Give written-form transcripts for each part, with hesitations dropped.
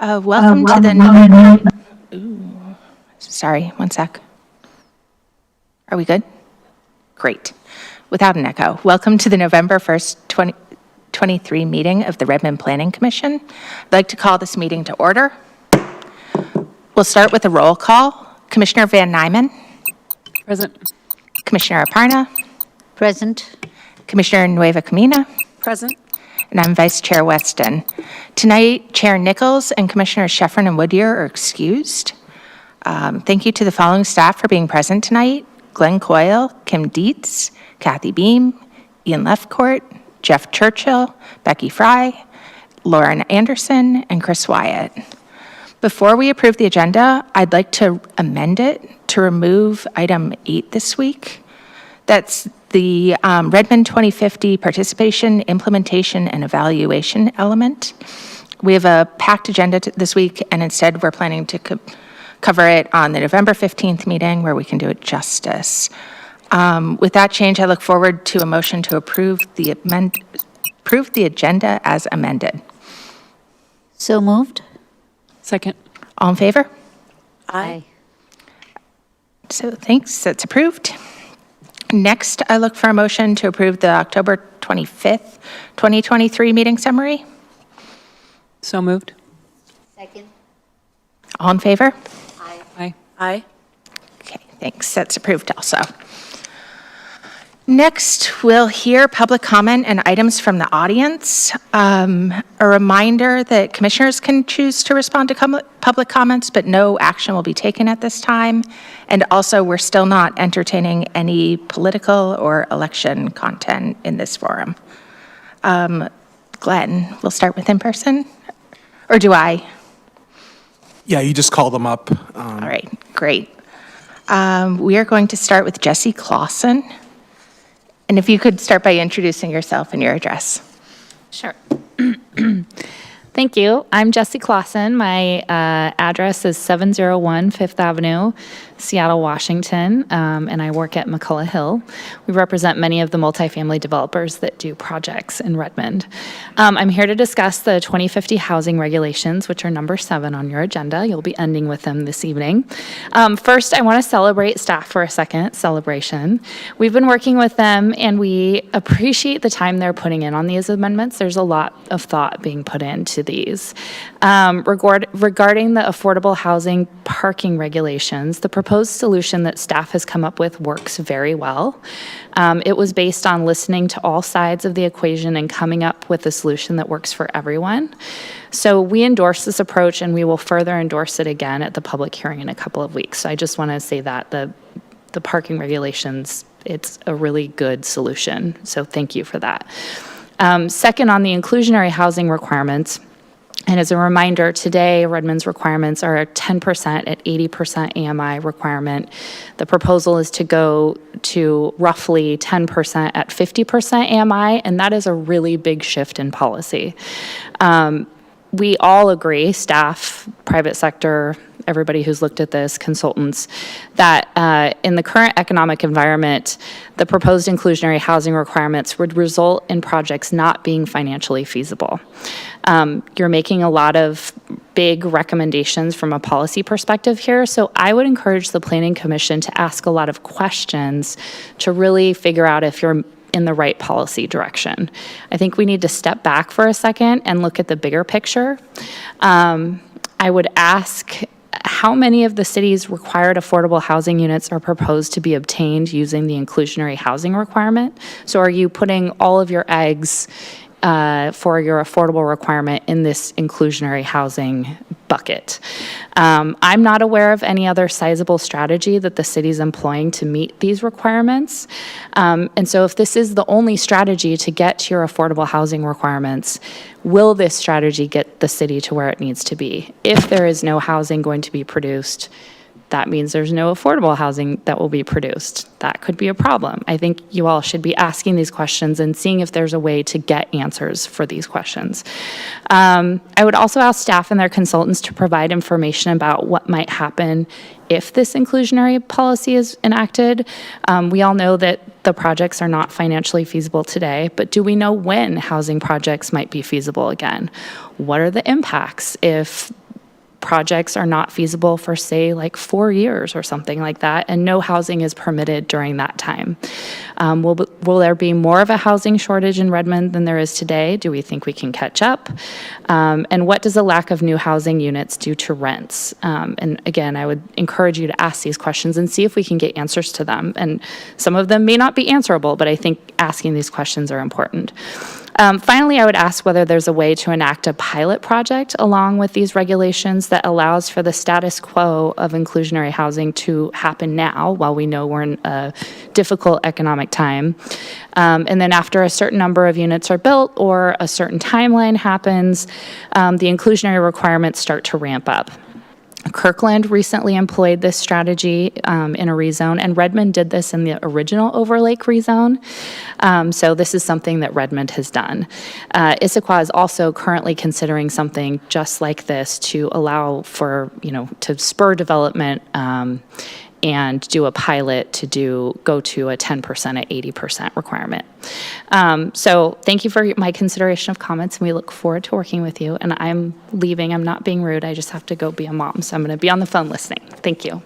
Welcome to the, sorry, one sec. Are we good? Great. Without an echo, welcome to the November 1st, 2023 meeting of the Redmond Planning Commission. I'd like to call this meeting to order. We'll start with a roll call. Commissioner Van Nymen. Present. Commissioner Aparna. Present. Commissioner Nueva Camina. Present. And I'm Vice Chair Weston. Tonight, Chair Nichols and Commissioners Sheffrin and Woodyer are excused. Thank you to the following staff for being present tonight: Glenn Coyle, Kim Dietz, Kathy Beam, Ian Lefcourt, Jeff Churchill, Becky Fry, Lauren Anderson, and Chris Wyatt. Before we approve the agenda, I'd like to amend it to remove item 8 this week. That's the Redmond 2050 participation, implementation, and evaluation element. We have a packed agenda this week, and instead we're planning to cover it on the November 15th meeting where we can do it justice. With that change, I look forward to a motion to approve the agenda as amended. So moved. Second. All in favor? Aye. So thanks, that's approved. Next, I look for a motion to approve the October 25th, 2023 meeting summary. So moved. Second. All in favor? Aye. Aye. Okay, thanks, that's approved also. Next, we'll hear public comment and items from the audience. A reminder that commissioners can choose to respond to public comments, but no action will be taken at this time. And also, we're still not entertaining any political or election content in this forum. Glenn, we'll start with in person, or do I? Yeah, you just call them up. All right, great. We are going to start with Jesse Clausen. And if you could start by introducing yourself and your address. Sure. Thank you. I'm Jessie Clausen. My address is 701 Fifth Avenue, Seattle, Washington, and I work at McCullough Hill. We represent many of the multifamily developers that do projects in Redmond. I'm here to discuss the 2050 housing regulations, which are number 7 on your agenda. You'll be ending with them this evening. First, I want to celebrate staff for a second celebration. We've been working with them, and we appreciate the time they're putting in on these amendments. There's a lot of thought being put into these. Regarding the affordable housing parking regulations, the proposed solution that staff has come up with works very well. It was based on listening to all sides of the equation and coming up with a solution that works for everyone. So we endorse this approach, and we will further endorse it again at the public hearing in a couple of weeks. So I just want to say that the parking regulations, it's a really good solution. So thank you for that. Second, on the inclusionary housing requirements, and as a reminder, today Redmond's requirements are 10% at 80% AMI requirement. The proposal is to go to roughly 10% at 50% AMI, and that is a really big shift in policy. We all agree, staff, private sector, everybody who's looked at this, consultants, that in the current economic environment, the proposed inclusionary housing requirements would result in projects not being financially feasible. You're making a lot of big recommendations from a policy perspective here, so I would encourage the Planning Commission to ask a lot of questions to really figure out if you're in the right policy direction. I think we need to step back for a second and look at the bigger picture. I would ask, how many of the city's required affordable housing units are proposed to be obtained using the inclusionary housing requirement? So are you putting all of your eggs for your affordable requirement in this inclusionary housing bucket? I'm not aware of any other sizable strategy that the city's employing to meet these requirements. And so if this is the only strategy to get to your affordable housing requirements, will this strategy get the city to where it needs to be? If there is no housing going to be produced, that means there's no affordable housing that will be produced. That could be a problem. I think you all should be asking these questions and seeing if there's a way to get answers for these questions. I would also ask staff and their consultants to provide information about what might happen if this inclusionary policy is enacted. We all know that the projects are not financially feasible today, but do we know when housing projects might be feasible again? What are the impacts if projects are not feasible for, say, like 4 years or something like that, and no housing is permitted during that time. Will there be more of a housing shortage in Redmond than there is today? Do we think we can catch up? And what does a lack of new housing units do to rents? And again, I would encourage you to ask these questions and see if we can get answers to them. And some of them may not be answerable, but I think asking these questions are important. Finally, I would ask whether there's a way to enact a pilot project along with these regulations that allows for the status quo of inclusionary housing to happen now while we know we're in a difficult economic time. And then after a certain number of units are built or a certain timeline happens, the inclusionary requirements start to ramp up. Kirkland recently employed this strategy in a rezone, and Redmond did this in the original Overlake rezone. So this is something that Redmond has done. Issaquah is also currently considering something just like this to allow for, to spur development and do a pilot to go to a 10% at 80% requirement. So thank you for my consideration of comments, and we look forward to working with you. And I'm leaving. I'm not being rude. I just have to go be a mom, so I'm going to be on the phone listening. Thank you.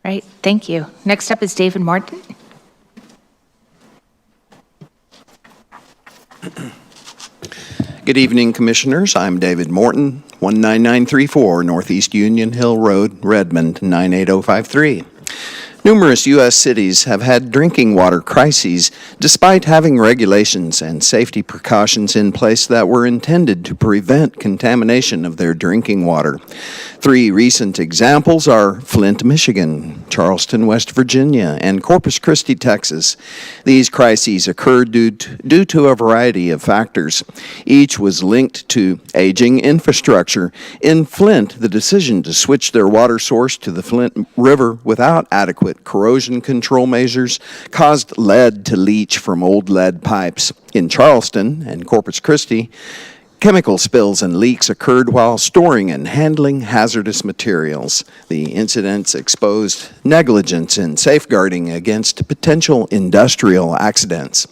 Right, thank you. Next up is David Morton. Good evening, Commissioners. I'm David Morton, 19934 Northeast Union Hill Road, Redmond, 98053. Numerous U.S. cities have had drinking water crises despite having regulations and safety precautions in place that were intended to prevent contamination of their drinking water. 3 recent examples are Flint, Michigan, Charleston, West Virginia, and Corpus Christi, Texas. These crises occurred due to a variety of factors. Each was linked to aging infrastructure. In Flint, the decision to switch their water source to the Flint River without adequate corrosion control measures caused lead to leach from old lead pipes. In Charleston and Corpus Christi, chemical spills and leaks occurred while storing and handling hazardous materials. The incidents exposed negligence in safeguarding against potential industrial accidents.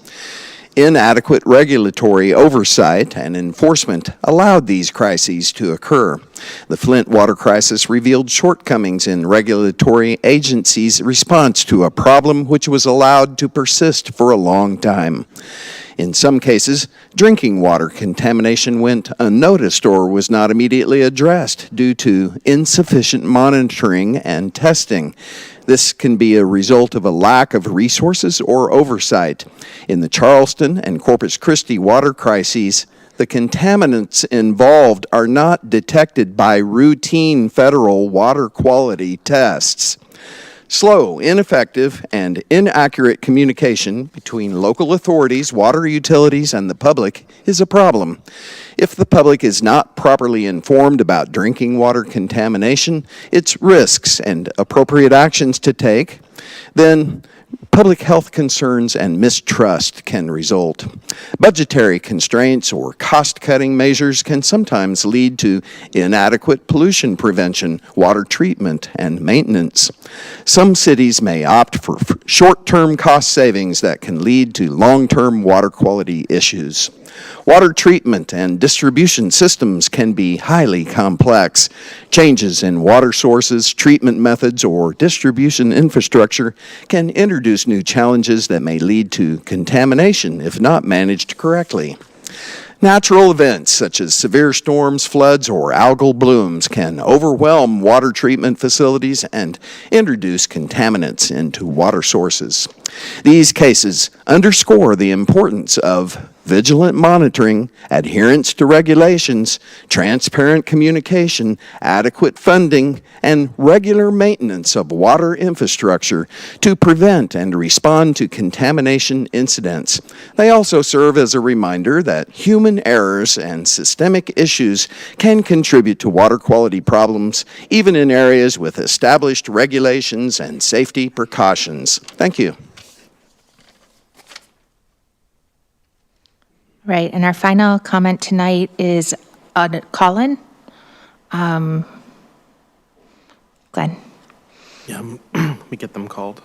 Inadequate regulatory oversight and enforcement allowed these crises to occur. The Flint water crisis revealed shortcomings in regulatory agencies' response to a problem which was allowed to persist for a long time. In some cases, drinking water contamination went unnoticed or was not immediately addressed due to insufficient monitoring and testing. This can be a result of a lack of resources or oversight. In the Charleston and Corpus Christi water crises, the contaminants involved are not detected by routine federal water quality tests. Slow, ineffective, and inaccurate communication between local authorities, water utilities, and the public is a problem. If the public is not properly informed about drinking water contamination, its risks, and appropriate actions to take, then public health concerns and mistrust can result. Budgetary constraints or cost-cutting measures can sometimes lead to inadequate pollution prevention, water treatment, and maintenance. Some cities may opt for short-term cost savings that can lead to long-term water quality issues. Water treatment and distribution systems can be highly complex. Changes in water sources, treatment methods, or distribution infrastructure can introduce new challenges that may lead to contamination if not managed correctly. Natural events such as severe storms, floods, or algal blooms can overwhelm water treatment facilities and introduce contaminants into water sources. These cases underscore the importance of vigilant monitoring, adherence to regulations, transparent communication, adequate funding, and regular maintenance of water infrastructure to prevent and respond to contamination incidents. They also serve as a reminder that human errors and systemic issues can contribute to water quality problems, even in areas with established regulations and safety precautions. Thank you. Right, and our final comment tonight is Colin. Glenn. Yeah, let me get them called.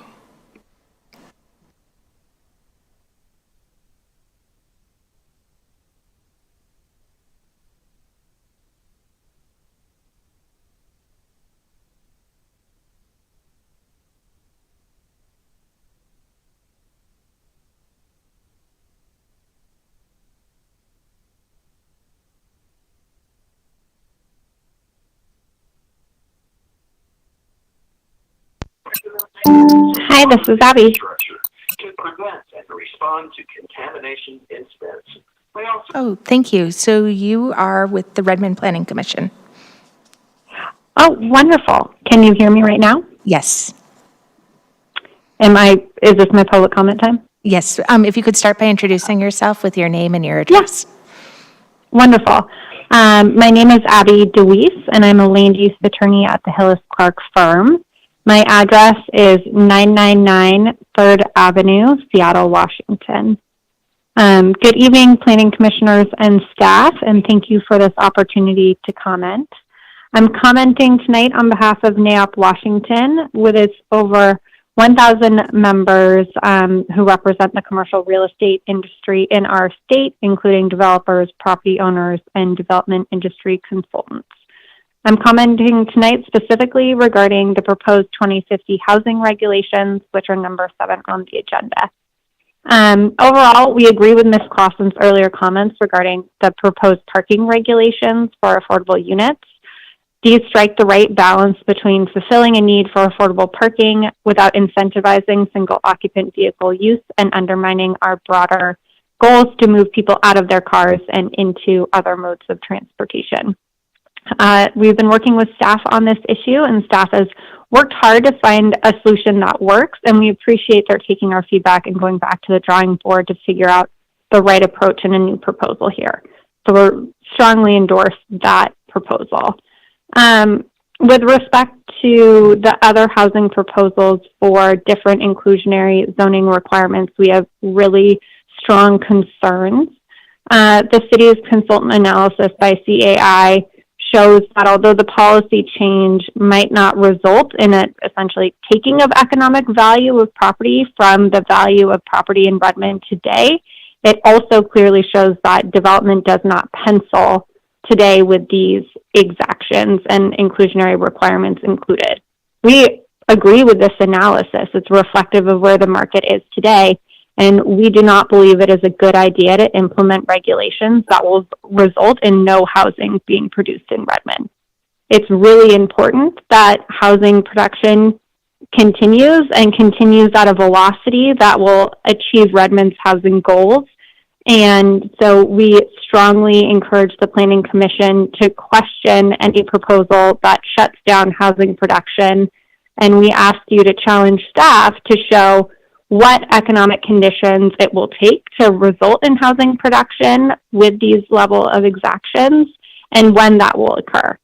Hi, this is Abby. To prevent and respond to contamination incidents. They also Oh, thank you. So you are with the Redmond Planning Commission? Oh, wonderful. Can you hear me right now? Yes. Is this my public comment time? Yes. If you could start by introducing yourself with your name and your address. Wonderful. My name is Abby DeWeese, and I'm a land use attorney at the Hillis Clark firm. My address is 999 3rd Avenue, Seattle, Washington. Good evening, planning commissioners and staff, and thank you for this opportunity to comment. I'm commenting tonight on behalf of NAIOP Washington with its over 1,000 members who represent the commercial real estate industry in our state, including developers, property owners, and development industry consultants. I'm commenting tonight specifically regarding the proposed 2050 housing regulations, which are number 7 on the agenda. Overall, we agree with Ms. Clausen's earlier comments regarding the proposed parking regulations for affordable units. These strike the right balance between fulfilling a need for affordable parking without incentivizing single occupant vehicle use and undermining our broader goals to move people out of their cars and into other modes of transportation. We've been working with staff on this issue, and staff has worked hard to find a solution that works, and we appreciate their taking our feedback and going back to the drawing board to figure out the right approach in a new proposal here. So we're strongly endorse that proposal. With respect to the other housing proposals for different inclusionary zoning requirements, we have really strong concerns. The city's consultant analysis by CAI shows that although the policy change might not result in an essentially taking of economic value of property from the value of property in Redmond today, it also clearly shows that development does not pencil today with these exactions and inclusionary requirements included. We agree with this analysis. It's reflective of where the market is today, and we do not believe it is a good idea to implement regulations that will result in no housing being produced in Redmond. It's really important that housing production continues and continues at a velocity that will achieve Redmond's housing goals. And so we strongly encourage the Planning Commission to question any proposal that shuts down housing production. And we ask you to challenge staff to show what economic conditions it will take to result in housing production with these level of exactions and when that will occur.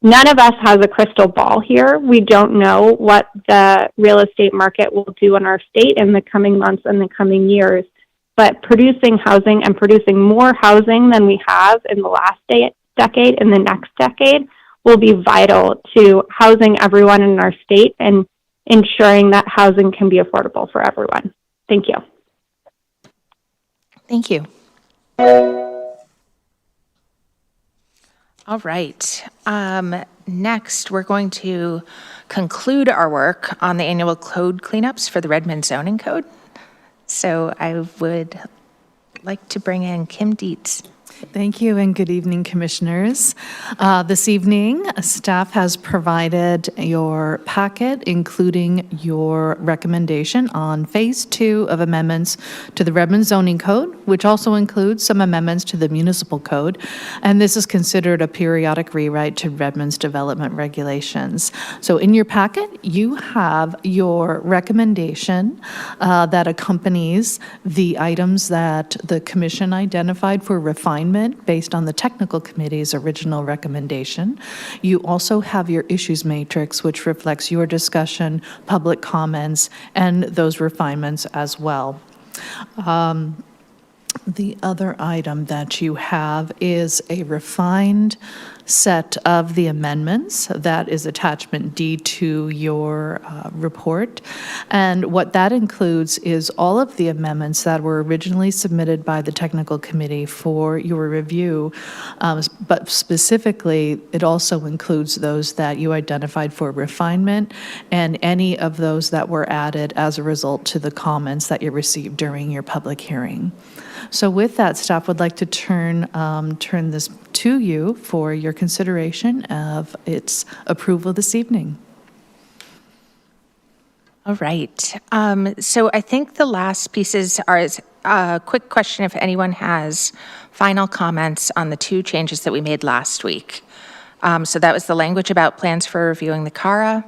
None of us has a crystal ball here. We don't know what the real estate market will do in our state in the coming months and the coming years. But producing housing and producing more housing than we have in the last decade, in the next decade, will be vital to housing everyone in our state and ensuring that housing can be affordable for everyone. Thank you. Thank you. All right. Next, we're going to conclude our work on the annual code cleanups for the Redmond zoning code. So I would like to bring in Kim Dietz. Thank you and good evening, Commissioners. This evening, staff has provided your packet, including your recommendation on Phase 2 of amendments to the Redmond zoning code, which also includes some amendments to the municipal code. And this is considered a periodic rewrite to Redmond's development regulations. So in your packet, you have your recommendation that accompanies the items that the Commission identified for refinement based on the technical committee's original recommendation. You also have your issues matrix, which reflects your discussion, public comments, and those refinements as well. The other item that you have is a refined set of the amendments. That is attachment D to your report. And what that includes is all of the amendments that were originally submitted by the technical committee for your review. But specifically, it also includes those that you identified for refinement and any of those that were added as a result to the comments that you received during your public hearing. So with that, staff would like to turn this to you for your consideration of its approval this evening. All right. So I think the last pieces are a quick question if anyone has final comments on the two changes that we made last week. So that was the language about plans for reviewing the CARA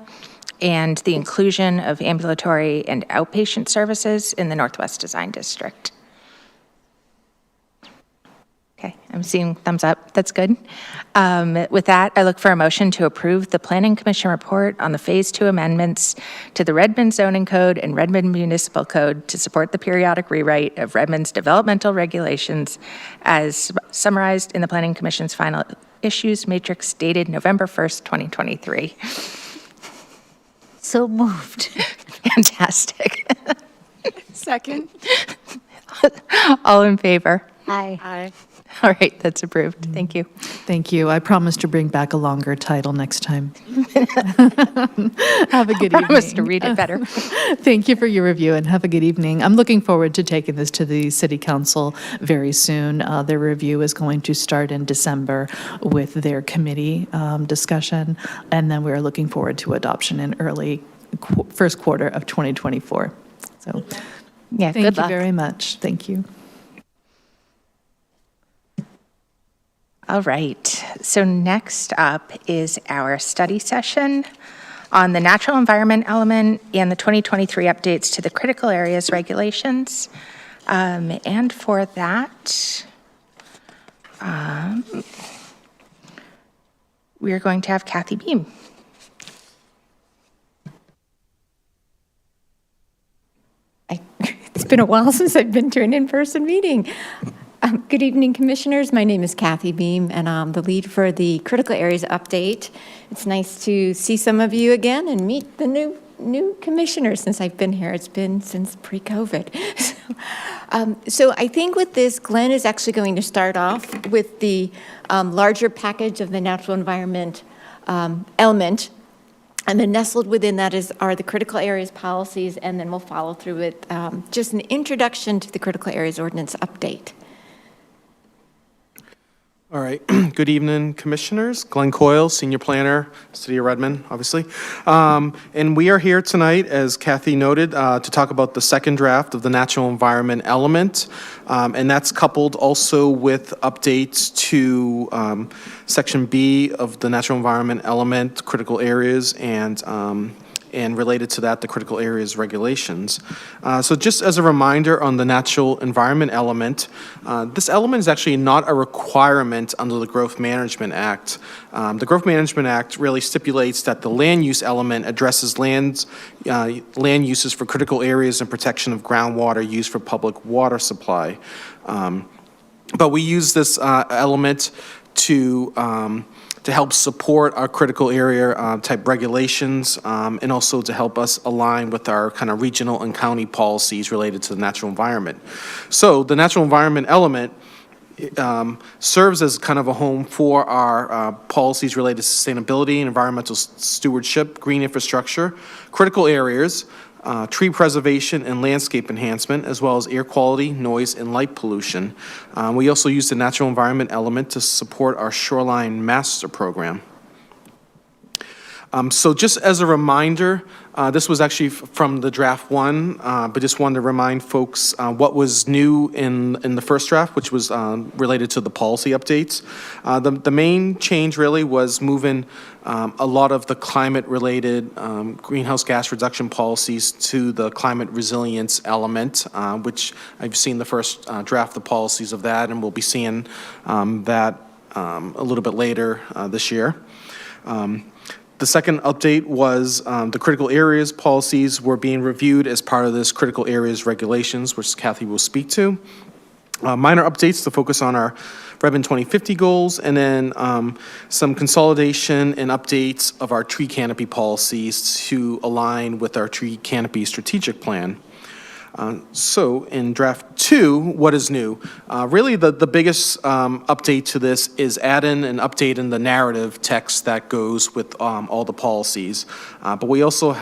and the inclusion of ambulatory and outpatient services in the Northwest Design District. Okay, I'm seeing thumbs up. That's good. With that, I look for a motion to approve the Planning Commission report on the Phase 2 amendments to the Redmond zoning code and Redmond municipal code to support the periodic rewrite of Redmond's developmental regulations as summarized in the Planning Commission's final issues matrix dated November 1st, 2023. So moved. Fantastic. Second. All in favor? Aye. Aye. All right, that's approved. Thank you. Thank you. I promise to bring back a longer title next time. Have a good evening. Promise to read it better. Thank you for your review and have a good evening. I'm looking forward to taking this to the City Council very soon. Their review is going to start in December with their committee discussion, and then we're looking forward to adoption in early first quarter of 2024. So Yeah, thank good you luck. very much. Thank you. All right, so next up is our study session on the natural environment element and the 2023 updates to the critical areas regulations. And for that, we are going to have Kathy Beam. It's been a while since I've been to an in-person meeting. Good evening, Commissioners. My name is Kathy Beam, and I'm the lead for the Critical Areas Update. It's nice to see some of you again and meet the new commissioners since I've been here. It's been since pre-COVID. So I think with this, Glenn is actually going to start off with the larger package of the natural environment element. And then nestled within that are the critical areas policies, and then we'll follow through with just an introduction to the critical areas ordinance update. All right. Good evening, Commissioners. Glenn Coyle, Senior Planner, City of Redmond, obviously. And we are here tonight, as Kathy noted, to talk about the second draft of the natural environment element. And that's coupled also with updates to Section B of the natural environment element, critical areas, and related to that, the critical areas regulations. So just as a reminder on the natural environment element, this element is actually not a requirement under the Growth Management Act. The Growth Management Act really stipulates that the land use element addresses land uses for critical areas and protection of groundwater used for public water supply. But we use this element to help support our critical area type regulations, and also to help us align with our kind of regional and county policies related to the natural environment. So the natural environment element serves as kind of a home for our policies related to sustainability and environmental stewardship, green infrastructure, critical areas, tree preservation and landscape enhancement, as well as air quality, noise, and light pollution. We also use the natural environment element to support our shoreline master program. So just as a reminder, this was actually from the draft one, but just wanted to remind folks what was new in the first draft, which was related to the policy updates. The main change really was moving a lot of the climate-related greenhouse gas reduction policies to the climate resilience element, which I've seen the first draft of policies of that, and we'll be seeing that a little bit later this year. The second update was the critical areas policies were being reviewed as part of this critical areas regulations, which Kathy will speak to. Minor updates to focus on our Redmond 2050 goals, and then some consolidation and updates of our tree canopy policies to align with our tree canopy strategic plan. So in draft 2, what is new? Really the biggest update to this is adding and updating the narrative text that goes with all the policies. But we also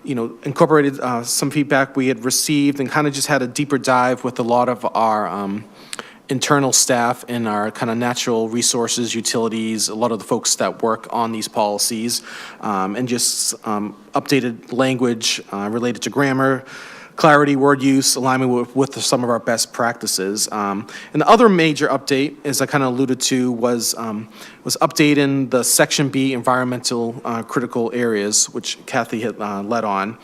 incorporated some feedback we had received and kind of just had a deeper dive with a lot of our internal staff in our kind of natural resources, utilities, a lot of the folks that work on these policies, and just updated language related to grammar, clarity, word use, alignment with some of our best practices. And the other major update, as I kind of alluded to, was updating the Section B environmental critical areas, which Kathy had led on.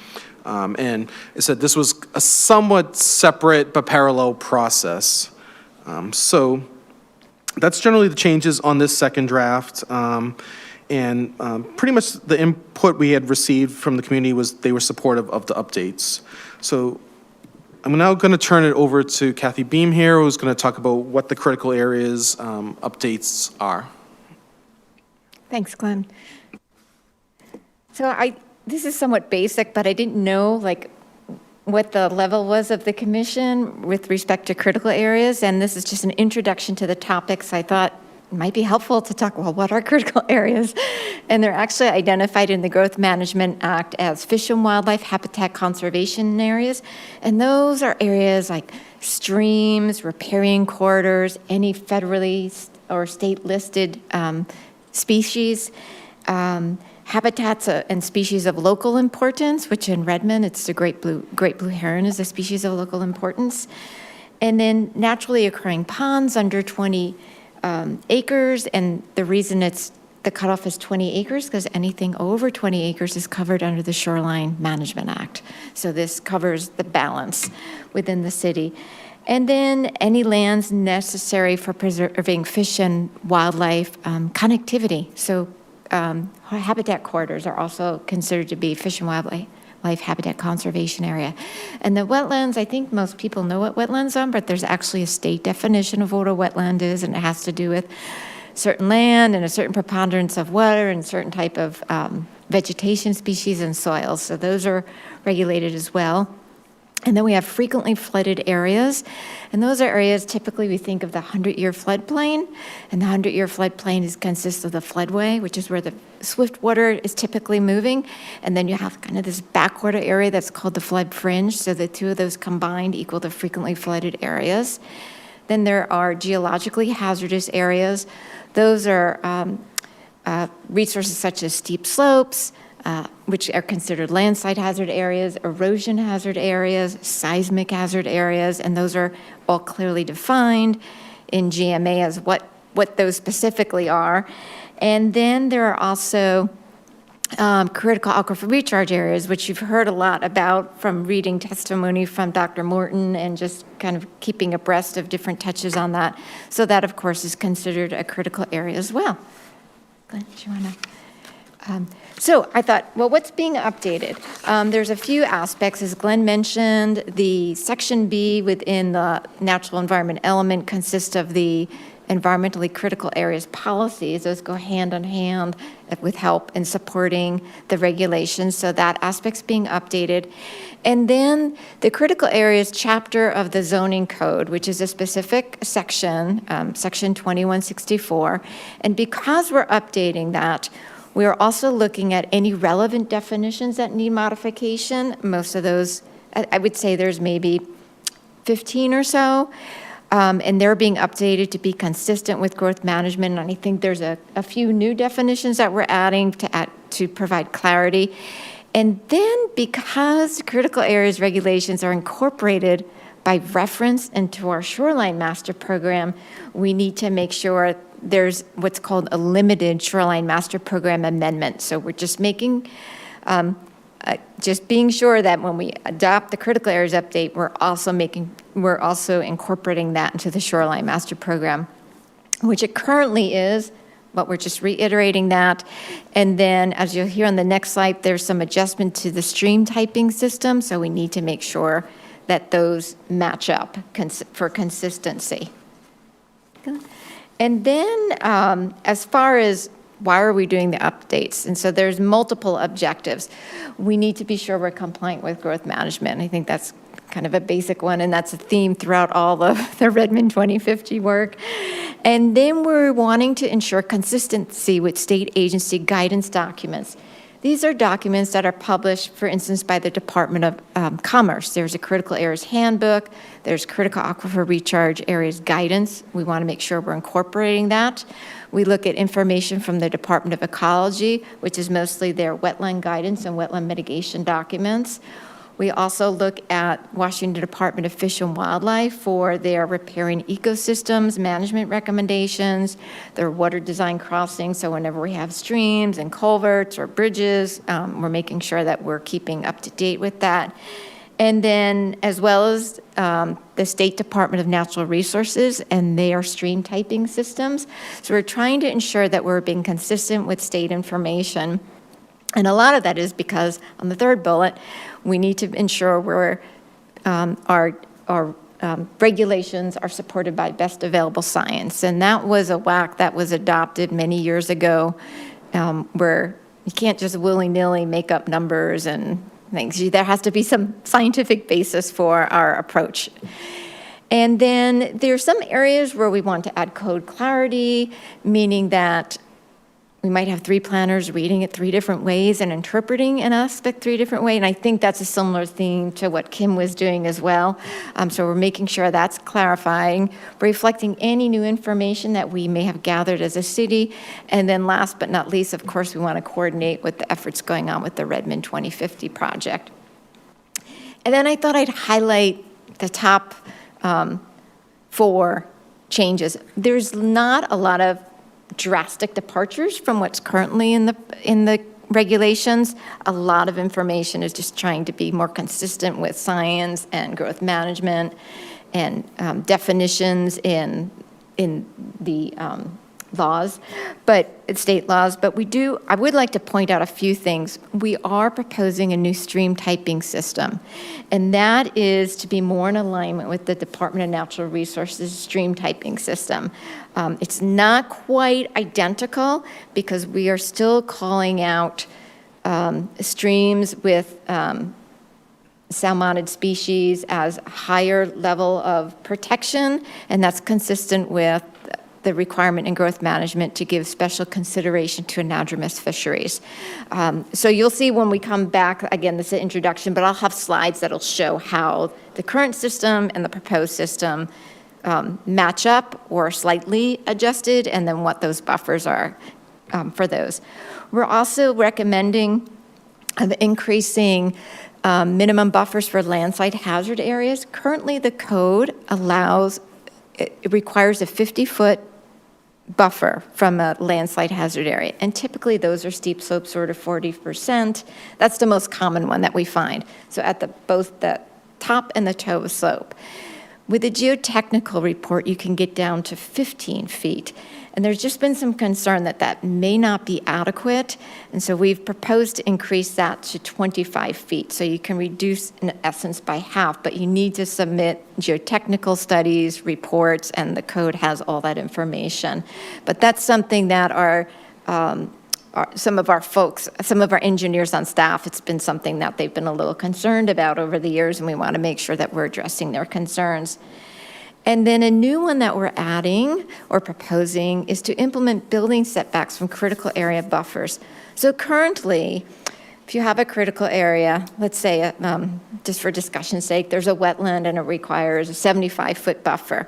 And it said this was a somewhat separate but parallel process. So that's generally the changes on this second draft. And pretty much the input we had received from the community was they were supportive of the updates. So I'm now going to turn it over to Kathy Beam here, who's going to talk about what the critical areas updates are. Thanks, Glenn. So this is somewhat basic, but I didn't know what the level was of the commission with respect to critical areas, and this is just an introduction to the topics. I thought it might be helpful to talk, well, what are critical areas? And they're actually identified in the Growth Management Act as fish and wildlife habitat conservation areas, and those are areas like streams, riparian corridors, any federally or state listed species, habitats and species of local importance, which in Redmond, it's the great blue heron is a species of local importance. And then naturally occurring ponds under 20 acres. And the reason the cutoff is 20 acres because anything over 20 acres is covered under the Shoreline Management Act. So this covers the balance within the city. And then any lands necessary for preserving fish and wildlife connectivity. So habitat corridors are also considered to be fish and wildlife habitat conservation area. And the wetlands, I think most people know what wetlands are, but there's actually a state definition of what a wetland is, and it has to do with certain land and a certain preponderance of water and certain type of vegetation species and soils. So those are regulated as well. And then we have frequently flooded areas. And those are areas typically we think of the 100-year floodplain. And the 100-year floodplain consists of the floodway, which is where the swift water is typically moving. And then you have kind of this backwater area that's called the flood fringe. So the two of those combined equal the frequently flooded areas. Then there are geologically hazardous areas. Those are resources such as steep slopes, which are considered landslide hazard areas, erosion hazard areas, seismic hazard areas, and those are all clearly defined in GMA as what those specifically are. And then there are also critical aquifer recharge areas, which you've heard a lot about from reading testimony from Dr. Morton and just kind of keeping abreast of different touches on that. So that, of course, is considered a critical area as well. Glenn, do you want to? So I thought, well, what's being updated? There's a few aspects. As Glenn mentioned, the Section B within the natural environment element consists of the environmentally critical areas policies. Those go hand in hand with help in supporting the regulations. So that aspect's being updated. And then the critical areas chapter of the zoning code, which is a specific section, section 2164. And because we're updating that, we are also looking at any relevant definitions that need modification. Most of those, I would say there's maybe 15 or so, and they're being updated to be consistent with growth management. And I think there's a few new definitions that we're adding to provide clarity. And then because critical areas regulations are incorporated by reference into our shoreline master program, we need to make sure there's what's called a limited shoreline master program amendment. So we're just making, just being sure that when we adopt the critical areas update, we're also incorporating that into the shoreline master program, which it currently is, but we're just reiterating that. And then as you'll hear on the next slide, there's some adjustment to the stream typing system. So we need to make sure that those match up for consistency. And then as far as why are we doing the updates? And so there's multiple objectives. We need to be sure we're compliant with growth management. I think that's kind of a basic one, and that's a theme throughout all of the Redmond 2050 work. And then we're wanting to ensure consistency with state agency guidance documents. These are documents that are published, for instance, by the Department of Commerce. There's a critical areas handbook, there's critical aquifer recharge areas guidance. We want to make sure we're incorporating that. We look at information from the Department of Ecology, which is mostly their wetland guidance and wetland mitigation documents. We also look at Washington Department of Fish and Wildlife for their riparian ecosystems management recommendations, their water design crossings. So whenever we have streams and culverts or bridges, we're making sure that we're keeping up to date with that. And then as well as the State Department of Natural Resources and their stream typing systems. So we're trying to ensure that we're being consistent with state information. And a lot of that is because on the third bullet, we need to ensure our regulations are supported by best available science. And that was a WAC that was adopted many years ago, where you can't just willy-nilly make up numbers and things. There has to be some scientific basis for our approach. And then there's some areas where we want to add code clarity, meaning that we might have three planners reading it three different ways and interpreting an aspect three different ways. And I think that's a similar theme to what Kim was doing as well. So we're making sure that's clarifying, reflecting any new information that we may have gathered as a city. And then last but not least, of course, we want to coordinate with the efforts going on with the Redmond 2050 project. And then I thought I'd highlight the top 4 changes. There's not a lot of drastic departures from what's currently in the regulations. A lot of information is just trying to be more consistent with science and growth management and definitions in the laws, but state laws. But I would like to point out a few things. We are proposing a new stream typing system, and that is to be more in alignment with the Department of Natural Resources stream typing system. It's not quite identical because we are still calling out streams with salmonid species as higher level of protection, and that's consistent with the requirement in growth management to give special consideration to anadromous fisheries. So you'll see when we come back, again, this is an introduction, but I'll have slides that'll show how the current system and the proposed system match up or slightly adjusted, and then what those buffers are for those. We're also recommending increasing minimum buffers for landslide hazard areas. Currently, the code it requires a 50-foot buffer from a landslide hazard area. And typically those are steep slopes, sort of 40%. That's the most common one that we find. So at both the top and the toe of a slope. With the geotechnical report, you can get down to 15 feet. And there's just been some concern that that may not be adequate. And so we've proposed to increase that to 25 feet. So you can reduce, in essence, by half, but you need to submit geotechnical studies, reports, and the code has all that information. But that's something that some of our engineers on staff, it's been something that they've been a little concerned about over the years, and we want to make sure that we're addressing their concerns. And then a new one that we're adding or proposing is to implement building setbacks from critical area buffers. So currently, if you have a critical area, let's say, just for discussion's sake, there's a wetland and it requires a 75-foot buffer.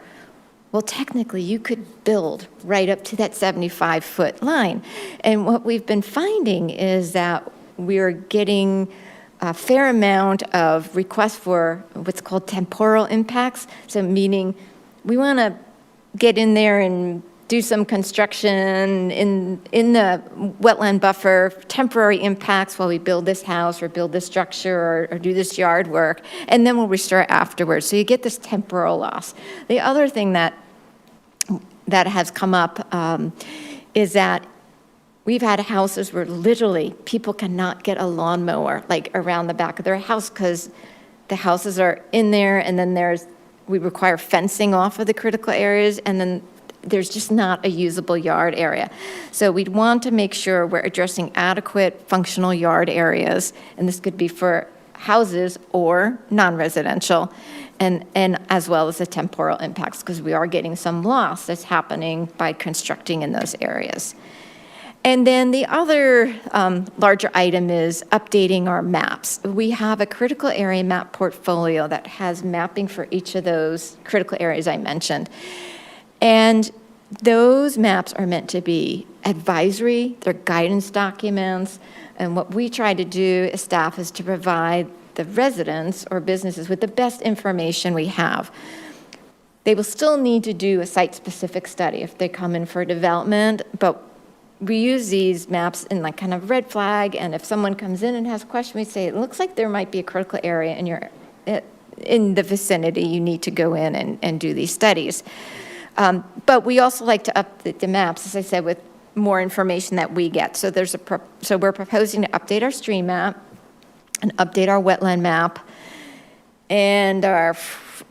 Well, technically, you could build right up to that 75-foot line. And what we've been finding is that we're getting a fair amount of requests for what's called temporal impacts. So meaning we want to get in there and do some construction in the wetland buffer, temporary impacts while we build this house or build this structure or do this yard work, and then we'll restore afterwards. So you get this temporal loss. The other thing that has come up is that we've had houses where literally people cannot get a lawnmower like around the back of their house because the houses are in there, and then we require fencing off of the critical areas, and then there's just not a usable yard area. So we'd want to make sure we're addressing adequate functional yard areas, and this could be for houses or non-residential, and as well as the temporal impacts, because we are getting some loss that's happening by constructing in those areas. And then the other larger item is updating our maps. We have a critical area map portfolio that has mapping for each of those critical areas I mentioned. And those maps are meant to be advisory, they're guidance documents, and what we try to do as staff is to provide the residents or businesses with the best information we have. They will still need to do a site-specific study if they come in for development, but we use these maps in like kind of red flag, and if someone comes in and has a question, we say, it looks like there might be a critical area in the vicinity, you need to go in and do these studies. But we also like to update the maps, as I said, with more information that we get. So so we're proposing to update our stream map and update our wetland map, and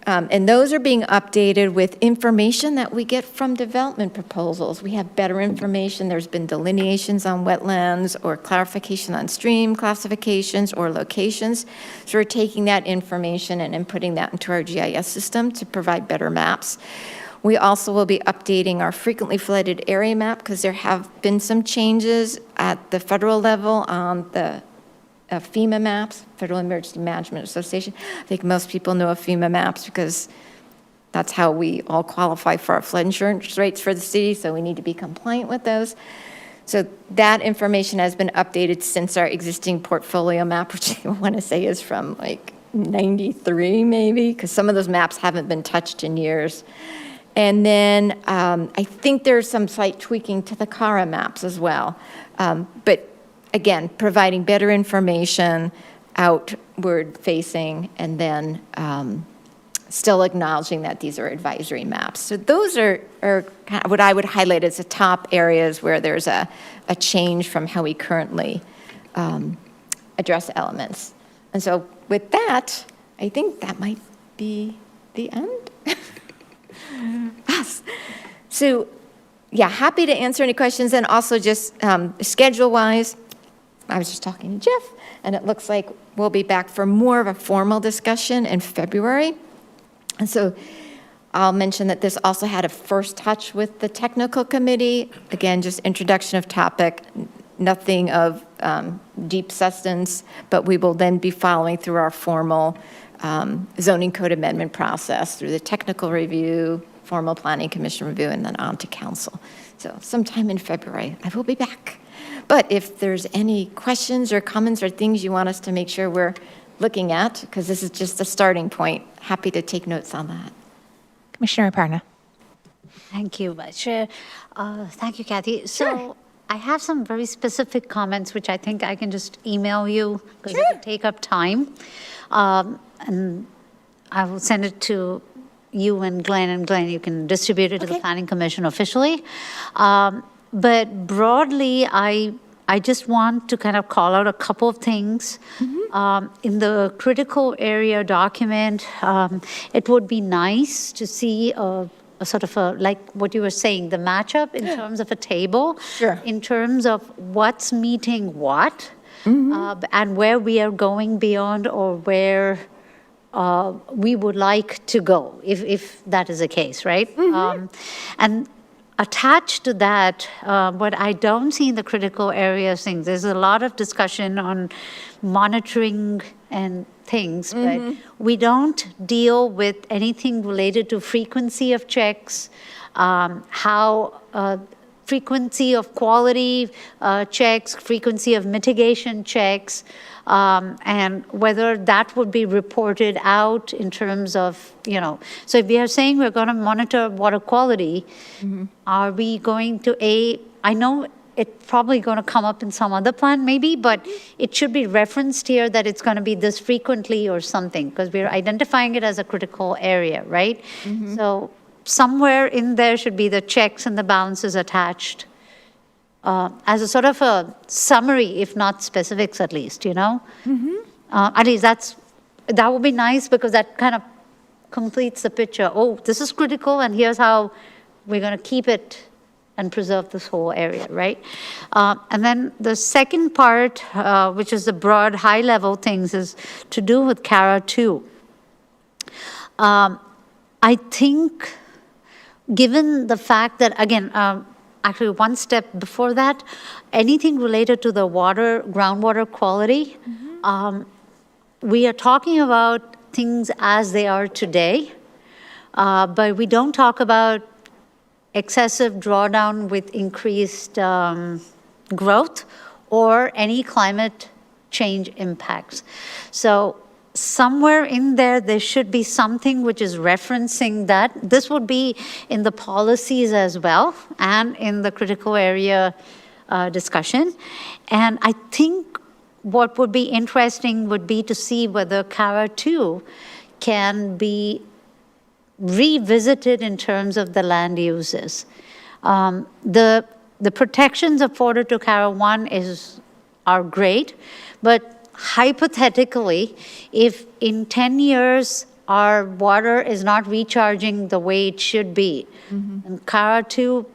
and those are being updated with information that we get from development proposals. We have better information. There's been delineations on wetlands or clarification on stream classifications or locations. So we're taking that information and inputting that into our GIS system to provide better maps. We also will be updating our frequently flooded area map because there have been some changes at the federal level on the FEMA maps, Federal Emergency Management Association. I think most people know of FEMA maps because that's how we all qualify for our flood insurance rates for the city, so we need to be compliant with those. So that information has been updated since our existing portfolio map, which I want to say is from like 93 maybe, because some of those maps haven't been touched in years. And then I think there's some slight tweaking to the CARA maps as well. But again, providing better information, outward facing, and then still acknowledging that these are advisory maps. So those are kind of what I would highlight as the top areas where there's a change from how we currently address elements. And so with that, I think that might be the end. Yes. So yeah, happy to answer any questions. And also just schedule-wise, I was just talking to Jeff, and it looks like we'll be back for more of a formal discussion in February. And so I'll mention that this also had a first touch with the technical committee. Again, just introduction of topic, nothing of deep substance, but we will then be following through our formal zoning code amendment process through the technical review, formal planning commission review, and then on to council. So sometime in February, I will be back. But if there's any questions or comments or things you want us to make sure we're looking at, because this is just a starting point, happy to take notes on that. Commissioner Aparna. Thank you, Vice Chair. Thank you, Kathy. So Sure. I have some very specific comments, which I think I can just email you because Sure. it will take up time. And I will send it to you and Glenn, you can distribute it to the Okay. Planning Commission officially. But broadly, I just want to kind of call out a couple of things. In the critical area document, it would be nice to see a sort of like what you were saying, the matchup in terms of a table. Sure. In terms of what's meeting what, and where we are going beyond or where we would like to go, if that is the case, right? And attached to that, what I don't see in the critical areas things, there's a lot of discussion on monitoring and things, but we don't deal with anything related to frequency of checks, how frequency of quality checks, frequency of mitigation checks, and whether that would be reported out in terms of, so if we are saying we're going to monitor water quality, are we going to, I know it's probably going to come up in some other plan maybe, but it should be referenced here that it's going to be this frequently or something, because we're identifying it as a critical area, right? So somewhere in there should be the checks and the balances attached as a sort of a summary, if not specifics at least, at least that would be nice, because that kind of completes the picture. Oh, this is critical, and here's how we're going to keep it and preserve this whole area, right? And then the second part, which is the broad high-level things, is to do with CARA 2. I think, given the fact that, again, actually one step before that, anything related to the water, groundwater quality, we are talking about things as they are today, but we don't talk about excessive drawdown with increased growth or any climate change impacts. So somewhere in there, there should be something which is referencing that. This would be in the policies as well and in the critical area discussion. And I think what would be interesting would be to see whether CARA 2 can be revisited in terms of the land uses. The protections afforded to CARA 1 are great, but hypothetically, if in 10 years our water is not recharging the way it should be, and CARA 2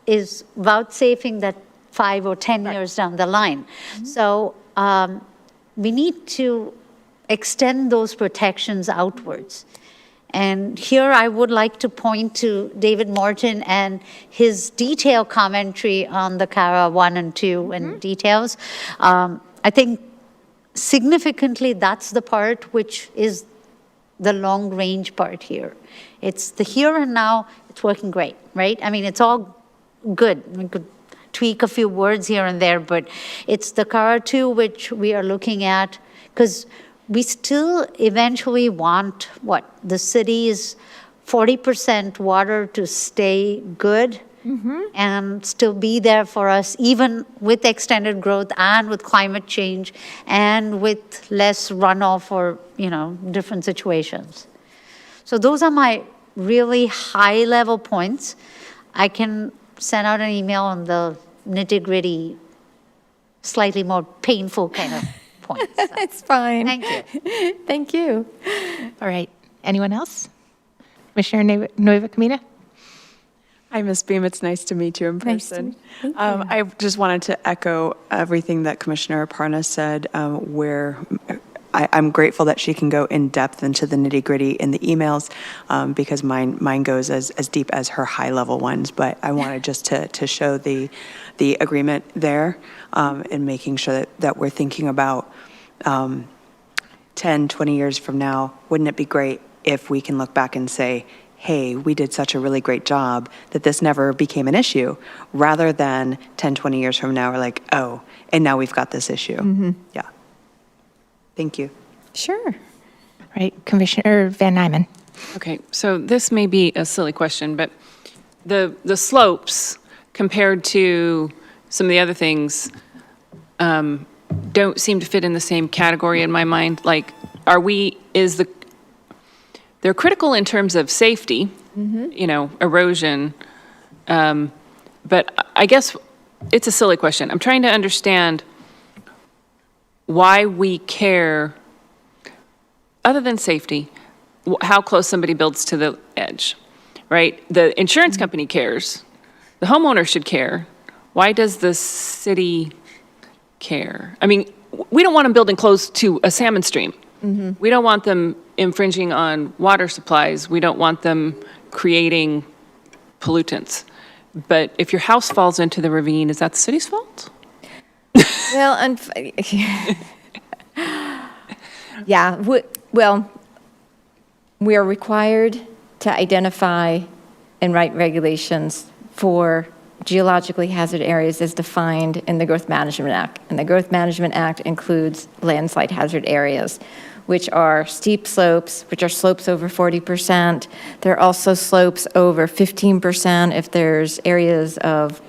is vouchsafing that 5 or 10 years down the line. So we need to extend those protections outwards. And here I would like to point to David Morton and his detailed commentary on the CARA 1 and 2 and details. I think significantly that's the part which is the long range part here. It's the here and now, it's working great, right? I mean, it's all good. We could tweak a few words here and there, but it's the CARA 2 which we are looking at, because we still eventually want what? The city's 40% water to stay good and still be there for us, even with extended growth and with climate change and with less runoff or, different situations. So those are my really high level points. I can send out an email on the nitty-gritty, slightly more painful kind of points. So. It's fine. Thank you. Thank you. All right. Anyone else? Commissioner Nueva Camina? Hi, Ms. Beam. It's nice to meet you in Nice to person. meet you. I just wanted to echo everything that Commissioner Aparna said, where I'm grateful that she can go in depth into the nitty gritty in the emails, because mine goes as deep as her high level ones. But I wanted just to show the agreement there, and making sure that we're thinking about 10, 20 years from now. Wouldn't it be great if we can look back and say, hey, we did such a really great job that this never became an issue, rather than 10, 20 years from now, we're like, oh, and now we've got this issue. Yeah. Thank you. Sure. All right. Commissioner Van Nymen. Okay, so this may be a silly question, but the slopes compared to some of the other things don't seem to fit in the same category in my mind. Like, they're critical in terms of safety, erosion, but I guess it's a silly question. I'm trying to understand why we care, other than safety, how close somebody builds to the edge, right? The insurance company cares. The homeowner should care. Why does the city care? I mean, we don't want them building close to a salmon stream. We don't want them infringing on water supplies. We don't want them creating pollutants. But if your house falls into the ravine, is that the city's fault? Well, yeah, we are required to identify and write regulations for geologically hazard areas as defined in the Growth Management Act. And the Growth Management Act includes landslide hazard areas, which are steep slopes, which are slopes over 40%. There are also slopes over 15% if there's areas of,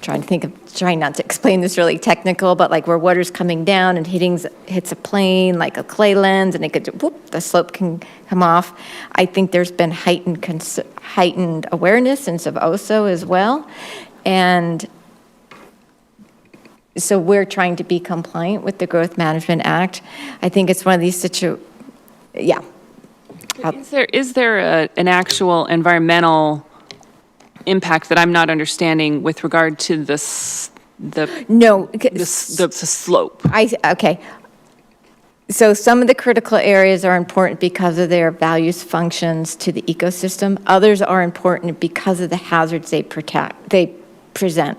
trying not to explain this really technical, but like where water's coming down and hits a plane, like a clay lens, and it could, the slope can come off. I think there's been heightened awareness since of OSO as well. And so we're trying to be compliant with the Growth Management Act. I think it's one of these yeah. Is there an actual environmental impact that I'm not understanding with regard to the No. slope? Okay. So some of the critical areas are important because of their values functions to the ecosystem. Others are important because of the hazards they present.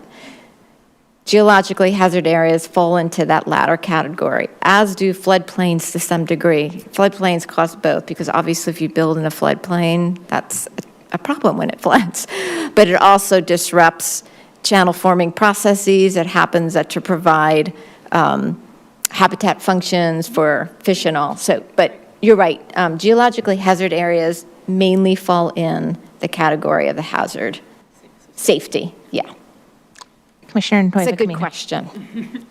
Geologically hazard areas fall into that latter category, as do floodplains to some degree. Floodplains cause both, because obviously if you build in a floodplain, that's a problem when it floods. But it also disrupts channel forming processes. It happens to provide habitat functions for fish and all. So, but you're right, geologically hazard areas mainly fall in the category of the hazard. Safety, yeah. Commissioner Ntoiva. It's a good question.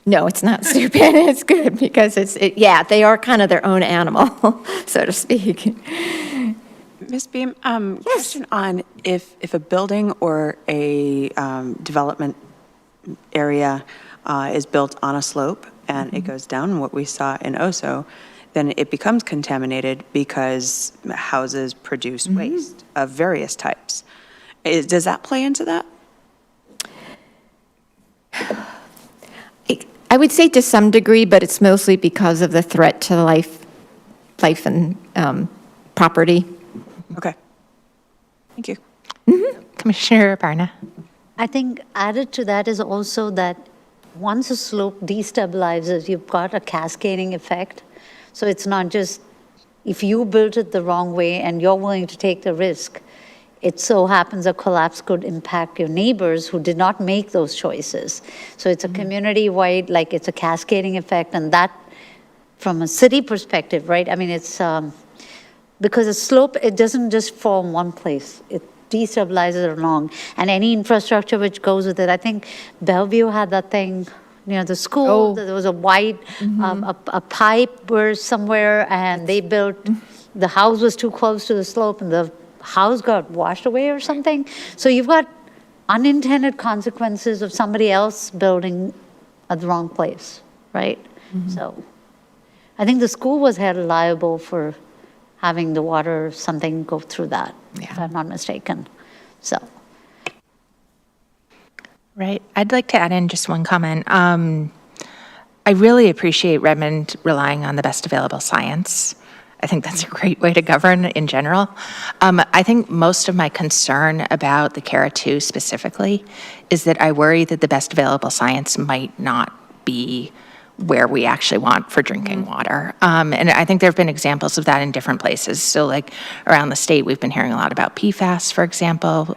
No, it's not stupid. It's good because yeah, they are kind of their own animal, so to speak. Ms. Beam, question on if a building or a development area is built on a slope and it goes down, what we saw in Oso, then it becomes contaminated because houses produce waste of various types. Does that play into that? I would say to some degree, but it's mostly because of the threat to life and property. Okay. Thank you. Commissioner Barna. I think added to that is also that once a slope destabilizes, you've got a cascading effect. So it's not just if you built it the wrong way and you're willing to take the risk, it so happens a collapse could impact your neighbors who did not make those choices. So it's a community-wide, like it's a cascading effect, and that, from a city perspective, right? I mean, it's because a slope, it doesn't just form one place. It destabilizes along, and any infrastructure which goes with it. I think Bellevue had that thing near the school. There was a wide, a pipe burst somewhere, and they built, the house was too close to the slope, and the house got washed away or something. So you've got unintended consequences of somebody else building at the wrong place, right? So I think the school was held liable for having the water or something go through that, if I'm not mistaken. So. Right. I'd like to add in just one comment. I really appreciate Redmond relying on the best available science. I think that's a great way to govern in general. I think most of my concern about the CARA 2 specifically is that I worry that the best available science might not be where we actually want for drinking water. And I think there have been examples of that in different places. So like around the state, we've been hearing a lot about PFAS, for example,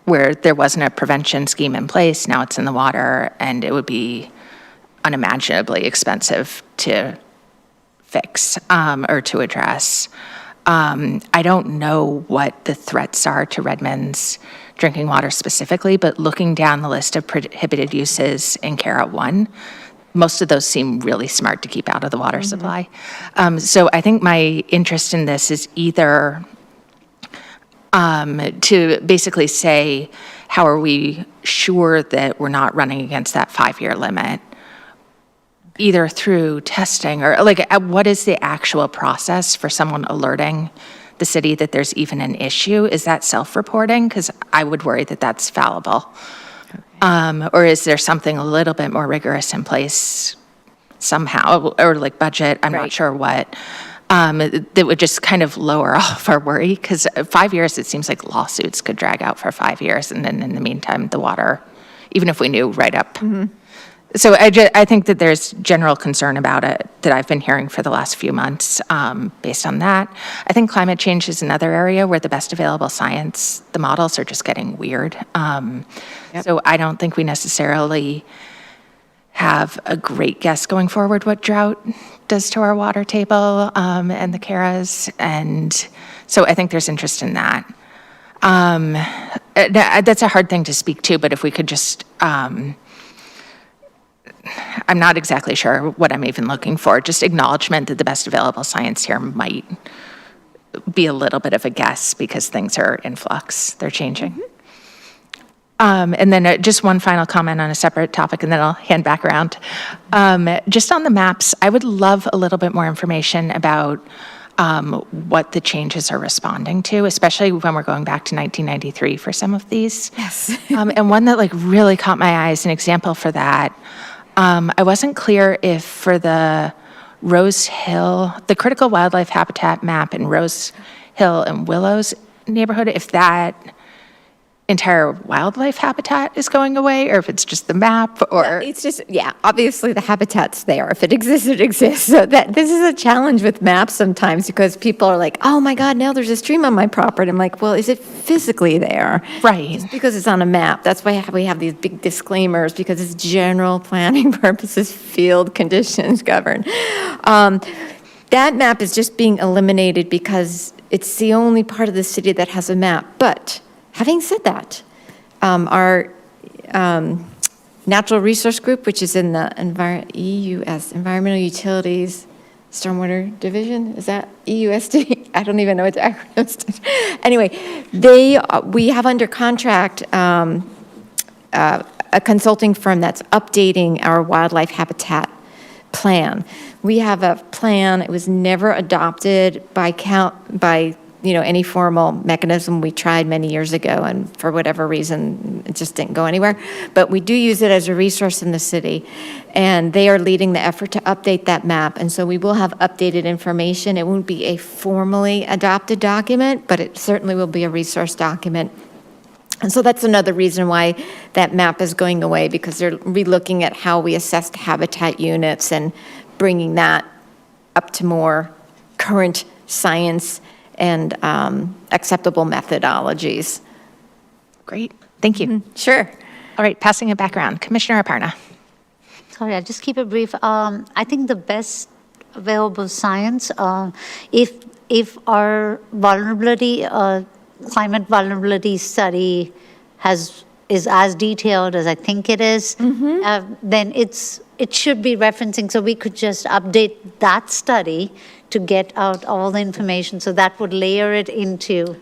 where there wasn't a prevention scheme in place. Now it's in the water, and it would be unimaginably expensive to fix or to address. I don't know what the threats are to Redmond's drinking water specifically, but looking down the list of prohibited uses in CARA 1, most of those seem really smart to keep out of the water supply. So I think my interest in this is either to basically say, how are we sure that we're not running against that 5-year limit? Either through testing or like what is the actual process for someone alerting the city that there's even an issue? Is that self-reporting? Because I would worry that that's fallible. Or is there something a little bit more rigorous in place somehow, or like budget, I'm not sure what, that would just kind of lower off our worry? Because 5 years, it seems like lawsuits could drag out for 5 years, and then in the meantime, the water, even if we knew right up. So I think that there's general concern about it that I've been hearing for the last few months based on that. I think climate change is another area where the best available science, the models are just getting weird. So I don't think we necessarily have a great guess going forward what drought does to our water table and the CARAs. And so I think there's interest in that. That's a hard thing to speak to, but if we could just... I'm not exactly sure what I'm even looking for. Just acknowledgement that the best available science here might be a little bit of a guess because things are in flux. They're changing. And then just one final comment on a separate topic, and then I'll hand back around. Just on the maps, I would love a little bit more information about what the changes are responding to, especially when we're going back to 1993 for some of these. Yes. And one that like really caught my eye as an example for that I wasn't clear if for the Rose Hill, the critical wildlife habitat map in Rose Hill and Willows neighborhood, if that entire wildlife habitat is going away, or if it's just the map, or... It's just, yeah, obviously the habitat's there. If it exists, it exists. So this is a challenge with maps sometimes because people are like, oh my God, now there's a stream on my property. I'm like, well, is it physically there? Right. Just because it's on a map. That's why we have these big disclaimers because it's general planning purposes, field conditions govern. That map is just being eliminated because it's the only part of the city that has a map. But having said that, our Natural Resource Group, which is in the EUS, Environmental Utilities Stormwater Division, is that EUSD? I don't even know what the acronym stands. Anyway, we have under contract a consulting firm that's updating our wildlife habitat plan. We have a plan. It was never adopted by any formal mechanism. We tried many years ago, and for whatever reason, it just didn't go anywhere. But we do use it as a resource in the city, and they are leading the effort to update that map. And so we will have updated information. It won't be a formally adopted document, but it certainly will be a resource document. And so that's another reason why that map is going away, because they're relooking at how we assessed habitat units and bringing that up to more current science and acceptable methodologies. Great, thank you. Sure. All right, passing it back around. Commissioner Aparna. Sorry, I'll just keep it brief. I think the best available science, if our vulnerability, climate vulnerability study is as detailed as I think it is, then it should be referencing, so we could just update that study to get out all the information, so that would layer it into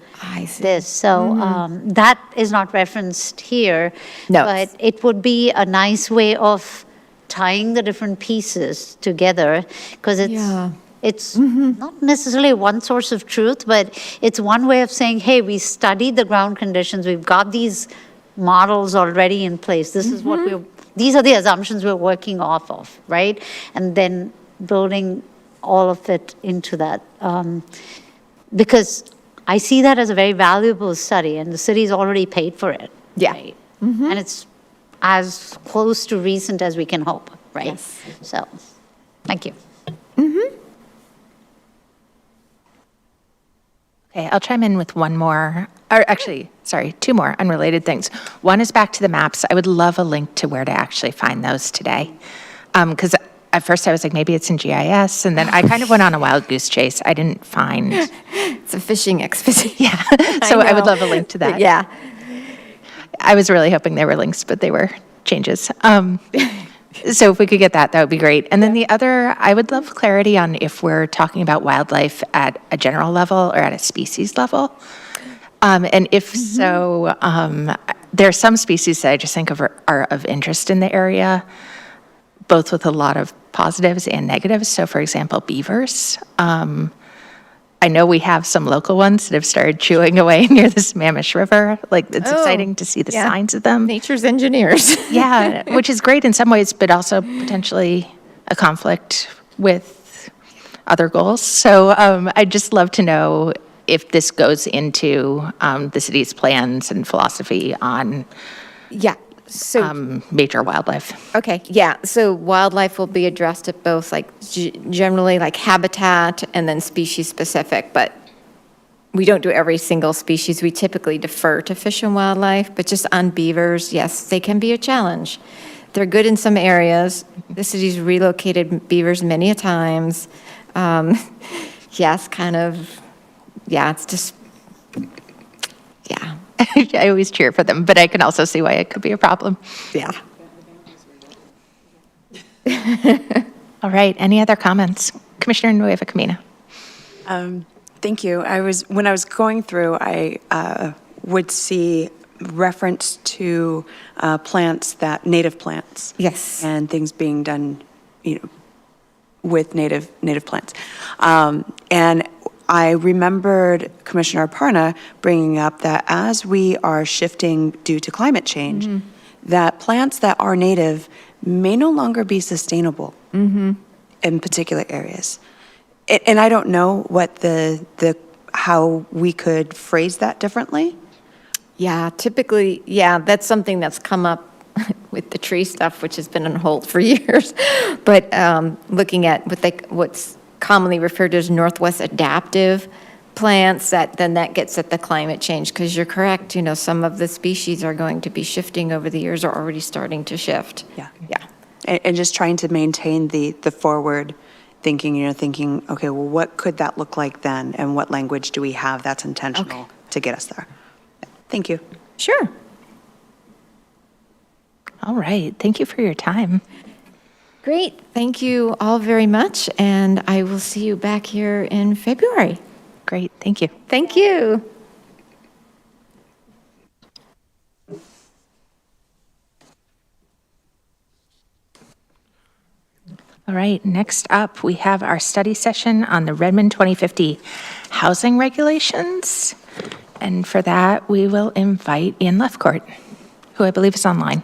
this. So that is not referenced here, No. but it would be a nice way of tying the different pieces together, because it's not necessarily one source of truth, but it's one way of saying, hey, we studied the ground conditions, we've got these models already in place. This is what these are the assumptions we're working off of, right? And then building all of it into that. Because I see that as a very valuable study, and the city's already paid for it. Yeah. Right? And it's as close to recent as we can hope, right? Yes. So, thank you. Okay, I'll chime in with one more, or actually, sorry, two more unrelated things. One is back to the maps. I would love a link to where to actually find those today. Because at first I was like, maybe it's in GIS, and then I kind of went on a wild goose chase. I didn't find. It's a fishing expedition. Yeah, so I would love a link to that. Yeah. I was really hoping there were links, but they were changes. So if we could get that, that would be great. And then the other, I would love clarity on if we're talking about wildlife at a general level or at a species level. And if so, there are some species that I just think are of interest in the area, both with a lot of positives and negatives. So for example, beavers. I know we have some local ones that have started chewing away near the Sammamish River. Like, it's exciting to see the signs of them. Nature's engineers. Yeah, which is great in some ways, but also potentially a conflict with other goals. So I'd just love to know if this goes into the city's plans and philosophy on major wildlife. Okay, yeah, so wildlife will be addressed at both, like, generally, like, habitat and then species-specific, but we don't do every single species. We typically defer to Fish and Wildlife, but just on beavers, yes, they can be a challenge. They're good in some areas. The city's relocated beavers many a times. Yes, kind of, yeah, it's just, yeah. I always cheer for them, but I can also see why it could be a problem. Yeah. All right, any other comments? Commissioner Nueva Camino. Thank you. When I was going through, I would see reference to native plants. Yes. And things being done, with native plants. And I remembered Commissioner Aparna bringing up that as we are shifting due to climate change, that plants that are native may no longer be sustainable in particular areas. And I don't know what how we could phrase that differently. Yeah, typically, yeah, that's something that's come up with the tree stuff, which has been on hold for years. But looking at what's commonly referred to as Northwest adaptive plants, that gets at the climate change, because you're correct, some of the species are going to be shifting over the years, or already starting to shift. Yeah. Yeah. And just trying to maintain the forward thinking, thinking, okay, well, what could that look like then? And what language do we have that's intentional to get us there? Thank you. Sure. All right. Thank you for your time. Great. Thank you all very much. And I will see you back here in February. Great. Thank you. Thank you. All right. Next up, we have our study session on the Redmond 2050 housing regulations. And for that, we will invite Ian Lefcourt, who I believe is online.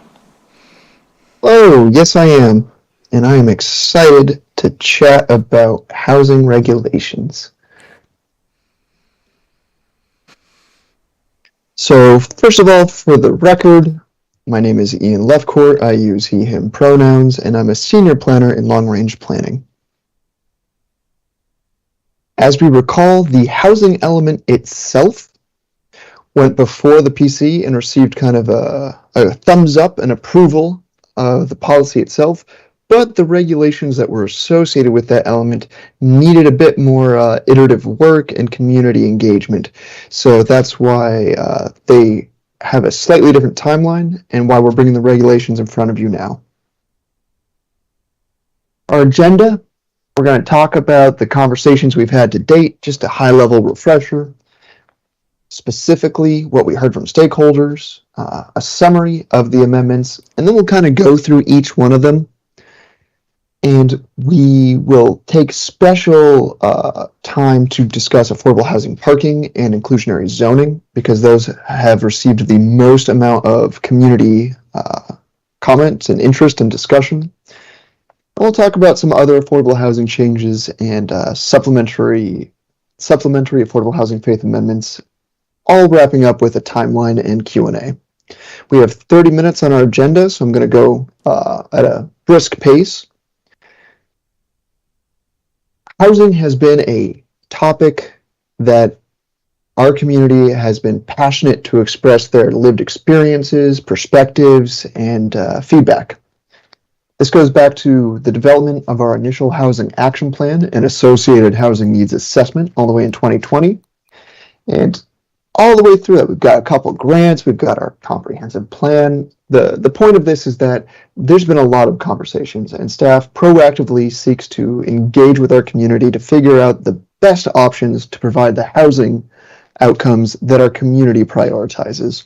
Oh, yes, I am. And I am excited to chat about housing regulations. So, first of all, for the record, my name is Ian Lefcourt. I use he, him pronouns, and I'm a senior planner in long-range planning. As we recall, the housing element itself went before the PC and received kind of a thumbs up and approval of the policy itself, but the regulations that were associated with that element needed a bit more iterative work and community engagement. So that's why they have a slightly different timeline and why we're bringing the regulations in front of you now. Our agenda, we're going to talk about the conversations we've had to date, just a high-level refresher. Specifically what we heard from stakeholders, a summary of the amendments, and then we'll kind of go through each one of them. And we will take special time to discuss affordable housing parking and inclusionary zoning, because those have received the most amount of community comments and interest and discussion. And we'll talk about some other affordable housing changes and supplementary affordable housing faith amendments, all wrapping up with a timeline and Q&A. We have 30 minutes on our agenda, so I'm going to go at a brisk pace. Housing has been a topic that our community has been passionate to express their lived experiences, perspectives, and feedback. This goes back to the development of our initial housing action plan and associated housing needs assessment all the way in 2020. And all the way through that, we've got a couple of grants, we've got our comprehensive plan. The point of this is that there's been a lot of conversations, and staff proactively seeks to engage with our community to figure out the best options to provide the housing outcomes that our community prioritizes.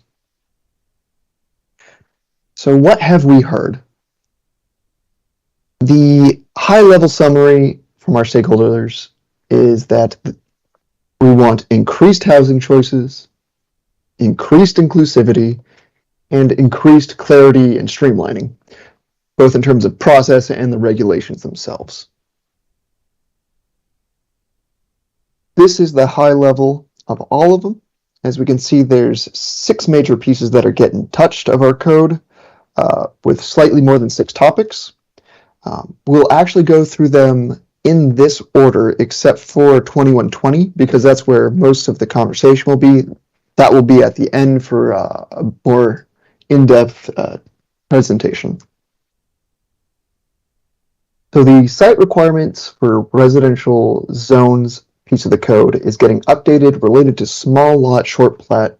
So what have we heard? The high-level summary from our stakeholders is that we want increased housing choices, increased inclusivity, and increased clarity and streamlining, both in terms of process and the regulations themselves. This is the high level of all of them. As we can see, there's 6 major pieces that are getting touched of our code, with slightly more than 6 topics. We'll actually go through them in this order, except for 2120, because that's where most of the conversation will be. That will be at the end for a more in-depth presentation. So the site requirements for residential zones piece of the code is getting updated related to small lot short plat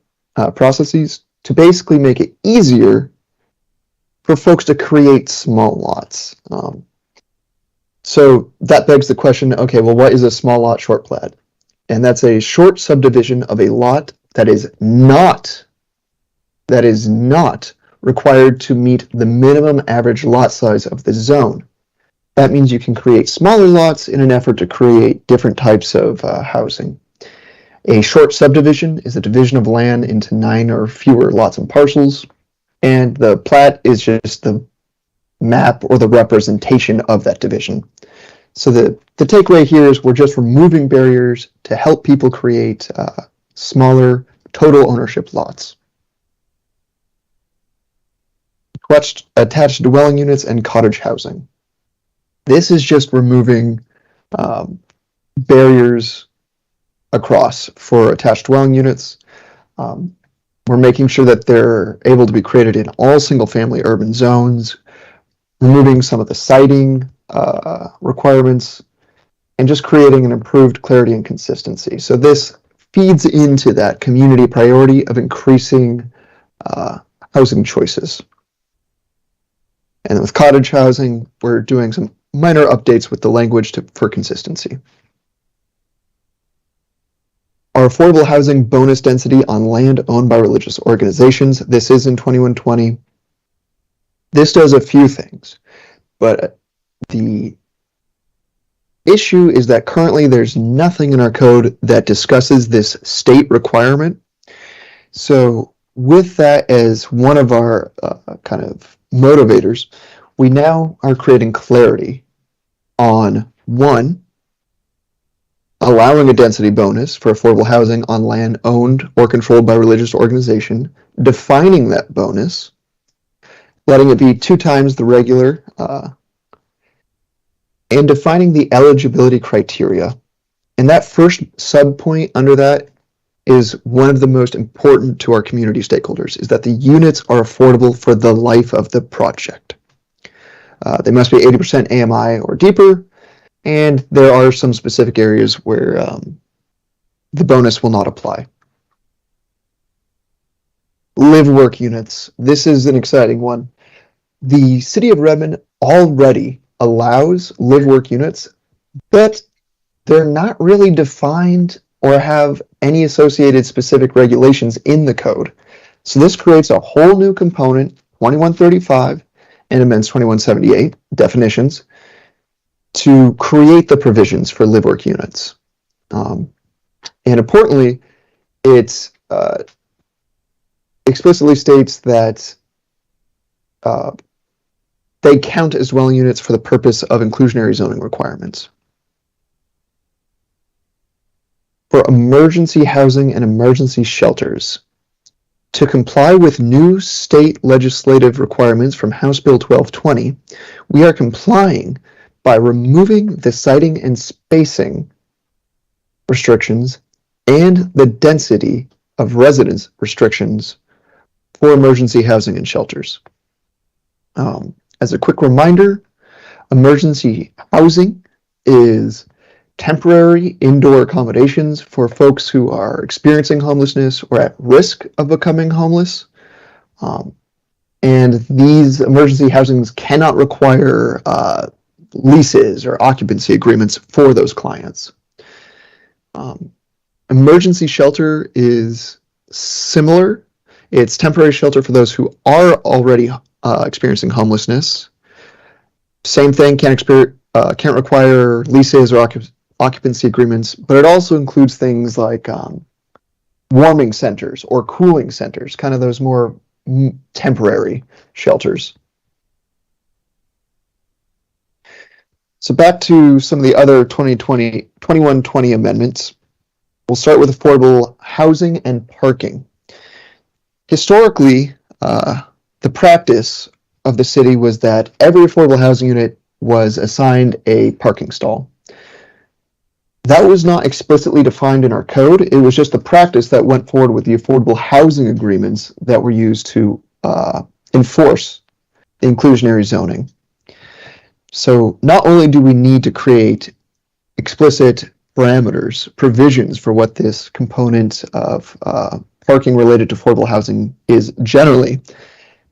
processes to basically make it easier for folks to create small lots. So that begs the question, okay, well, what is a small lot short plat? And that's a short subdivision of a lot that is not required to meet the minimum average lot size of the zone. That means you can create smaller lots in an effort to create different types of housing. A short subdivision is a division of land into 9 or fewer lots and parcels, and the plat is just the map or the representation of that division. So the takeaway here is we're just removing barriers to help people create smaller total ownership lots. Attached dwelling units and cottage housing. This is just removing barriers across for attached dwelling units. We're making sure that they're able to be created in all single-family urban zones, removing some of the siting requirements, and just creating an improved clarity and consistency. So this feeds into that community priority of increasing housing choices. And with cottage housing, we're doing some minor updates with the language for consistency. Our affordable housing bonus density on land owned by religious organizations. This is in 2120. This does a few things, but the issue is that currently there's nothing in our code that discusses this state requirement. So with that as one of our kind of motivators, we now are creating clarity on one, allowing a density bonus for affordable housing on land owned or controlled by a religious organization, defining that bonus, letting it be 2 times the regular, and defining the eligibility criteria. And that first subpoint under that is one of the most important to our community stakeholders, is that the units are affordable for the life of the project. They must be 80% AMI or deeper, and there are some specific areas where the bonus will not apply. Live-work units. This is an exciting one. The City of Redmond already allows live-work units, but they're not really defined or have any associated specific regulations in the code. So this creates a whole new component, 2135 and amends 2178 definitions, to create the provisions for live-work units. And importantly, it explicitly states that they count as dwelling units for the purpose of inclusionary zoning requirements. For emergency housing and emergency shelters, to comply with new state legislative requirements from House Bill 1220, we are complying by removing the siting and spacing restrictions and the density of residence restrictions for emergency housing and shelters. As a quick reminder, emergency housing is temporary indoor accommodations for folks who are experiencing homelessness or at risk of becoming homeless. And these emergency housings cannot require leases or occupancy agreements for those clients. Emergency shelter is similar. It's temporary shelter for those who are already experiencing homelessness. Same thing, can't require leases or occupancy agreements, but it also includes things like warming centers or cooling centers, kind of those more temporary shelters. So back to some of the other 2120 amendments. We'll start with affordable housing and parking. Historically, the practice of the city was that every affordable housing unit was assigned a parking stall. That was not explicitly defined in our code. It was just the practice that went forward with the affordable housing agreements that were used to enforce inclusionary zoning. So not only do we need to create explicit parameters, provisions for what this component of parking related to affordable housing is generally,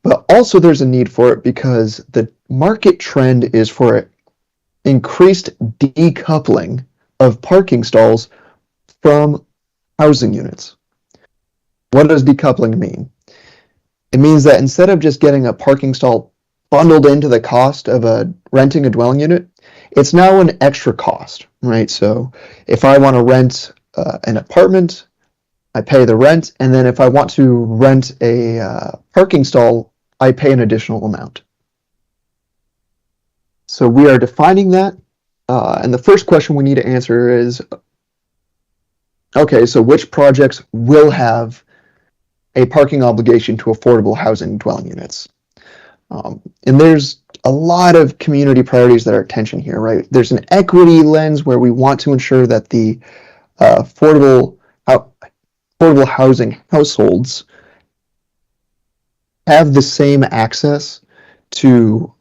but also there's a need for it because the market trend is for increased decoupling of parking stalls from housing units. What does decoupling mean? It means that instead of just getting a parking stall bundled into the cost of renting a dwelling unit, it's now an extra cost, right? So if I want to rent an apartment, I pay the rent, and then if I want to rent a parking stall, I pay an additional amount. So we are defining that. And the first question we need to answer is, okay, so which projects will have a parking obligation to affordable housing dwelling units? And there's a lot of community priorities that are at tension here, right? There's an equity lens where we want to ensure that the affordable housing households have the same access to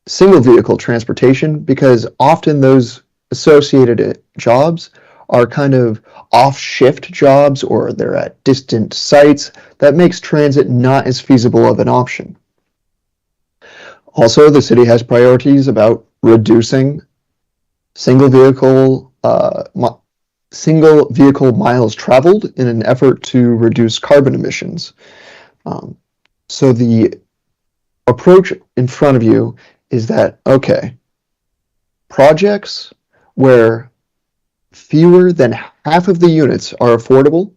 single vehicle transportation, because often those associated jobs are kind of off shift jobs, or they're at distant sites. That makes transit not as feasible of an option. Also, the city has priorities about reducing single vehicle miles traveled in an effort to reduce carbon emissions. So the approach in front of you is that, okay, projects where fewer than half of the units are affordable,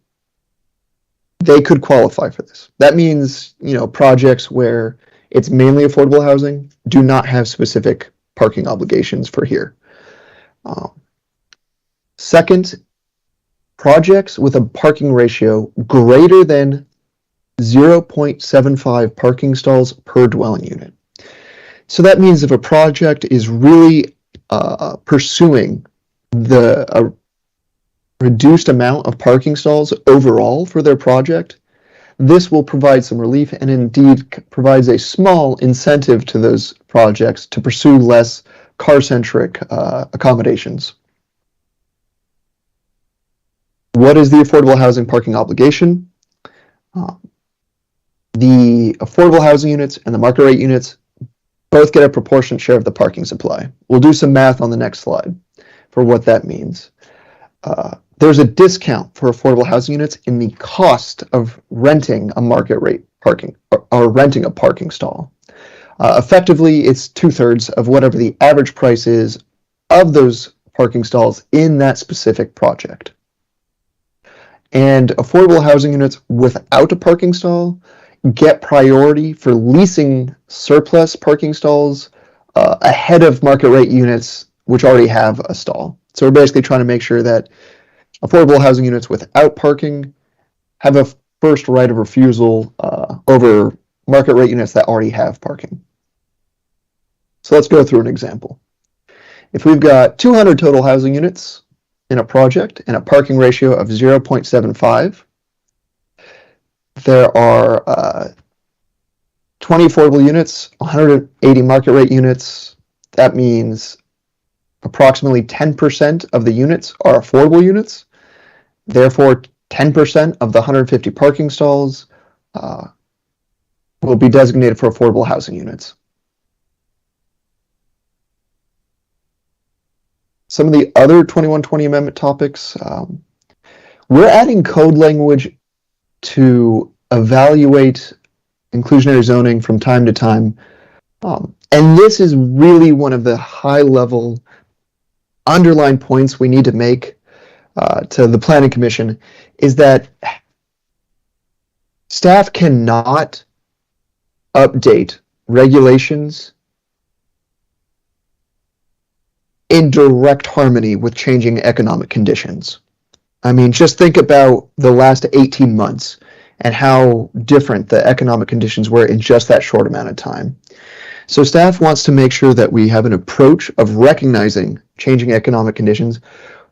they could qualify for this. That means, projects where it's mainly affordable housing do not have specific parking obligations for here. Second, projects with a parking ratio greater than 0.75 parking stalls per dwelling unit. So that means if a project is really pursuing the reduced amount of parking stalls overall for their project, this will provide some relief, and indeed provides a small incentive to those projects to pursue less car-centric accommodations. What is the affordable housing parking obligation? The affordable housing units and the market rate units both get a proportionate share of the parking supply. We'll do some math on the next slide for what that means. There's a discount for affordable housing units in the cost of renting a market rate parking or renting a parking stall. Effectively, it's 2/3 of whatever the average price is of those parking stalls in that specific project. And affordable housing units without a parking stall get priority for leasing surplus parking stalls ahead of market rate units which already have a stall. So we're basically trying to make sure that affordable housing units without parking have a first right of refusal over market rate units that already have parking. So let's go through an example. If we've got 200 total housing units in a project and a parking ratio of 0.75, there are 20 affordable units, 180 market rate units. That means approximately 10% of the units are affordable units. Therefore, 10% of the 150 parking stalls will be designated for affordable housing units. Some of the other 2120 Amendment topics, we're adding code language to evaluate inclusionary zoning from time to time. And this is really one of the high-level underlying points we need to make to the Planning Commission, is that staff cannot update regulations in direct harmony with changing economic conditions. I mean, just think about the last 18 months and how different the economic conditions were in just that short amount of time. So staff wants to make sure that we have an approach of recognizing changing economic conditions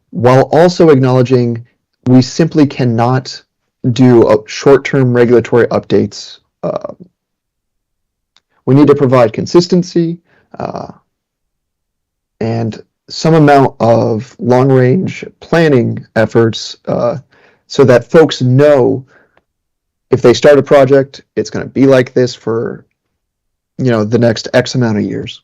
while also acknowledging we simply cannot do short-term regulatory updates. We need to provide consistency and some amount of long-range planning efforts so that folks know if they start a project, it's going to be like this for, the next X amount of years.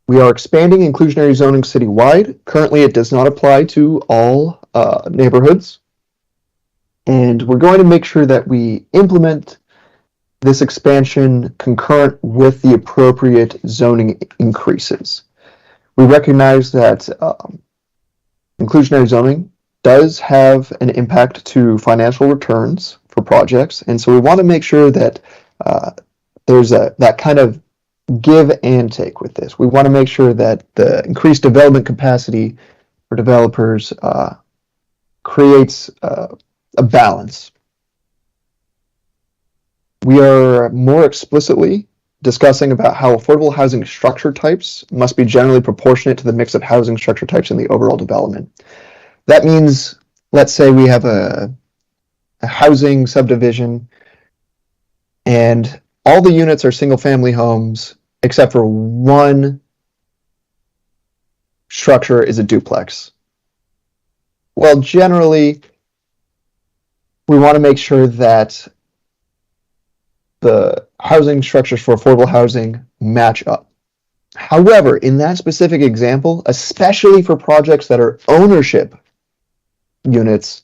We are expanding inclusionary zoning citywide. Currently, it does not apply to all neighborhoods. And we're going to make sure that we implement this expansion concurrent with the appropriate zoning increases. We recognize that inclusionary zoning does have an impact to financial returns for projects, and so we want to make sure that there's that kind of give and take with this. We want to make sure that the increased development capacity for developers creates a balance. We are more explicitly discussing about how affordable housing structure types must be generally proportionate to the mix of housing structure types in the overall development. That means, let's say we have a housing subdivision and all the units are single-family homes except for one structure is a duplex. Well, generally, we want to make sure that the housing structures for affordable housing match up. However, in that specific example, especially for projects that are ownership units,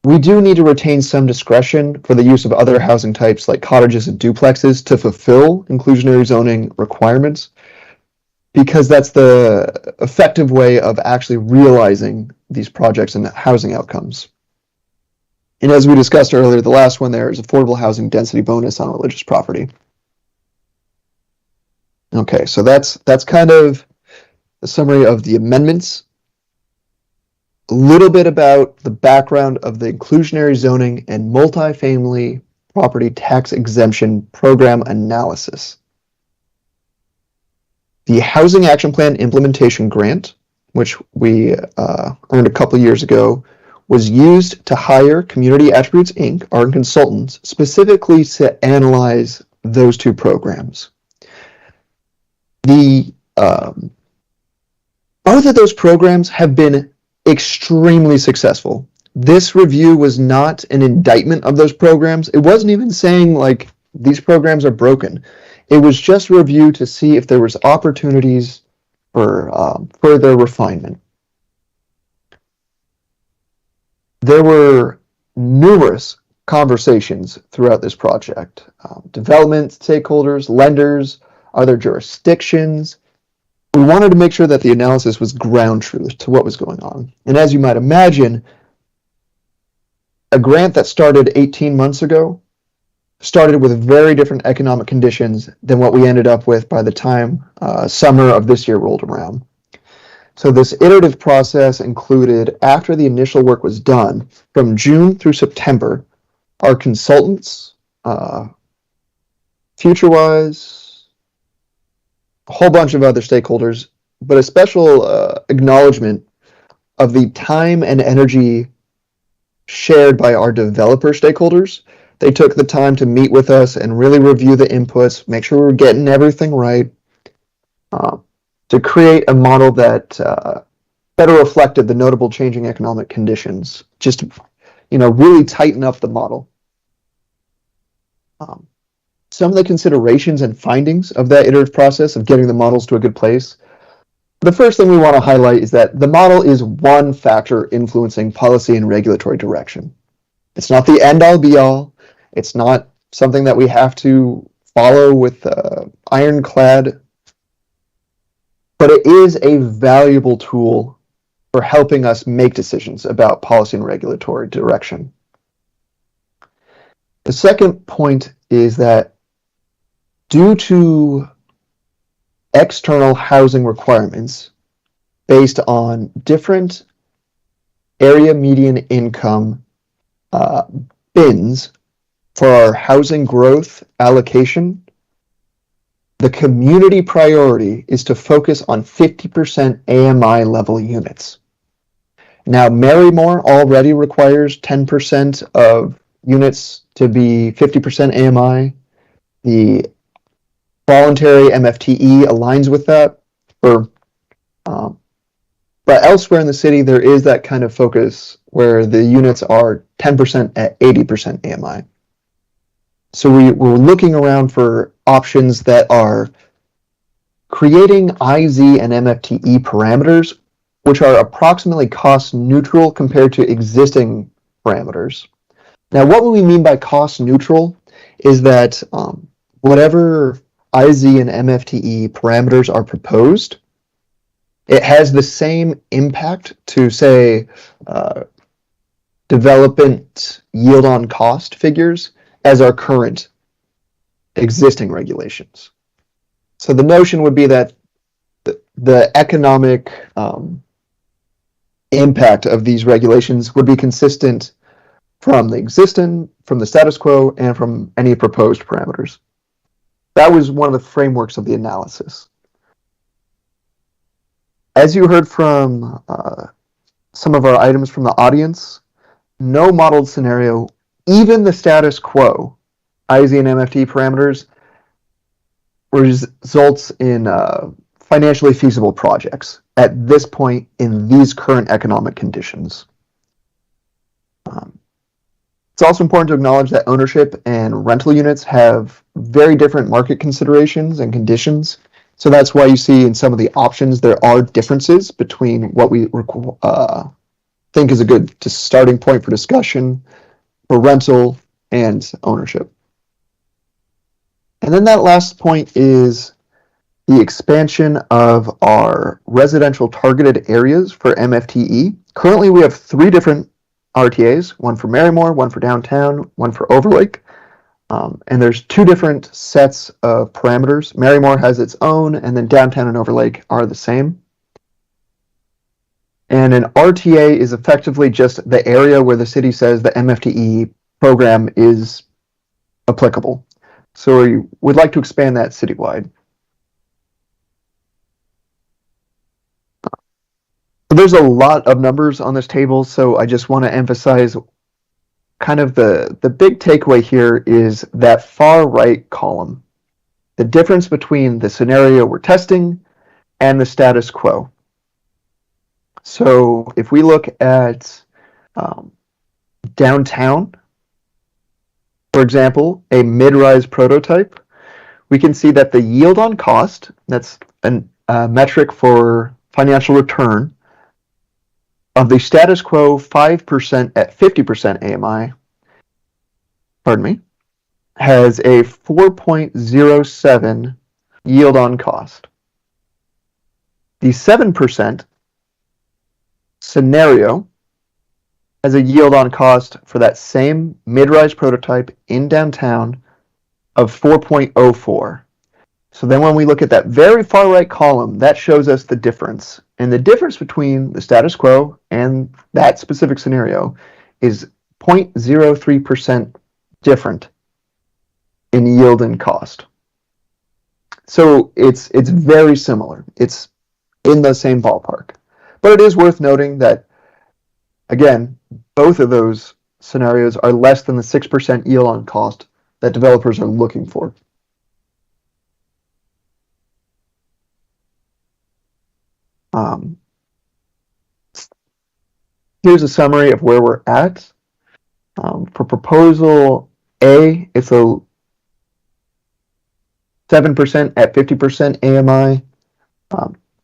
we do need to retain some discretion for the use of other housing types like cottages and duplexes to fulfill inclusionary zoning requirements, because that's the effective way of actually realizing these projects and housing outcomes. And as we discussed earlier, the last one there is affordable housing density bonus on religious property. Okay, so that's kind of the summary of the amendments. A little bit about the background of the inclusionary zoning and multifamily property tax exemption program analysis. The Housing Action Plan Implementation Grant, which we earned a couple years ago, was used to hire Community Attributes, Inc., our consultants, specifically to analyze those two programs. Both of those programs have been extremely successful. This review was not an indictment of those programs. It wasn't even saying like these programs are broken. It was just a review to see if there was opportunities for further refinement. There were numerous conversations throughout this project. Development stakeholders, lenders, other jurisdictions. We wanted to make sure that the analysis was ground truth to what was going on. And as you might imagine, a grant that started 18 months ago started with very different economic conditions than what we ended up with by the time summer of this year rolled around. So this iterative process included, after the initial work was done, from June through September, our consultants, FutureWise, a whole bunch of other stakeholders, but a special acknowledgement of the time and energy shared by our developer stakeholders. They took the time to meet with us and really review the inputs, make sure we were getting everything right, to create a model that better reflected the notable changing economic conditions, just to, really tighten up the model. Some of the considerations and findings of that iterative process of getting the models to a good place. The first thing we want to highlight is that the model is one factor influencing policy and regulatory direction. It's not the end-all be-all. It's not something that we have to follow with ironclad, but it is a valuable tool for helping us make decisions about policy and regulatory direction. The second point is that due to external housing requirements based on different area median income bins for our housing growth allocation, the community priority is to focus on 50% AMI level units. Now, Marymore already requires 10% of units to be 50% AMI. The voluntary MFTE aligns with that, but elsewhere in the city, there is that kind of focus where the units are 10% at 80% AMI. So we're looking around for options that are creating IZ and MFTE parameters, which are approximately cost neutral compared to existing parameters. Now, what we mean by cost neutral is that whatever IZ and MFTE parameters are proposed, it has the same impact to, say, development yield on cost figures as our current existing regulations. So the notion would be that the economic impact of these regulations would be consistent from the status quo, and from any proposed parameters. That was one of the frameworks of the analysis. As you heard from some of our items from the audience, no modeled scenario, even the status quo, IZ and MFT parameters, results in financially feasible projects at this point in these current economic conditions. It's also important to acknowledge that ownership and rental units have very different market considerations and conditions. So that's why you see in some of the options there are differences between what we think is a good starting point for discussion for rental and ownership. And then that last point is the expansion of our residential targeted areas for MFTE. Currently, we have 3 different RTAs, one for Marymore, one for downtown, one for Overlake. And there's 2 different sets of parameters. Marymore has its own, and then downtown and Overlake are the same. And an RTA is effectively just the area where the city says the MFTE program is applicable. So we would like to expand that citywide. There's a lot of numbers on this table, so I just want to emphasize kind of the big takeaway here is that far right column, the difference between the scenario we're testing and the status quo. So if we look at downtown, for example, a mid-rise prototype, we can see that the yield on cost, that's a metric for financial return, of the status quo 5% at 50% AMI, has a 4.07 yield on cost. The 7% scenario has a yield on cost for that same mid-rise prototype in downtown of 4.04. So then when we look at that very far right column, that shows us the difference. And the difference between the status quo and that specific scenario is 0.03% different in yield and cost. So it's very similar. It's in the same ballpark. But it is worth noting that, again, both of those scenarios are less than the 6% yield on cost that developers are looking for. Here's a summary of where we're at. For proposal A, it's a 7% at 50% AMI,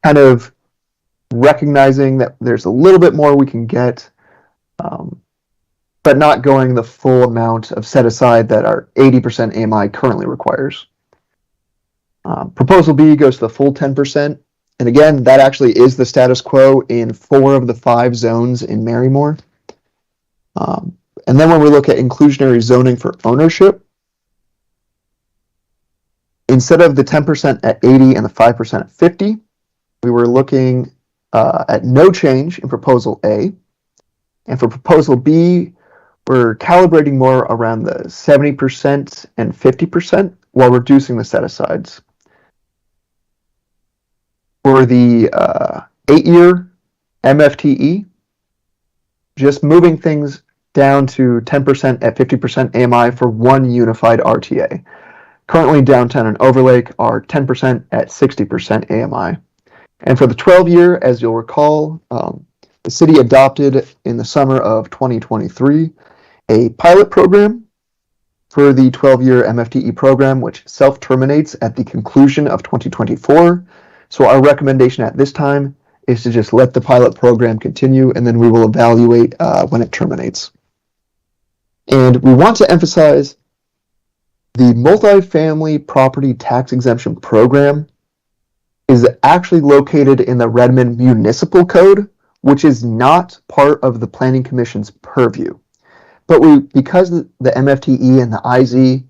kind of recognizing that there's a little bit more we can get, but not going the full amount of set aside that our 80% AMI currently requires. Proposal B goes to the full 10%. And again, that actually is the status quo in 4 of the 5 zones in Marymore. And then when we look at inclusionary zoning for ownership, instead of the 10% at 80 and the 5% at 50, we were looking at no change in proposal A. And for proposal B, we're calibrating more around the 70% and 50% while reducing the set-asides. For the 8-year MFTE, just moving things down to 10% at 50% AMI for one unified RTA. Currently, downtown and Overlake are 10% at 60% AMI. And for the 12-year, as you'll recall, the city adopted in the summer of 2023 a pilot program for the 12-year MFTE program, which self-terminates at the conclusion of 2024. So our recommendation at this time is to just let the pilot program continue, and then we will evaluate when it terminates. And we want to emphasize the multifamily property tax exemption program is actually located in the Redmond Municipal Code, which is not part of the Planning Commission's purview. But because the MFTE and the IZ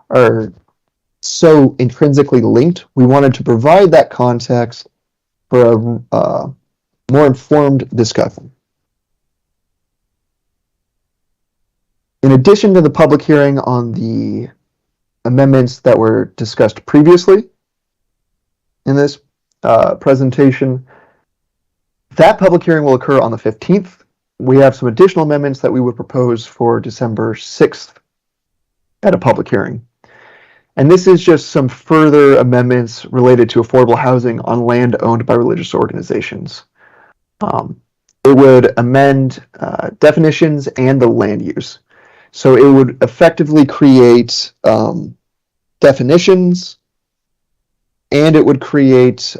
are so intrinsically linked, we wanted to provide that context for a more informed discussion. In addition to the public hearing on the amendments that were discussed previously in this presentation, that public hearing will occur on the 15th. We have some additional amendments that we would propose for December 6th at a public hearing. And this is just some further amendments related to affordable housing on land owned by religious organizations. It would amend definitions and the land use. So it would effectively create definitions, and it would create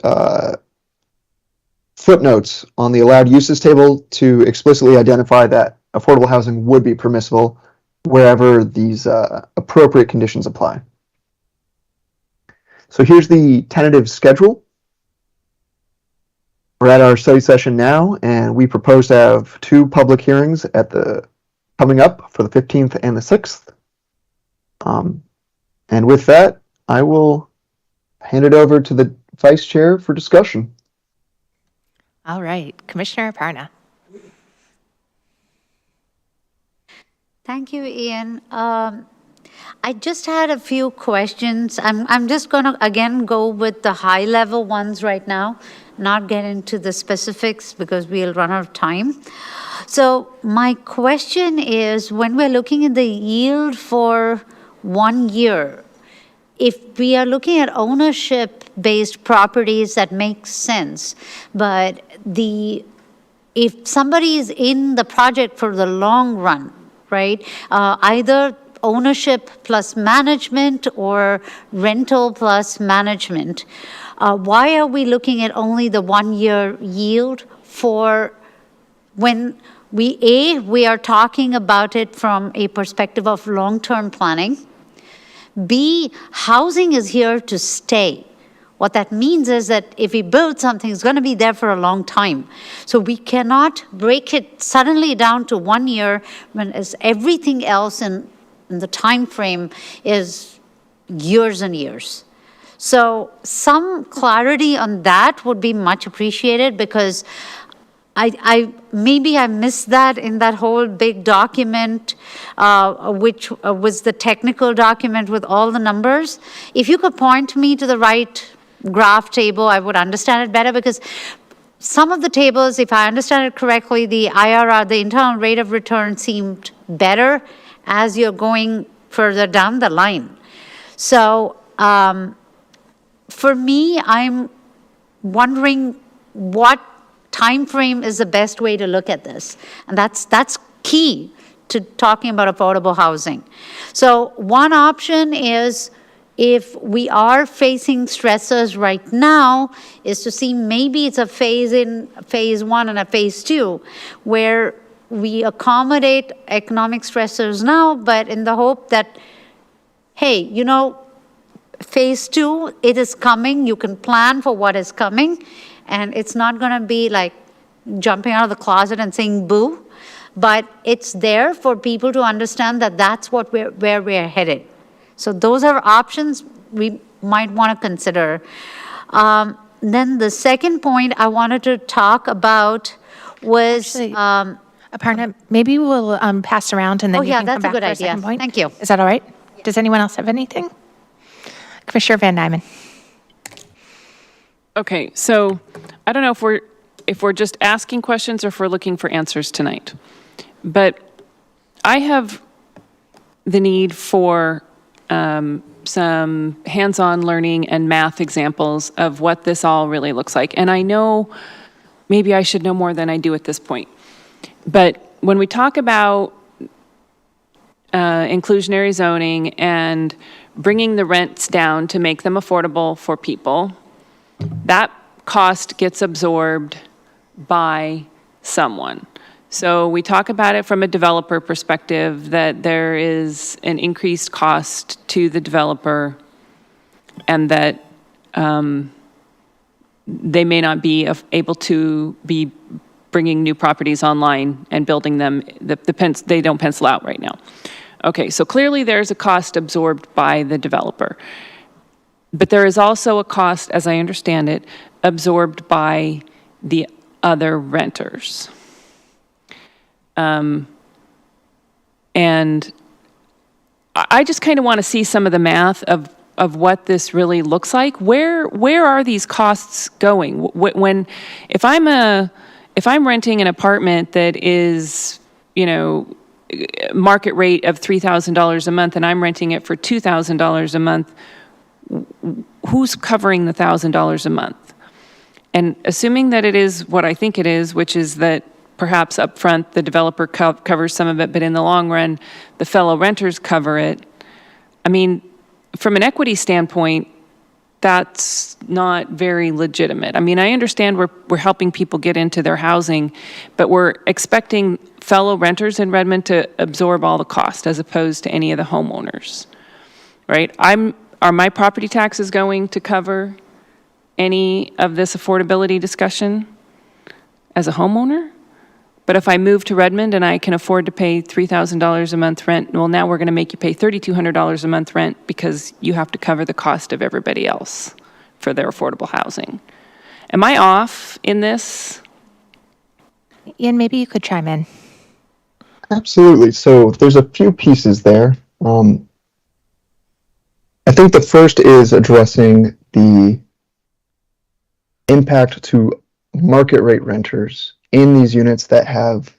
footnotes on the allowed uses table to explicitly identify that affordable housing would be permissible wherever these appropriate conditions apply. So here's the tentative schedule. We're at our study session now, and we propose to have 2 public hearings coming up for the 15th and the 6th. And with that, I will hand it over to the Vice Chair for discussion. All right, Commissioner Aparna. Thank you, Ian. I just had a few questions. I'm just going to, again, go with the high-level ones right now, not get into the specifics because we'll run out of time. So my question is, when we're looking at the yield for 1 year, if we are looking at ownership-based properties, that makes sense. But if somebody is in the project for the long run, right, either ownership plus management or rental plus management, why are we looking at only the 1 year yield for when we are talking about it from a perspective of long-term planning? B, housing is here to stay. What that means is that if we build something, it's going to be there for a long time. So we cannot break it suddenly down to 1 year when as everything else in the time frame is years and years. So some clarity on that would be much appreciated, because maybe I missed that in that whole big document, which was the technical document with all the numbers. If you could point me to the right graph table, I would understand it better, because some of the tables, if I understand it correctly, the IRR, the internal rate of return, seemed better as you're going further down the line. So for me, I'm wondering what time frame is the best way to look at this. And that's key to talking about affordable housing. So one option is, if we are facing stressors right now, is to see maybe it's a phase 1 and a phase 2, where we accommodate economic stressors now, but in the hope that, hey, you know, phase 2, it is coming, you can plan for what is coming, and it's not going to be like jumping out of the closet and saying boo, but it's there for people to understand that that's where we're headed. So those are options we might want to consider. Then the second point I wanted to talk about was... Actually, Aparna, maybe we'll pass around and then you can come back for a second point. Thank you. Is that all right? Does anyone else have anything? Commissioner Van Nymen. Okay, so I don't know if we're just asking questions or if we're looking for answers tonight. But I have the need for some hands-on learning and math examples of what this all really looks like. And I know maybe I should know more than I do at this point. But when we talk about inclusionary zoning and bringing the rents down to make them affordable for people, that cost gets absorbed by someone. So we talk about it from a developer perspective, that there is an increased cost to the developer and that they may not be able to be bringing new properties online and building them. They don't pencil out right now. Okay, so clearly there's a cost absorbed by the developer. But there is also a cost, as I understand it, absorbed by the other renters. And I just kind of want to see some of the math of what this really looks like. Where are these costs going? If I'm renting an apartment that is, market rate of $3,000 a month and I'm renting it for $2,000 a month, who's covering the $1,000 a month? And assuming that it is what I think it is, which is that perhaps up front the developer covers some of it, but in the long run, the fellow renters cover it. I mean, from an equity standpoint, that's not very legitimate. I mean, I understand we're helping people get into their housing, but we're expecting fellow renters in Redmond to absorb all the cost as opposed to any of the homeowners, right? Are my property taxes going to cover any of this affordability discussion as a homeowner? But if I move to Redmond and I can afford to pay $3,000 a month rent, well, now we're going to make you pay $3,200 a month rent because you have to cover the cost of everybody else for their affordable housing. Am I off in this? Ian, maybe you could chime in. Absolutely. So there's a few pieces there. I think the first is addressing the impact to market rate renters in these units that have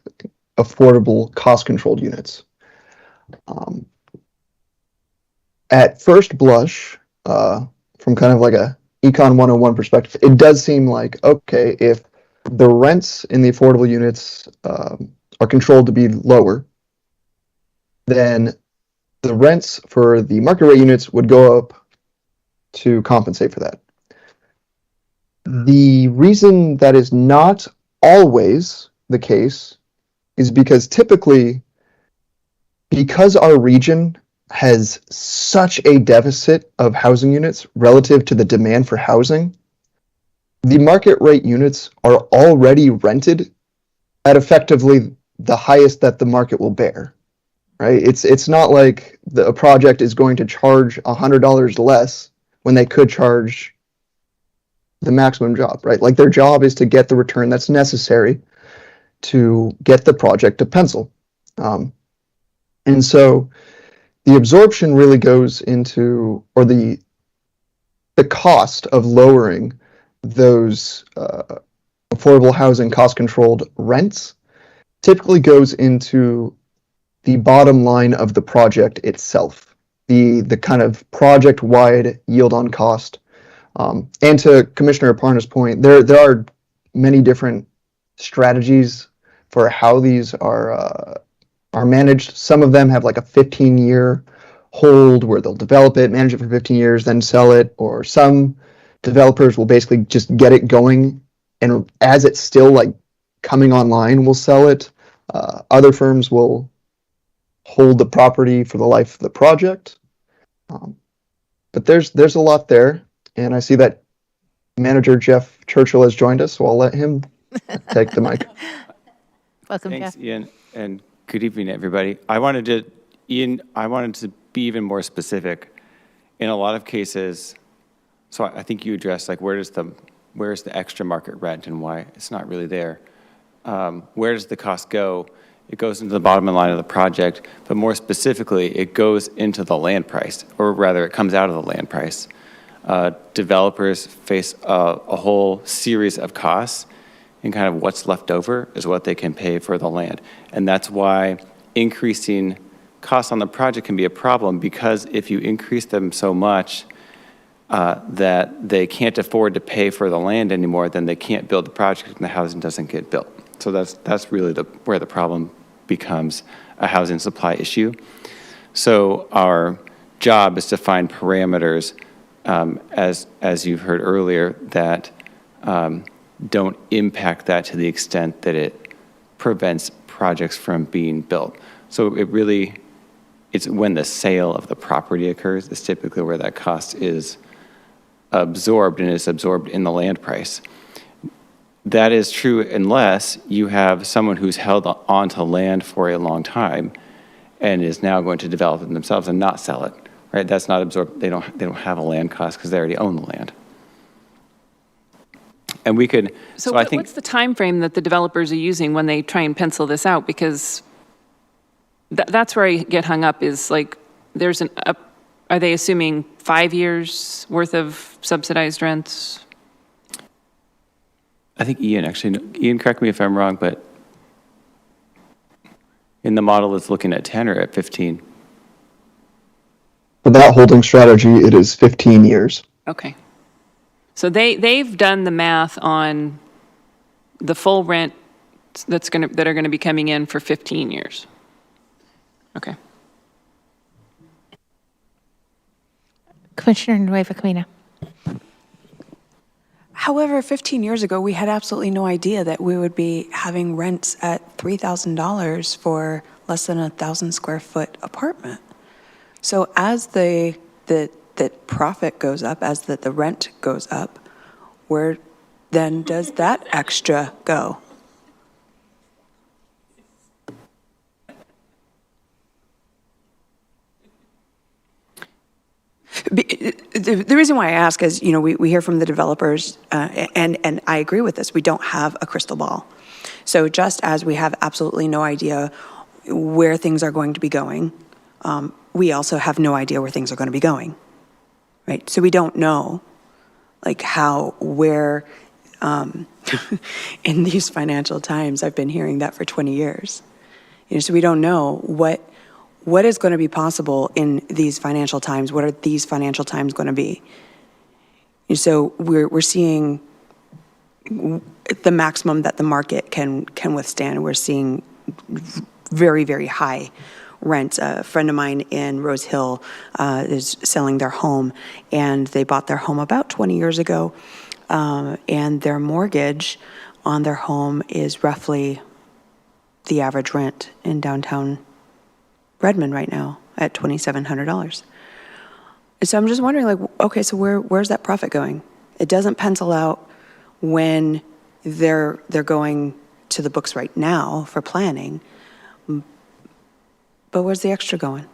affordable cost-controlled units. At first blush, from kind of like a Econ 101 perspective, it does seem like, okay, if the rents in the affordable units are controlled to be lower, then the rents for the market rate units would go up to compensate for that. The reason that is not always the case is because typically, because our region has such a deficit of housing units relative to the demand for housing, the market rate units are already rented at effectively the highest that the market will bear, right? It's not like a project is going to charge $100 less when they could charge the maximum job, right? Like their job is to get the return that's necessary to get the project to pencil. And so the absorption really goes into, or the cost of lowering those affordable housing cost-controlled rents typically goes into the bottom line of the project itself, the kind of project-wide yield on cost. And to Commissioner Aparna's point, there are many different strategies for how these are managed. Some of them have like a 15-year hold where they'll develop it, manage it for 15 years, then sell it, or some developers will basically just get it going, and as it's still like coming online, will sell it. Other firms will hold the property for the life of the project. But there's a lot there. And I see that manager Jeff Churchill has joined us, so I'll let him take the mic. Welcome, Thanks, Jeff. Ian, and good evening, everybody. I wanted to be even more specific. In a lot of cases, so I think you addressed like where's the extra market rent and why it's not really there. Where does the cost go? It goes into the bottom line of the project, but more specifically, it goes into the land price, or rather, it comes out of the land price. Developers face a whole series of costs, and kind of what's left over is what they can pay for the land. And that's why increasing costs on the project can be a problem, because if you increase them so much that they can't afford to pay for the land anymore, then they can't build the project and the housing doesn't get built. So that's really where the problem becomes a housing supply issue. So our job is to find parameters, as you've heard earlier, that don't impact that to the extent that it prevents projects from being built. So it's when the sale of the property occurs is typically where that cost is absorbed, and is absorbed in the land price. That is true unless you have someone who's held onto land for a long time and is now going to develop it themselves and not sell it, right? That's not absorbed, they don't have a land cost because they already own the land. And we could, So I think. what's the time frame that the developers are using when they try and pencil this out? Because that's where I get hung up, is like, are they assuming 5 years worth of subsidized rents? I think Ian, correct me if I'm wrong, but in the model it's looking at 10 or at 15? For that holding strategy, it is 15 years. Okay. So they've done the math on the full rent that are going to be coming in for 15 years. Okay. Commissioner Nueva Camina. However, 15 years ago, we had absolutely no idea that we would be having rents at $3,000 for less than 1,000 square foot apartment. So as the profit goes up, as the rent goes up, where then does that extra go? The reason why I ask is, we hear from the developers, and I agree with this, we don't have a crystal ball. So just as we have absolutely no idea where things are going to be going, we also have no idea where things are going to be going, right? So we don't know, like, where, in these financial times, I've been hearing that for 20 years. So we don't know what is going to be possible in these financial times. What are these financial times going to be? And so we're seeing the maximum that the market can withstand. We're seeing very, very high rents. A friend of mine in Rose Hill is selling their home, and they bought their home about 20 years ago, and their mortgage on their home is roughly the average rent in downtown Redmond right now at $2,700. So I'm just wondering, like, okay, so where's that profit going? It doesn't pencil out when they're going to the books right now for planning, but where's the extra going?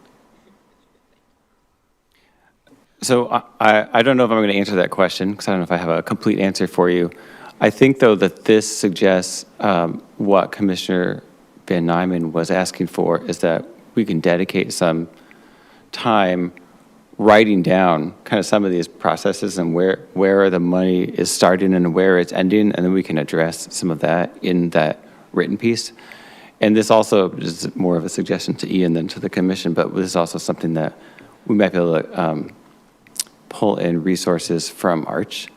So I don't know if I'm going to answer that question, because I don't know if I have a complete answer for you. I think, though, that this suggests what Commissioner Van Nyman was asking for, is that we can dedicate some time writing down kind of some of these processes and where the money is starting and where it's ending, and then we can address some of that in that written piece. And this also is more of a suggestion to Ian than to the commission, but this is also something that we might be able to pull in resources from Arch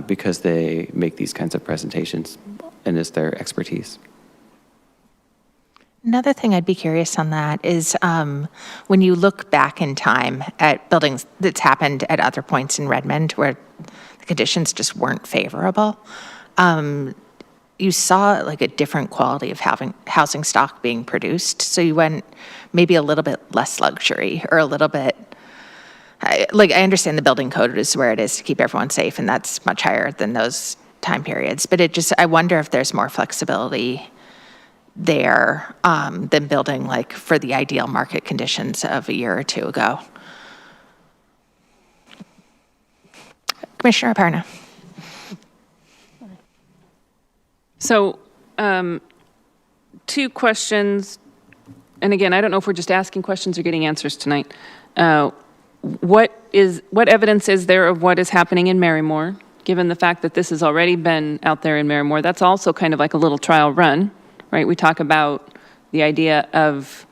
because they make these kinds of presentations and it's their expertise. Another thing I'd be curious on that is when you look back in time at buildings that's happened at other points in Redmond where the conditions just weren't favorable, you saw like a different quality of housing stock being produced. So you went maybe a little bit less luxury or a little bit, I understand the building code is where it is to keep everyone safe, and that's much higher than those time periods. But I wonder if there's more flexibility there than building like for the ideal market conditions of a year or two ago. Commissioner Aparna. So, two questions, and again, I don't know if we're just asking questions or getting answers tonight. What evidence is there of what is happening in Marymore, given the fact that this has already been out there in Marymore? That's also kind of like a little trial run, right? We talk about the idea of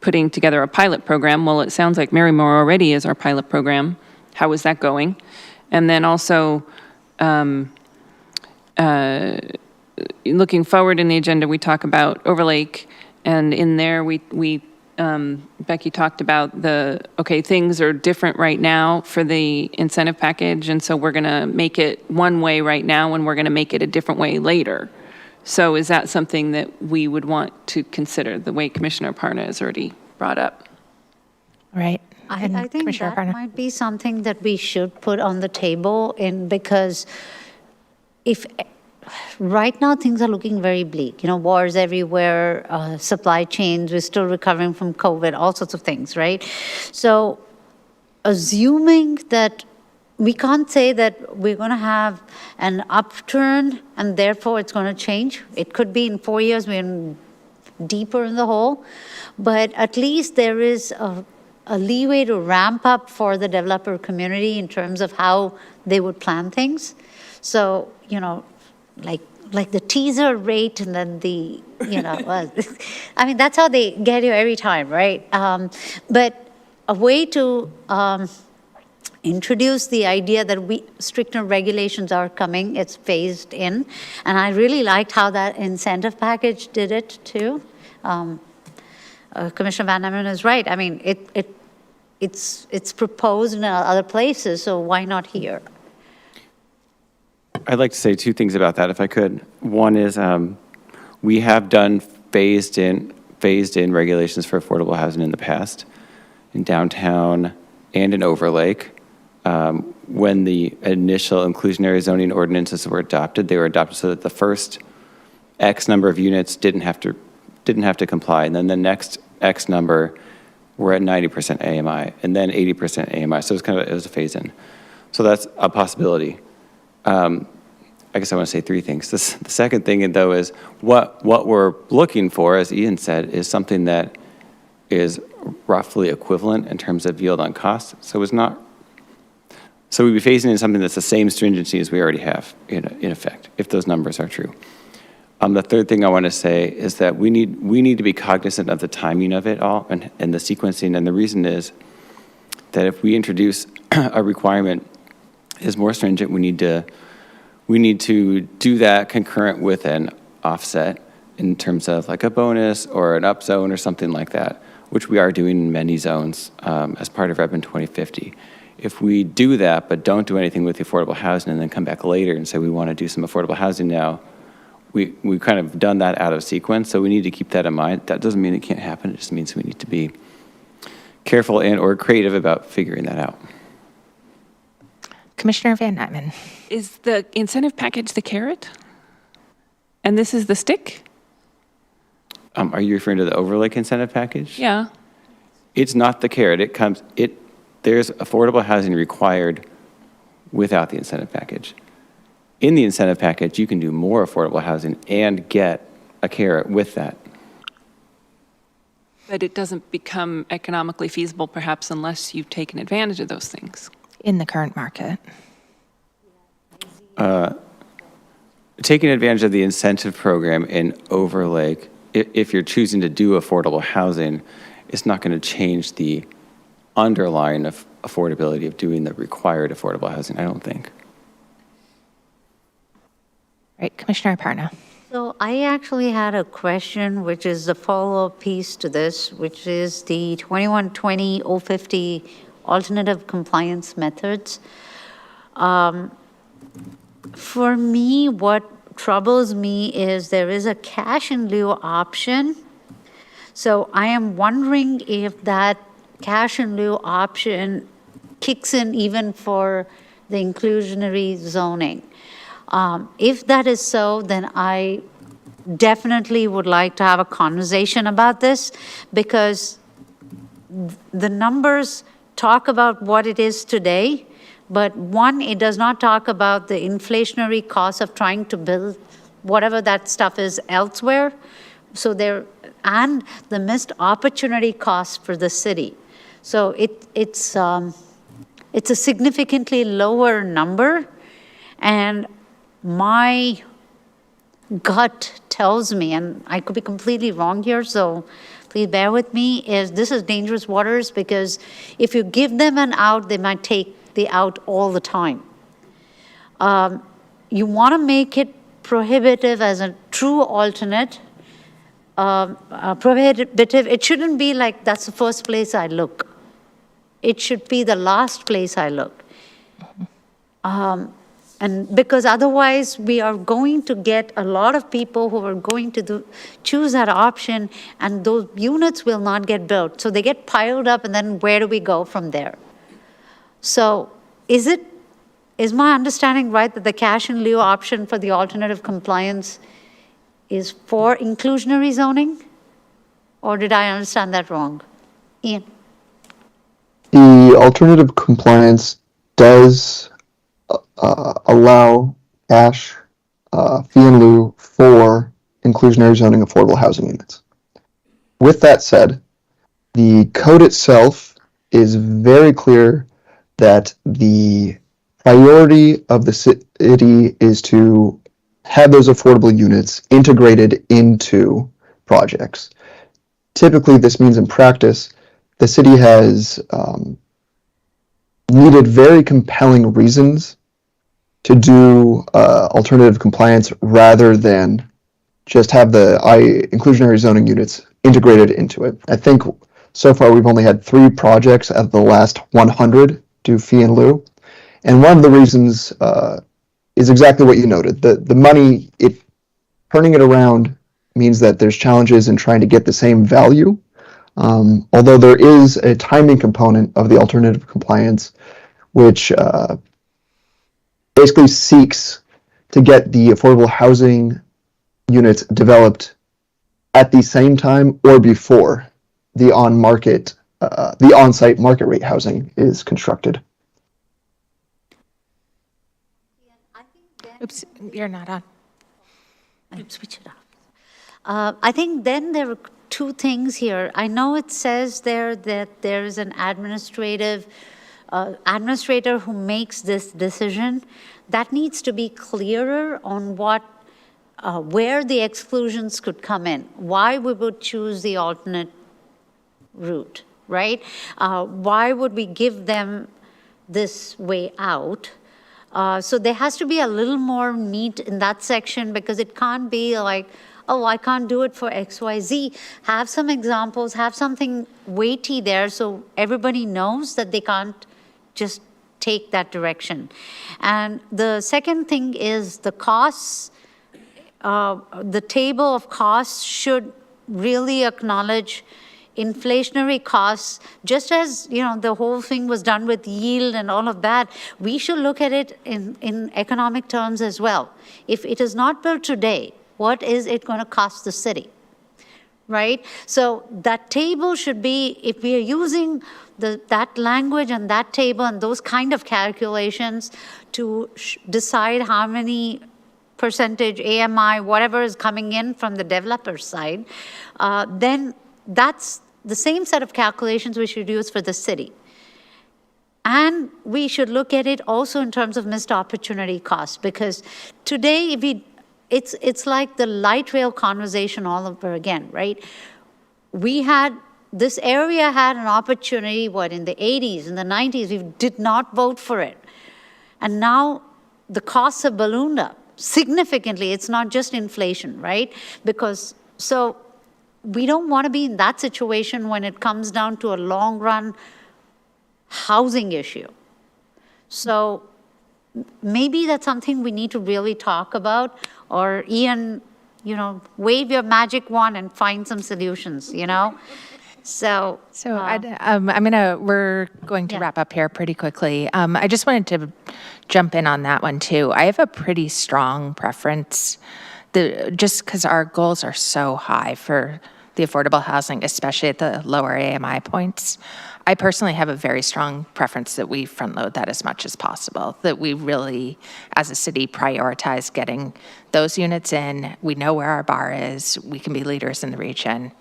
putting together a pilot program. Well, it sounds like Marymore already is our pilot program. How is that going? And then also, looking forward in the agenda, we talk about Overlake, and in there Becky talked about things are different right now for the incentive package, and so we're going to make it one way right now, and we're going to make it a different way later. So is that something that we would want to consider, the way Commissioner Aparna has already brought up? Right. I think that might be something that we should put on the table, because if right now things are looking very bleak, wars everywhere, supply chains, we're still recovering from COVID, all sorts of things, right? So assuming that we can't say that we're going to have an upturn and therefore it's going to change. It could be in 4 years we're deeper in the hole, but at least there is a leeway to ramp up for the developer community in terms of how they would plan things. So, like the teaser rate and then the, I mean, that's how they get you every time, right? But a way to introduce the idea that stricter regulations are coming, it's phased in. And I really liked how that incentive package did it too. Commissioner Van Emeren is right. I mean, it's proposed in other places, so why not here? I'd like to say two things about that, if I could. One is we have done phased in regulations for affordable housing in the past, in downtown and in Overlake. When the initial inclusionary zoning ordinances were adopted, they were adopted so that the first X number of units didn't have to comply, and then the next X number were at 90% AMI, and then 80% AMI. So it was a phase-in. So that's a possibility. I guess I want to say three things. The second thing, though, is what we're looking for, as Ian said, is something that is roughly equivalent in terms of yield on cost. So we'd be phasing in something that's the same stringency as we already have in effect, if those numbers are true. The third thing I want to say is that we need to be cognizant of the timing of it all and the sequencing. And the reason is that if we introduce a requirement is more stringent, we need to do that concurrent with an offset in terms of like a bonus or an up zone or something like that, which we are doing in many zones as part of Redmond 2050. If we do that but don't do anything with the affordable housing and then come back later and say we want to do some affordable housing now, we've kind of done that out of sequence, so we need to keep that in mind. That doesn't mean it can't happen. It just means we need to be careful and or creative about figuring that out. Commissioner Van Nuymen. Is the incentive package the carrot? And this is the stick? Are you referring to the Overlake incentive package? Yeah. It's not the carrot. There's affordable housing required without the incentive package. In the incentive package, you can do more affordable housing and get a carrot with that. But it doesn't become economically feasible, perhaps, unless you've taken advantage of those things. In the current market. Taking advantage of the incentive program in Overlake, if you're choosing to do affordable housing, it's not going to change the underlying affordability of doing the required affordable housing, I don't think. Right, Commissioner Aparna. So I actually had a question, which is the follow-up piece to this, which is the 2120-050 alternative compliance methods. For me, what troubles me is there is a cash in lieu option. So I am wondering if that cash in lieu option kicks in even for the inclusionary zoning. If that is so, then I definitely would like to have a conversation about this, because the numbers talk about what it is today, but one, it does not talk about the inflationary cost of trying to build whatever that stuff is elsewhere. So and the missed opportunity cost for the city. So it's a significantly lower number, and my gut tells me, and I could be completely wrong here, so please bear with me, is this is dangerous waters, because if you give them an out, they might take the out all the time. You want to make it prohibitive as a true alternate. Prohibitive, it shouldn't be like that's the first place I look. It should be the last place I look. And because otherwise we are going to get a lot of people who are going to choose that option, and those units will not get built. So they get piled up, and then where do we go from there? So is my understanding right that the cash in lieu option for the alternative compliance is for inclusionary zoning? Or did I understand that wrong? Ian? The alternative compliance does allow cash fee in lieu for inclusionary zoning affordable housing units. With that said, the code itself is very clear that the priority of the city is to have those affordable units integrated into projects. Typically, this means in practice, the city has needed very compelling reasons to do alternative compliance rather than just have the inclusionary zoning units integrated into it. I think so far we've only had 3 projects out of the last 100 do fee in lieu. And one of the reasons is exactly what you noted. The money, turning it around means that there's challenges in trying to get the same value. Although there is a timing component of the alternative compliance, which basically seeks to get the affordable housing units developed at the same time or before the on-site market rate housing is constructed. Oops, you're not on. Switch it off. I think then there are 2 things here. I know it says there that there is an administrator who makes this decision. That needs to be clearer on where the exclusions could come in, why we would choose the alternate route, right? Why would we give them this way out? So there has to be a little more meat in that section, because it can't be like, oh, I can't do it for XYZ. Have some examples, have something weighty there so everybody knows that they can't just take that direction. And the second thing is the costs. The table of costs should really acknowledge inflationary costs, just as the whole thing was done with yield and all of that. We should look at it in economic terms as well. If it is not built today, what is it going to cost the city, right? So that table should be, if we are using that language and that table and those kind of calculations to decide how many percentage AMI, whatever is coming in from the developer side, then that's the same set of calculations we should use for the city. And we should look at it also in terms of missed opportunity costs, because today it's like the light rail conversation all over again, right? This area had an opportunity, in the 80s, in the 90s, we did not vote for it. And now the costs have ballooned up significantly. It's not just inflation, right? So we don't want to be in that situation when it comes down to a long run housing issue. So maybe that's something we need to really talk about, or Ian, wave your magic wand and find some solutions, So we're going to wrap up here pretty quickly. I just wanted to jump in on that one too. I have a pretty strong preference, just because our goals are so high for the affordable housing, especially at the lower AMI points. I personally have a very strong preference that we front load that as much as possible, that we really, as a city, prioritize getting those units in. We know where our bar is. We can be leaders in the region.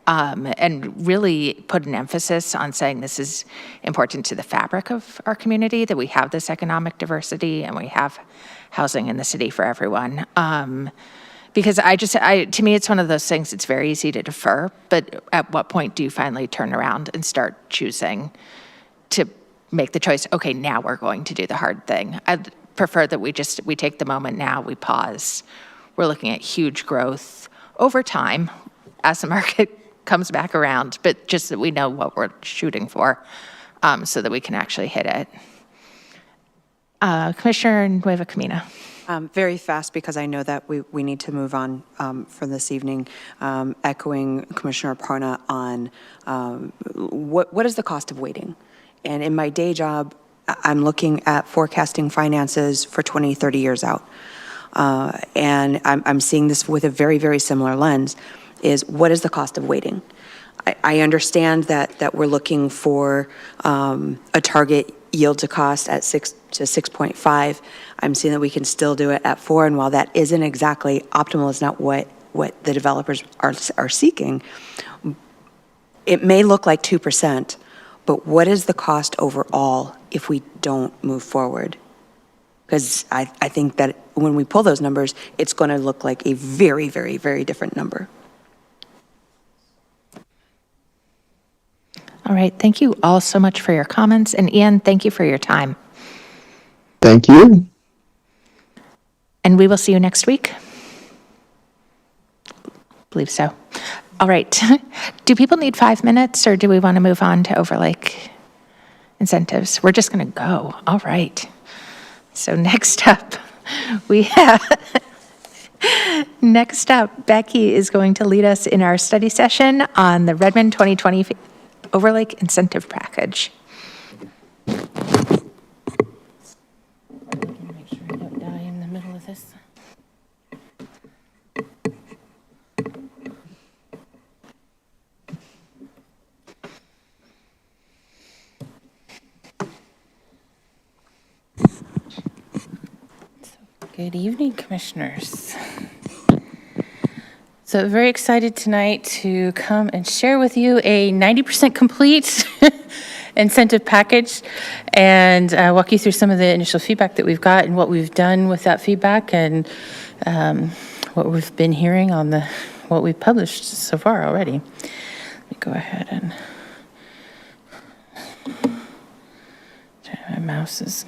And really put an emphasis on saying this is important to the fabric of our community, that we have this economic diversity and we have housing in the city for everyone. Because to me, it's one of those things, it's very easy to defer, but at what point do you finally turn around and start choosing to make the choice, okay, now we're going to do the hard thing. I'd prefer that we take the moment now, we pause. We're looking at huge growth over time as the market comes back around, but just that we know what we're shooting for, so that we can actually hit it. Commissioner Nueva Camina. Very fast, because I know that we need to move on for this evening. Echoing Commissioner Parna on what is the cost of waiting? And in my day job, I'm looking at forecasting finances for 20, 30 years out. And I'm seeing this with a very, very similar lens, is what is the cost of waiting? I understand that we're looking for a target yield to cost at 6 to 6.5. I'm seeing that we can still do it at 4, and while that isn't exactly optimal, it's not what the developers are seeking, it may look like 2%, but what is the cost overall if we don't move forward? Because I think that when we pull those numbers, it's going to look like a very, very, very different number. All right, thank you all so much for your comments. And Ian, thank you for your time. Thank you. And we will see you next week. Believe so. All right. Do people need 5 minutes, or do we want to move on to Overlake incentives? We're just going to go. All right. So next up, we have, Becky is going to lead us in our study session on the Redmond 2020 Overlake Incentive Package. Make sure I don't die in the middle of this. Good evening, Commissioners. So very excited tonight to come and share with you a 90% complete incentive package and walk you through some of the initial feedback that we've got and what we've done with that feedback and what we've been hearing on what we've published so far already. Let me go ahead and my mouse is.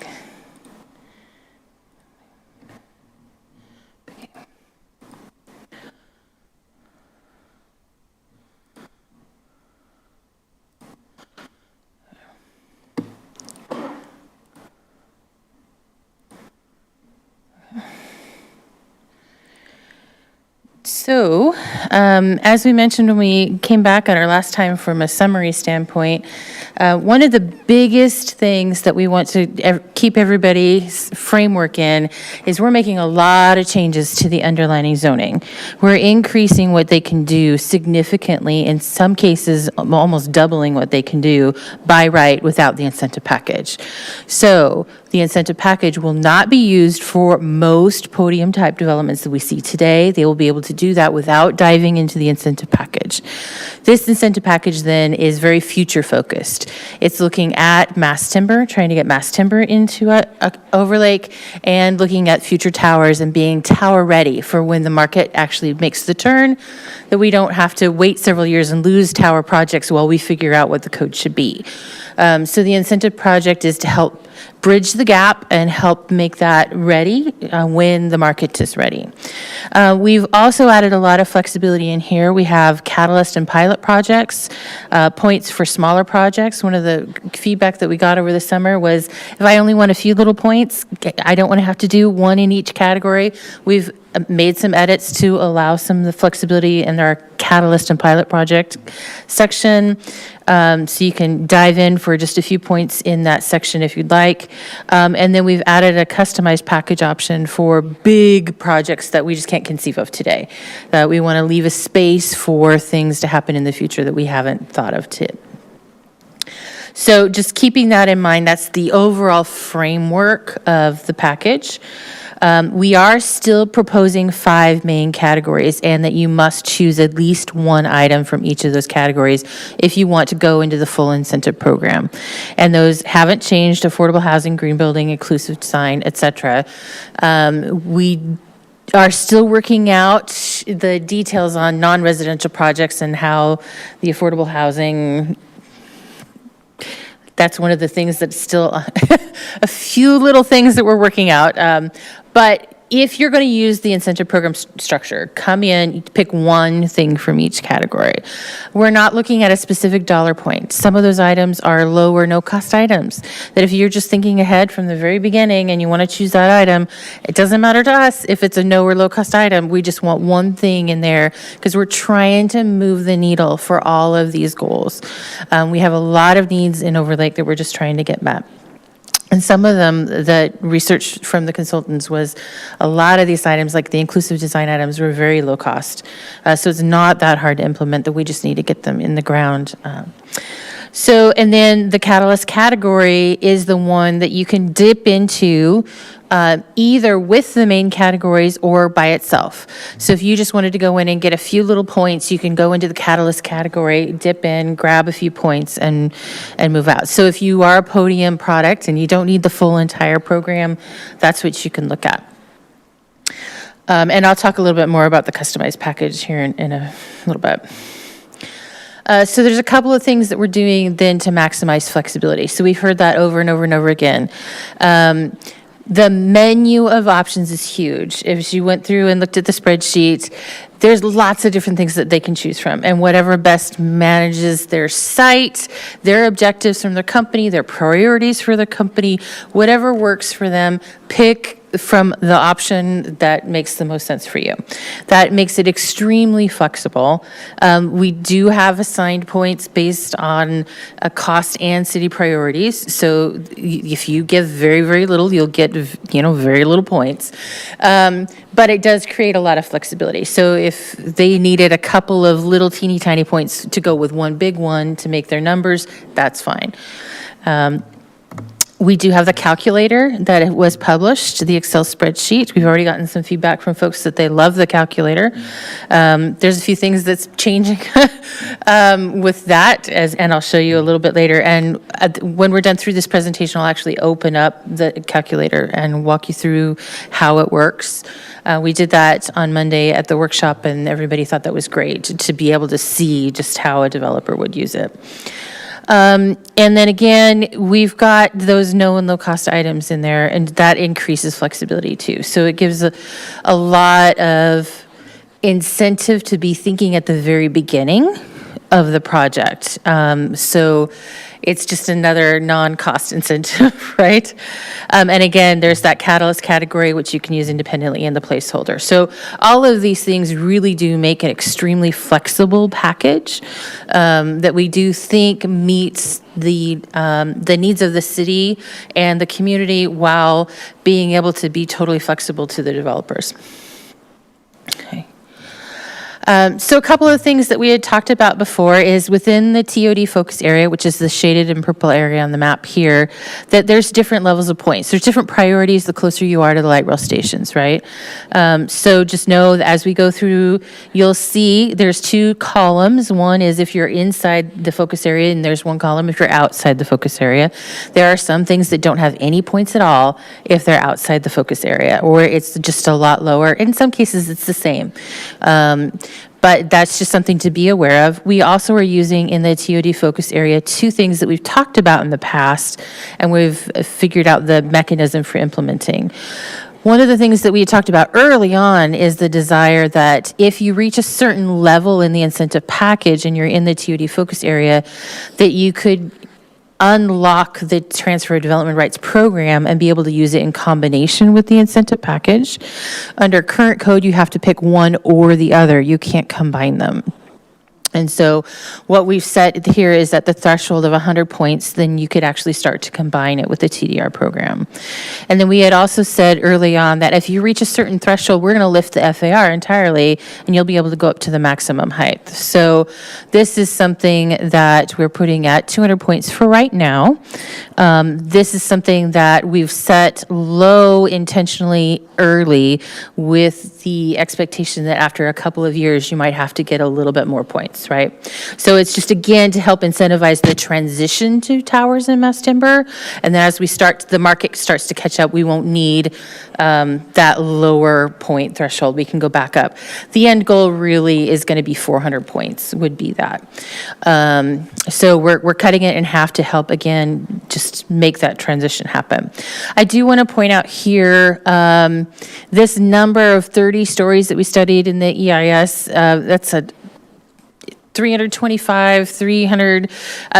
So, as we mentioned when we came back at our last time from a summary standpoint, one of the biggest things that we want to keep everybody's framework in is we're making a lot of changes to the underlying zoning. We're increasing what they can do significantly, in some cases almost doubling what they can do by right without the incentive package. So, the incentive package will not be used for most podium type developments that we see today. They will be able to do that without diving into the incentive package. This incentive package then is very future focused. It's looking at mass timber, trying to get mass timber into a Overlake, and looking at future towers and being tower ready for when the market actually makes the turn, that we don't have to wait several years and lose tower projects while we figure out what the code should be. So the incentive project is to help bridge the gap and help make that ready when the market is ready. We've also added a lot of flexibility in here. We have catalyst and pilot projects, points for smaller projects. One of the feedback that we got over the summer was, if I only want a few little points, I don't want to have to do one in each category. We've made some edits to allow some of the flexibility in our catalyst and pilot project section. So you can dive in for just a few points in that section if you'd like. And then we've added a customized package option for big projects that we just can't conceive of today. We want to leave a space for things to happen in the future that we haven't thought of today. So just keeping that in mind, that's the overall framework of the package. We are still proposing 5 main categories, and that you must choose at least one item from each of those categories if you want to go into the full incentive program. And those haven't changed: affordable housing, green building, inclusive design, et cetera. We are still working out the details on non-residential projects and how the affordable housing, that's one of the things that's still a few little things that we're working out. But if you're going to use the incentive program structure, come in, pick one thing from each category. We're not looking at a specific dollar point. Some of those items are low or no cost items, that if you're just thinking ahead from the very beginning and you want to choose that item, it doesn't matter to us if it's a no or low cost item. We just want one thing in there because we're trying to move the needle for all of these goals. We have a lot of needs in Overlake that we're just trying to get met. And some of them, the research from the consultants was a lot of these items, like the inclusive design items, were very low cost. So it's not that hard to implement, that we just need to get them in the ground. And then the catalyst category is the one that you can dip into either with the main categories or by itself. So if you just wanted to go in and get a few little points, you can go into the catalyst category, dip in, grab a few points, and move out. So if you are a podium product and you don't need the full entire program, that's what you can look at. And I'll talk a little bit more about the customized package here in a little bit. So there's a couple of things that we're doing then to maximize flexibility. So we've heard that over and over and over again. The menu of options is huge. If you went through and looked at the spreadsheet, there's lots of different things that they can choose from. And whatever best manages their site, their objectives from their company, their priorities for their company, whatever works for them, pick from the option that makes the most sense for you. That makes it extremely flexible. We do have assigned points based on a cost and city priorities. So if you give very, very little, you'll get, very little points. But it does create a lot of flexibility. So if they needed a couple of little teeny tiny points to go with one big one to make their numbers, that's fine. We do have the calculator that was published, the Excel spreadsheet. We've already gotten some feedback from folks that they love the calculator. There's a few things that's changing with that, and I'll show you a little bit later. And when we're done through this presentation, I'll actually open up the calculator and walk you through how it works. We did that on Monday at the workshop, and everybody thought that was great to be able to see just how a developer would use it. And then again, we've got those no and low cost items in there, and that increases flexibility too. So it gives a lot of incentive to be thinking at the very beginning of the project. So it's just another non-cost incentive, right? And again, there's that catalyst category, which you can use independently in the placeholder. So all of these things really do make an extremely flexible package that we do think meets the needs of the city and the community while being able to be totally flexible to the developers. Okay. So a couple of things that we had talked about before is within the TOD focus area, which is the shaded and purple area on the map here, that there's different levels of points. There's different priorities the closer you are to the light rail stations, right? So just know that as we go through, you'll see there's two columns. One is if you're inside the focus area, and there's one column if you're outside the focus area. There are some things that don't have any points at all if they're outside the focus area, or it's just a lot lower. In some cases, it's the same. But that's just something to be aware of. We also are using in the TOD focus area two things that we've talked about in the past, and we've figured out the mechanism for implementing. One of the things that we had talked about early on is the desire that if you reach a certain level in the incentive package and you're in the TOD focus area, that you could unlock the transfer of development rights program and be able to use it in combination with the incentive package. Under current code, you have to pick one or the other. You can't combine them. And so what we've set here is at the threshold of 100 points, then you could actually start to combine it with the TDR program. And then we had also said early on that if you reach a certain threshold, we're going to lift the FAR entirely, and you'll be able to go up to the maximum height. So this is something that we're putting at 200 points for right now. This is something that we've set low intentionally early with the expectation that after a couple of years, you might have to get a little bit more points, right? So it's just, again, to help incentivize the transition to towers and mass timber. And then as we start, the market starts to catch up, we won't need that lower point threshold. We can go back up. The end goal really is going to be 400 points would be that. So we're cutting it in half to help, again, just make that transition happen. I do want to point out here, this number of 30 stories that we studied in the EIS, 325, 300,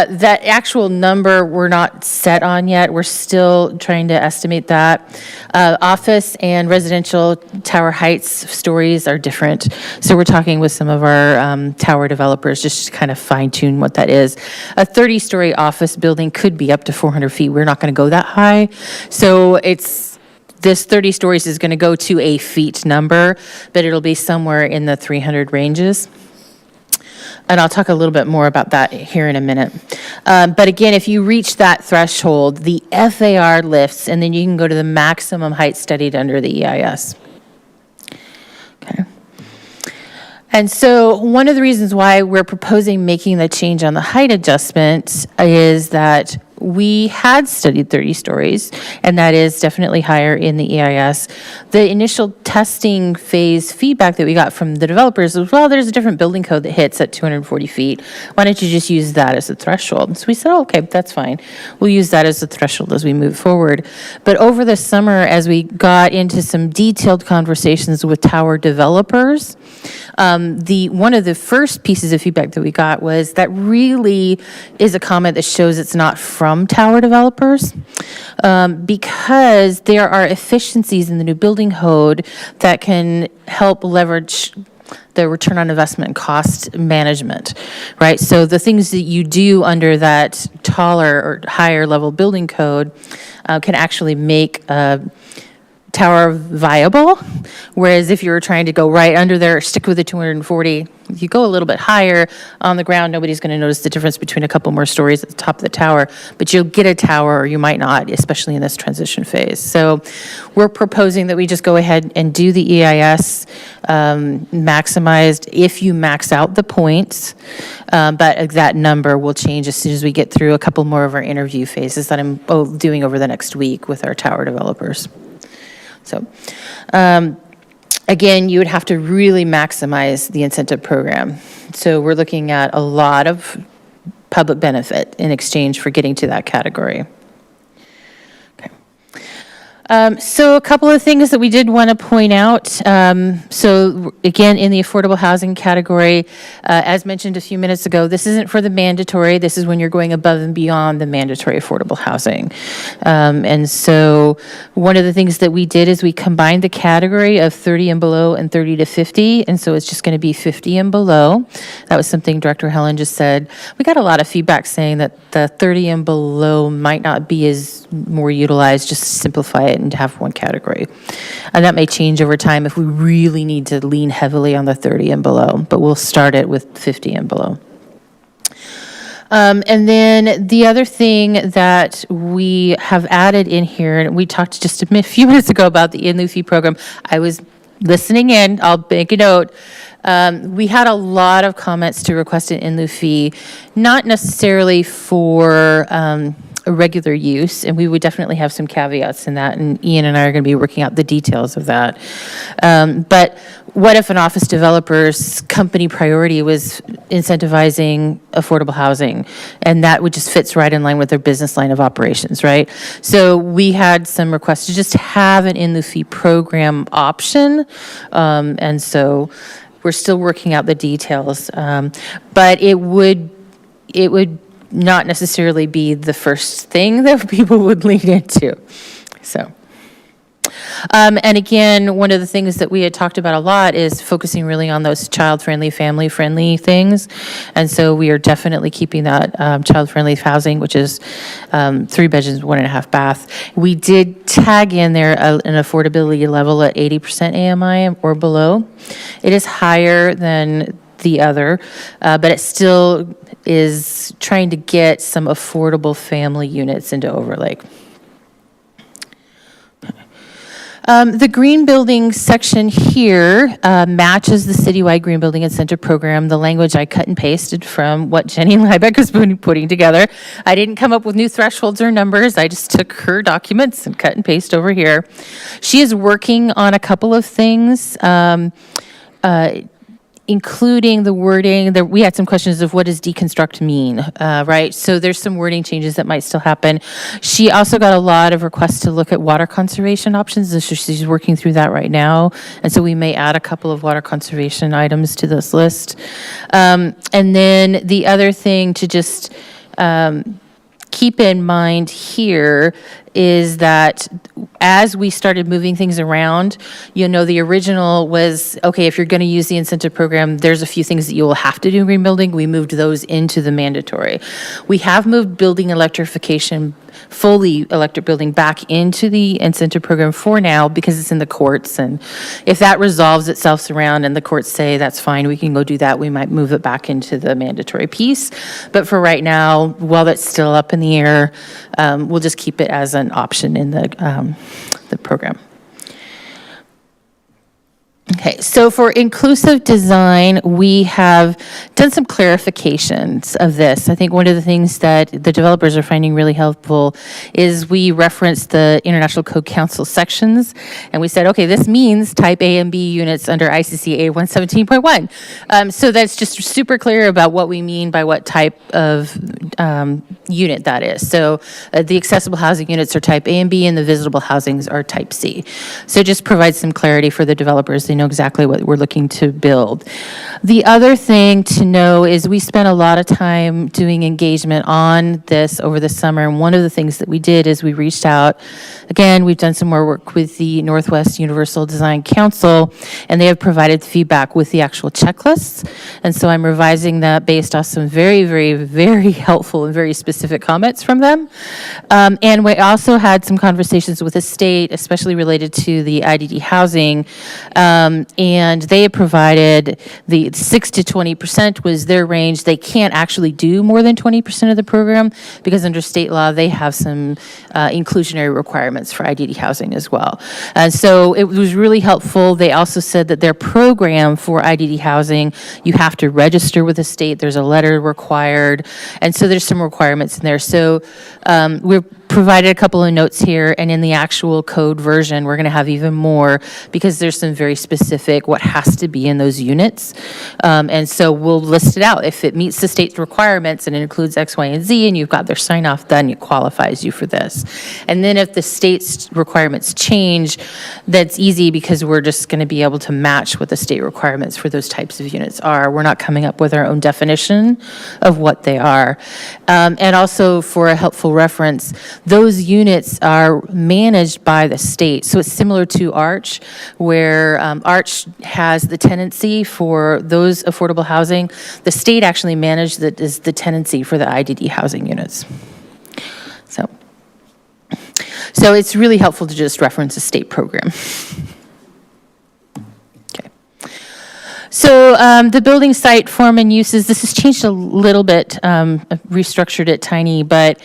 that actual number we're not set on yet. We're still trying to estimate that. Office and residential tower heights stories are different. So we're talking with some of our tower developers just to kind of fine tune what that is. A 30-story office building could be up to 400 feet. We're not going to go that high. So this 30 stories is going to go to a feet number, but it'll be somewhere in the 300 ranges. And I'll talk a little bit more about that here in a minute. But again, if you reach that threshold, the FAR lifts, and then you can go to the maximum height studied under the EIS. Okay. And so one of the reasons why we're proposing making the change on the height adjustment is that we had studied 30 stories, and that is definitely higher in the EIS. The initial testing phase feedback that we got from the developers was, well, there's a different building code that hits at 240 feet. Why don't you just use that as a threshold? So we said, oh, okay, that's fine. We'll use that as a threshold as we move forward. But over the summer, as we got into some detailed conversations with tower developers, one of the first pieces of feedback that we got was that really is a comment that shows it's not from tower developers, because there are efficiencies in the new building code that can help leverage the return on investment and cost management, right? So the things that you do under that taller or higher level building code can actually make tower viable, whereas if you were trying to go right under there, stick with the 240, if you go a little bit higher on the ground, nobody's going to notice the difference between a couple more stories at the top of the tower, but you'll get a tower or you might not, especially in this transition phase. So we're proposing that we just go ahead and do the EIS maximized if you max out the points, but that number will change as soon as we get through a couple more of our interview phases that I'm doing over the next week with our tower developers. So, again, you would have to really maximize the incentive program. So we're looking at a lot of public benefit in exchange for getting to that category. So a couple of things that we did want to point out. So again, in the affordable housing category, as mentioned a few minutes ago, this isn't for the mandatory. This is when you're going above and beyond the mandatory affordable housing. And so one of the things that we did is we combined the category of 30 and below and 30 to 50. And so it's just going to be 50 and below. That was something Director Helen just said. We got a lot of feedback saying that the 30 and below might not be as more utilized, just simplify it and have one category. And that may change over time if we really need to lean heavily on the 30 and below, but we'll start it with 50 and below. And then the other thing that we have added in here, and we talked just a few minutes ago about the in lieu fee program. I was listening in, I'll make a note. We had a lot of comments to request an in lieu fee, not necessarily for a regular use, and we would definitely have some caveats in that, and Ian and I are going to be working out the details of that. But what if an office developer's company priority was incentivizing affordable housing, and that would just fits right in line with their business line of operations, right? So we had some requests to just have an in lieu fee program option, and so we're still working out the details, but it would not necessarily be the first thing that people would lean into. So, and again, one of the things that we had talked about a lot is focusing really on those child-friendly, family-friendly things. And so we are definitely keeping that child-friendly housing, which is 3 bedrooms, 1.5 bath. We did tag in there an affordability level at 80% AMI or below. It is higher than the other, but it still is trying to get some affordable family units into Overlake. The green building section here matches the citywide green building incentive program, the language I cut and pasted from what Jenny Liebeck has been putting together. I didn't come up with new thresholds or numbers. I just took her documents and cut and paste over here. She is working on a couple of things. including the wording, we had some questions of what does deconstruct mean, right? So there's some wording changes that might still happen. She also got a lot of requests to look at water conservation options, and so she's working through that right now. And so we may add a couple of water conservation items to this list. And then the other thing to just keep in mind here is that as we started moving things around, the original was, okay, if you're going to use the incentive program, there's a few things that you will have to do in green building. We moved those into the mandatory. We have moved building electrification, fully electric building, back into the incentive program for now because it's in the courts. And if that resolves itself around and the courts say that's fine, we can go do that, we might move it back into the mandatory piece. But for right now, while that's still up in the air, we'll just keep it as an option in the program. Okay, so for inclusive design, we have done some clarifications of this. I think one of the things that the developers are finding really helpful is we referenced the International Code Council sections, and we said, okay, this means type A and B units under ICCA 117.1. So that's just super clear about what we mean by what type of unit that is. So the accessible housing units are type A and B, and the visitable housings are type C. So it just provides some clarity for the developers. They know exactly what we're looking to build. The other thing to know is we spent a lot of time doing engagement on this over the summer, and one of the things that we did is we reached out. Again, we've done some more work with the Northwest Universal Design Council, and they have provided feedback with the actual checklists. And so I'm revising that based off some very, very, very helpful and very specific comments from them. And we also had some conversations with the state, especially related to the IDD housing. And they have provided the 6 to 20% was their range. They can't actually do more than 20% of the program because under state law, they have some inclusionary requirements for IDD housing as well. And so it was really helpful. They also said that their program for IDD housing, you have to register with the state. There's a letter required. And so there's some requirements in there. So we've provided a couple of notes here, and in the actual code version, we're going to have even more because there's some very specific what has to be in those units. And so we'll list it out. If it meets the state's requirements and it includes X, Y, and Z, and you've got their sign off done, it qualifies you for this. And then if the state's requirements change, that's easy because we're just going to be able to match what the state requirements for those types of units are. We're not coming up with our own definition of what they are. And also for a helpful reference, those units are managed by the state. So it's similar to Arch, where Arch has the tenancy for those affordable housing. The state actually manages the tenancy for the IDD housing units. So it's really helpful to just reference a state program. So the building site form and uses, this has changed a little bit, restructured it tiny, but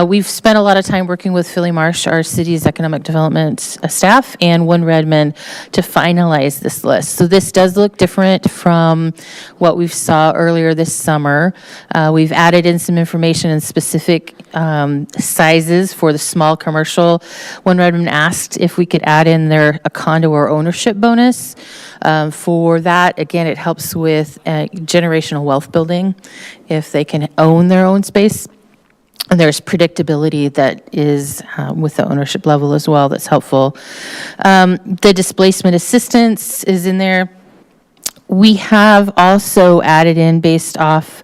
we've spent a lot of time working with Philly Marsh, our city's economic development staff, and One Redmond to finalize this list. So this does look different from what we saw earlier this summer. We've added in some information and specific sizes for the small commercial. One Redmond asked if we could add in a condo or ownership bonus. For that, again, it helps with generational wealth building if they can own their own space. And there's predictability that is with the ownership level as well that's helpful. The displacement assistance is in there. We have also added in, based off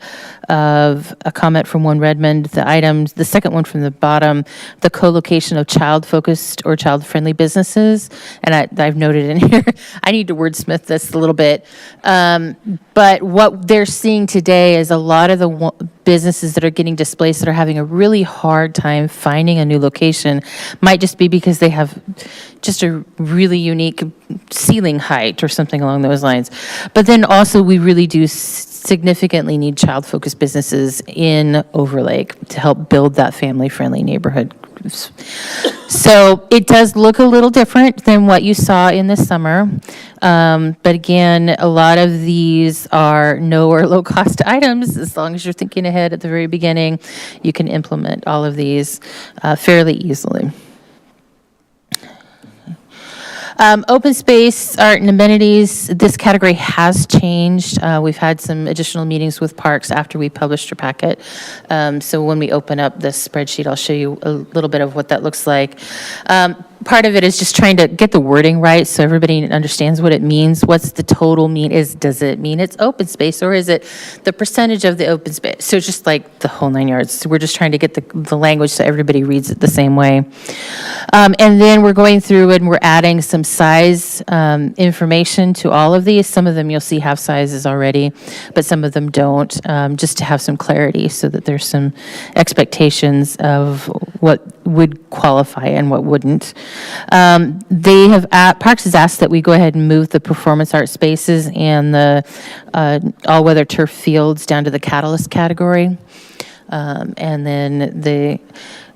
of a comment from One Redmond, the items, the second one from the bottom, the co-location of child-focused or child-friendly businesses. And I've noted in here, I need to wordsmith this a little bit. But what they're seeing today is a lot of the businesses that are getting displaced that are having a really hard time finding a new location might just be because they have just a really unique ceiling height or something along those lines. But then also we really do significantly need child-focused businesses in Overlake to help build that family-friendly neighborhood. So it does look a little different than what you saw in the summer. But again, a lot of these are no or low-cost items. As long as you're thinking ahead at the very beginning, you can implement all of these fairly easily. Open space, art, and amenities, this category has changed. We've had some additional meetings with parks after we published your packet. So when we open up this spreadsheet, I'll show you a little bit of what that looks like. Part of it is just trying to get the wording right so everybody understands what it means. What's the total mean? Does it mean it's open space, or is it the percentage of the open space? So it's just like the whole 9 yards. So we're just trying to get the language so everybody reads it the same way. And then we're going through and we're adding some size information to all of these. Some of them you'll see have sizes already, but some of them don't, just to have some clarity so that there's some expectations of what would qualify and what wouldn't. Parks has asked that we go ahead and move the performance art spaces and the all-weather turf fields down to the catalyst category. And then the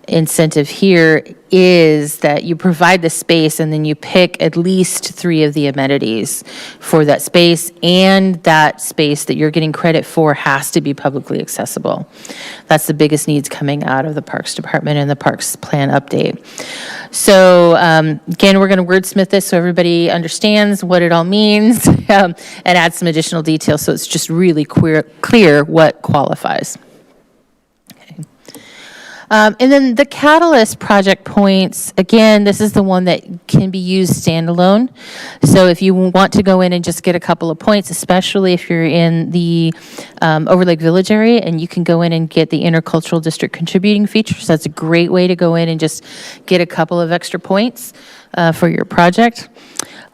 incentive here is that you provide the space and then you pick at least 3 of the amenities for that space, and that space that you're getting credit for has to be publicly accessible. That's the biggest needs coming out of the Parks Department and the Parks Plan update. So again, we're going to wordsmith this so everybody understands what it all means and add some additional details so it's just really clear what qualifies. And then the Catalyst project points, again, this is the one that can be used standalone. So if you want to go in and just get a couple of points, especially if you're in the Overlake Village area and you can go in and get the Intercultural District contributing features, that's a great way to go in and just get a couple of extra points for your project.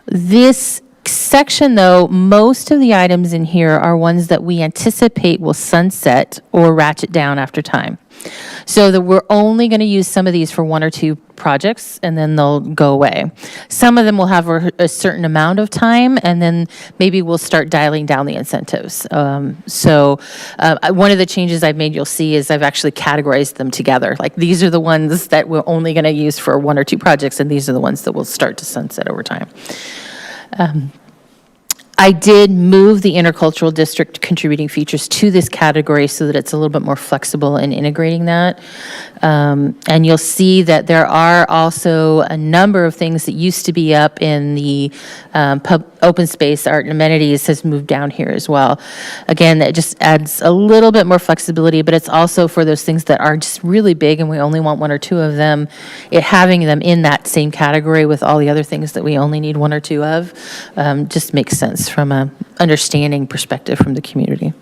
This section, though, most of the items in here are ones that we anticipate will sunset or ratchet down after time. So that we're only going to use some of these for 1 or 2 projects, and then they'll go away. Some of them will have a certain amount of time, and then maybe we'll start dialing down the incentives. So one of the changes I've made, you'll see, is I've actually categorized them together. Like, these are the ones that we're only going to use for 1 or 2 projects, and these are the ones that will start to sunset over time. I did move the intercultural district contributing features to this category so that it's a little bit more flexible in integrating that. And you'll see that there are also a number of things that used to be up in the open space, art and amenities has moved down here as well. Again, that just adds a little bit more flexibility, but it's also for those things that are just really big and we only want 1 or 2 of them, having them in that same category with all the other things that we only need 1 or 2 of just makes sense from a understanding perspective from the community.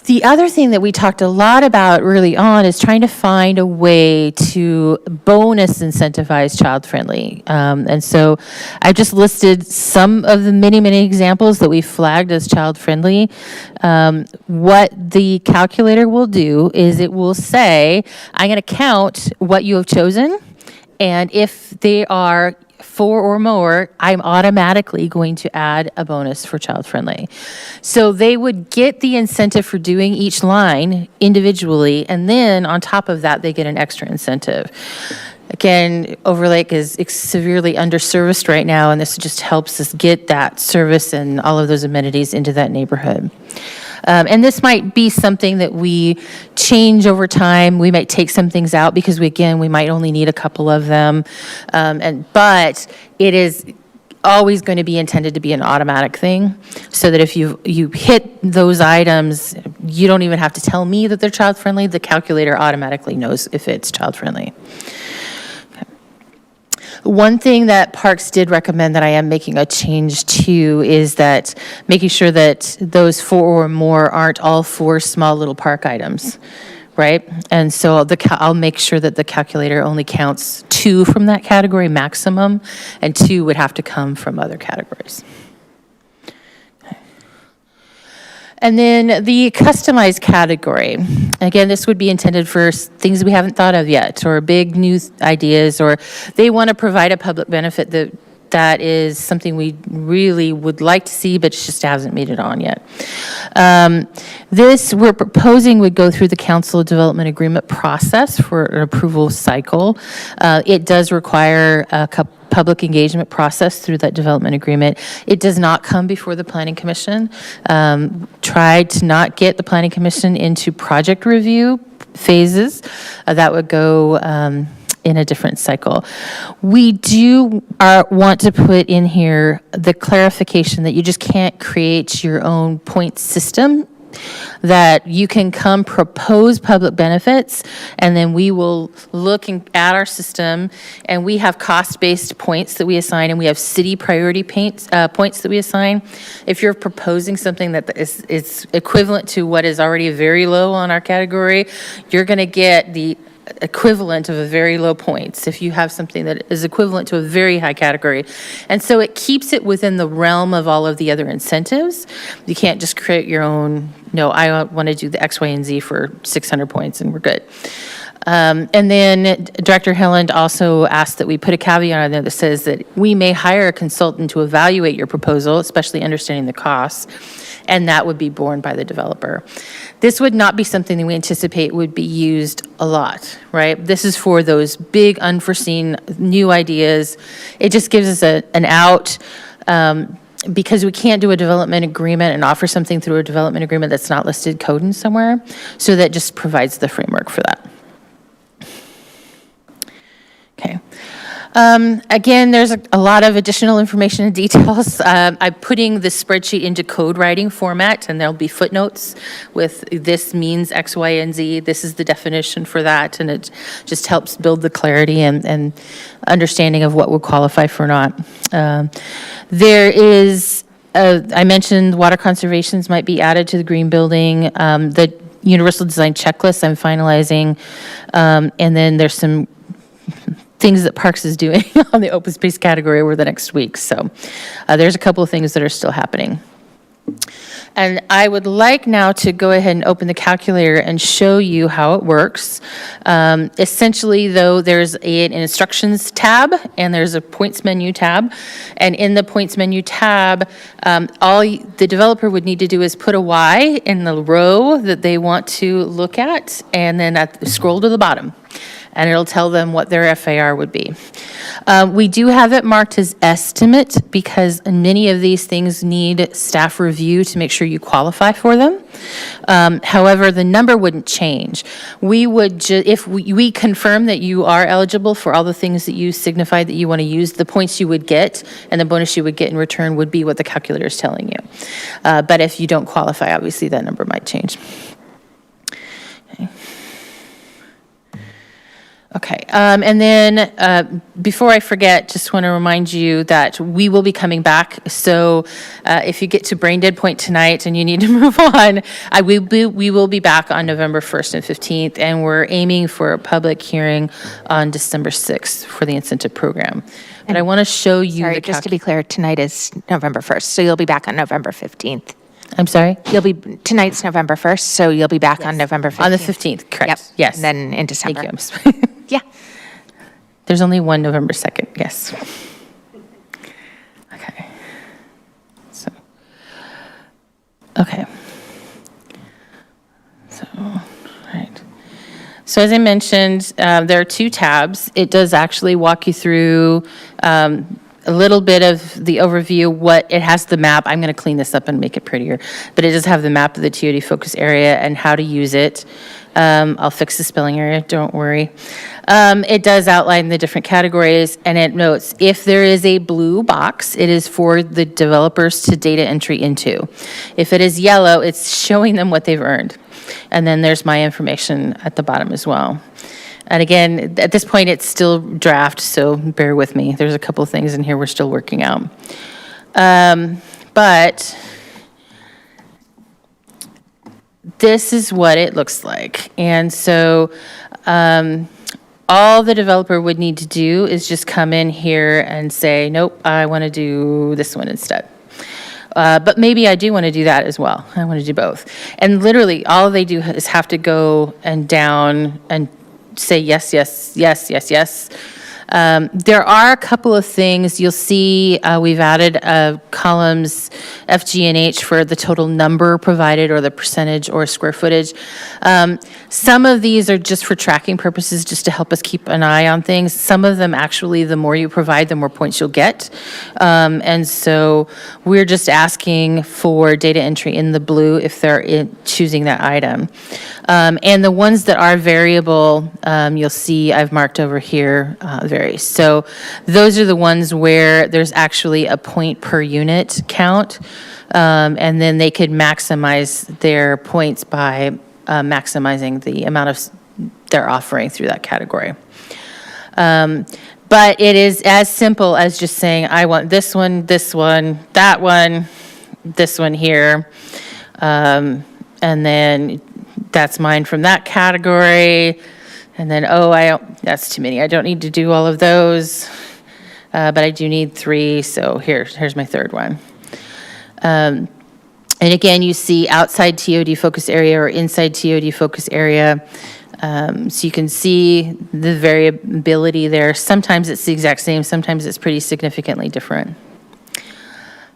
The other thing that we talked a lot about early on is trying to find a way to bonus incentivize child-friendly. And so I've just listed some of the many, many examples that we flagged as child-friendly. What the calculator will do is it will say, I'm going to count what you have chosen, and if they are 4 or more, I'm automatically going to add a bonus for child-friendly. So they would get the incentive for doing each line individually, and then on top of that, they get an extra incentive. Again, Overlake is severely underserviced right now, and this just helps us get that service and all of those amenities into that neighborhood. And this might be something that we change over time. We might take some things out because we might only need a couple of them. But it is always going to be intended to be an automatic thing, so that if you hit those items, you don't even have to tell me that they're child-friendly. The calculator automatically knows if it's child-friendly. One thing that Parks did recommend that I am making a change to is that making sure that those 4 or more aren't all 4 small little park items, right? And so I'll make sure that the calculator only counts 2 from that category maximum, and 2 would have to come from other categories. And then the customized category. Again, this would be intended for things we haven't thought of yet, or big new ideas, or they want to provide a public benefit that is something we really would like to see, but just hasn't made it on yet. This we're proposing would go through the council development agreement process for an approval cycle. It does require a public engagement process through that development agreement. It does not come before the Planning Commission. Tried to not get the Planning Commission into project review phases. That would go in a different cycle. We do want to put in here the clarification that you just can't create your own point system, that you can come propose public benefits, and then we will look at our system, and we have cost-based points that we assign, and we have city priority points that we assign. If you're proposing something that is equivalent to what is already very low on our category, you're going to get the equivalent of a very low points if you have something that is equivalent to a very high category. And so it keeps it within the realm of all of the other incentives. You can't just create your own, no, I want to do the X, Y, and Z for 600 points and we're good. And then Director Hilland also asked that we put a caveat on there that says that we may hire a consultant to evaluate your proposal, especially understanding the costs, and that would be borne by the developer. This would not be something that we anticipate would be used a lot, right? This is for those big unforeseen new ideas. It just gives us an out, because we can't do a development agreement and offer something through a development agreement that's not listed coded somewhere. So that just provides the framework for that. Okay. Again, there's a lot of additional information and details. I'm putting the spreadsheet into code writing format, and there'll be footnotes with this means X, Y, and Z. This is the definition for that, and it just helps build the clarity and understanding of what would qualify for not. There is, I mentioned water conservations might be added to the green building. The universal design checklist I'm finalizing, and then there's some things that Parks is doing on the open space category over the next week. So there's a couple of things that are still happening. And I would like now to go ahead and open the calculator and show you how it works. Essentially, though, there's an instructions tab and there's a points menu tab. And in the points menu tab, all the developer would need to do is put a Y in the row that they want to look at, and then scroll to the bottom, and it'll tell them what their FAR would be. We do have it marked as estimate because many of these things need staff review to make sure you qualify for them. However, the number wouldn't change. We would, if we confirm that you are eligible for all the things that you signified that you want to use, the points you would get and the bonus you would get in return would be what the calculator is telling you. But if you don't qualify, obviously that number might change. Okay, and then before I forget, just want to remind you that we will be coming back. So if you get to brain dead point tonight and you need to move on, we will be back on November 1st and 15th, and we're aiming for a public hearing on December 6th for the incentive program. But I want to show you. Sorry, just to be clear, tonight is November 1st, so you'll be back on November 15th. I'm sorry? Tonight's November 1st, so you'll be back on November 15th. On the 15th, correct. Yep. Yes. And then in December. Thank you. Yeah. There's only one November 2nd, yes. Okay. So, okay. So, right. So as I mentioned, there are two tabs. It does actually walk you through a little bit of the overview, what it has the map. I'm going to clean this up and make it prettier, but it does have the map of the TOD focus area and how to use it. I'll fix the spelling area, don't worry. It does outline the different categories, and it notes if there is a blue box, it is for the developers to data entry into. If it is yellow, it's showing them what they've earned. And then there's my information at the bottom as well. And again, at this point, it's still draft, so bear with me. There's a couple of things in here we're still working out. But this is what it looks like. And so all the developer would need to do is just come in here and say, nope, I want to do this one instead. But maybe I do want to do that as well. I want to do both. And literally, all they do is have to go and down and say yes, yes, yes, yes, yes. There are a couple of things. You'll see we've added columns F, G, and H for the total number provided or the percentage or square footage. Some of these are just for tracking purposes, just to help us keep an eye on things. Some of them actually, the more you provide, the more points you'll get. And so we're just asking for data entry in the blue if they're choosing that item. And the ones that are variable, you'll see I've marked over here, vary. So those are the ones where there's actually a point per unit count, and then they could maximize their points by maximizing the amount of they're offering through that category. But it is as simple as just saying, I want this one, that one, this one here. And then that's mine from that category. And then, that's too many. I don't need to do all of those. But I do need 3, so here's my third one. And again, you see outside TOD focus area or inside TOD focus area. So you can see the variability there. Sometimes it's the exact same, sometimes it's pretty significantly different.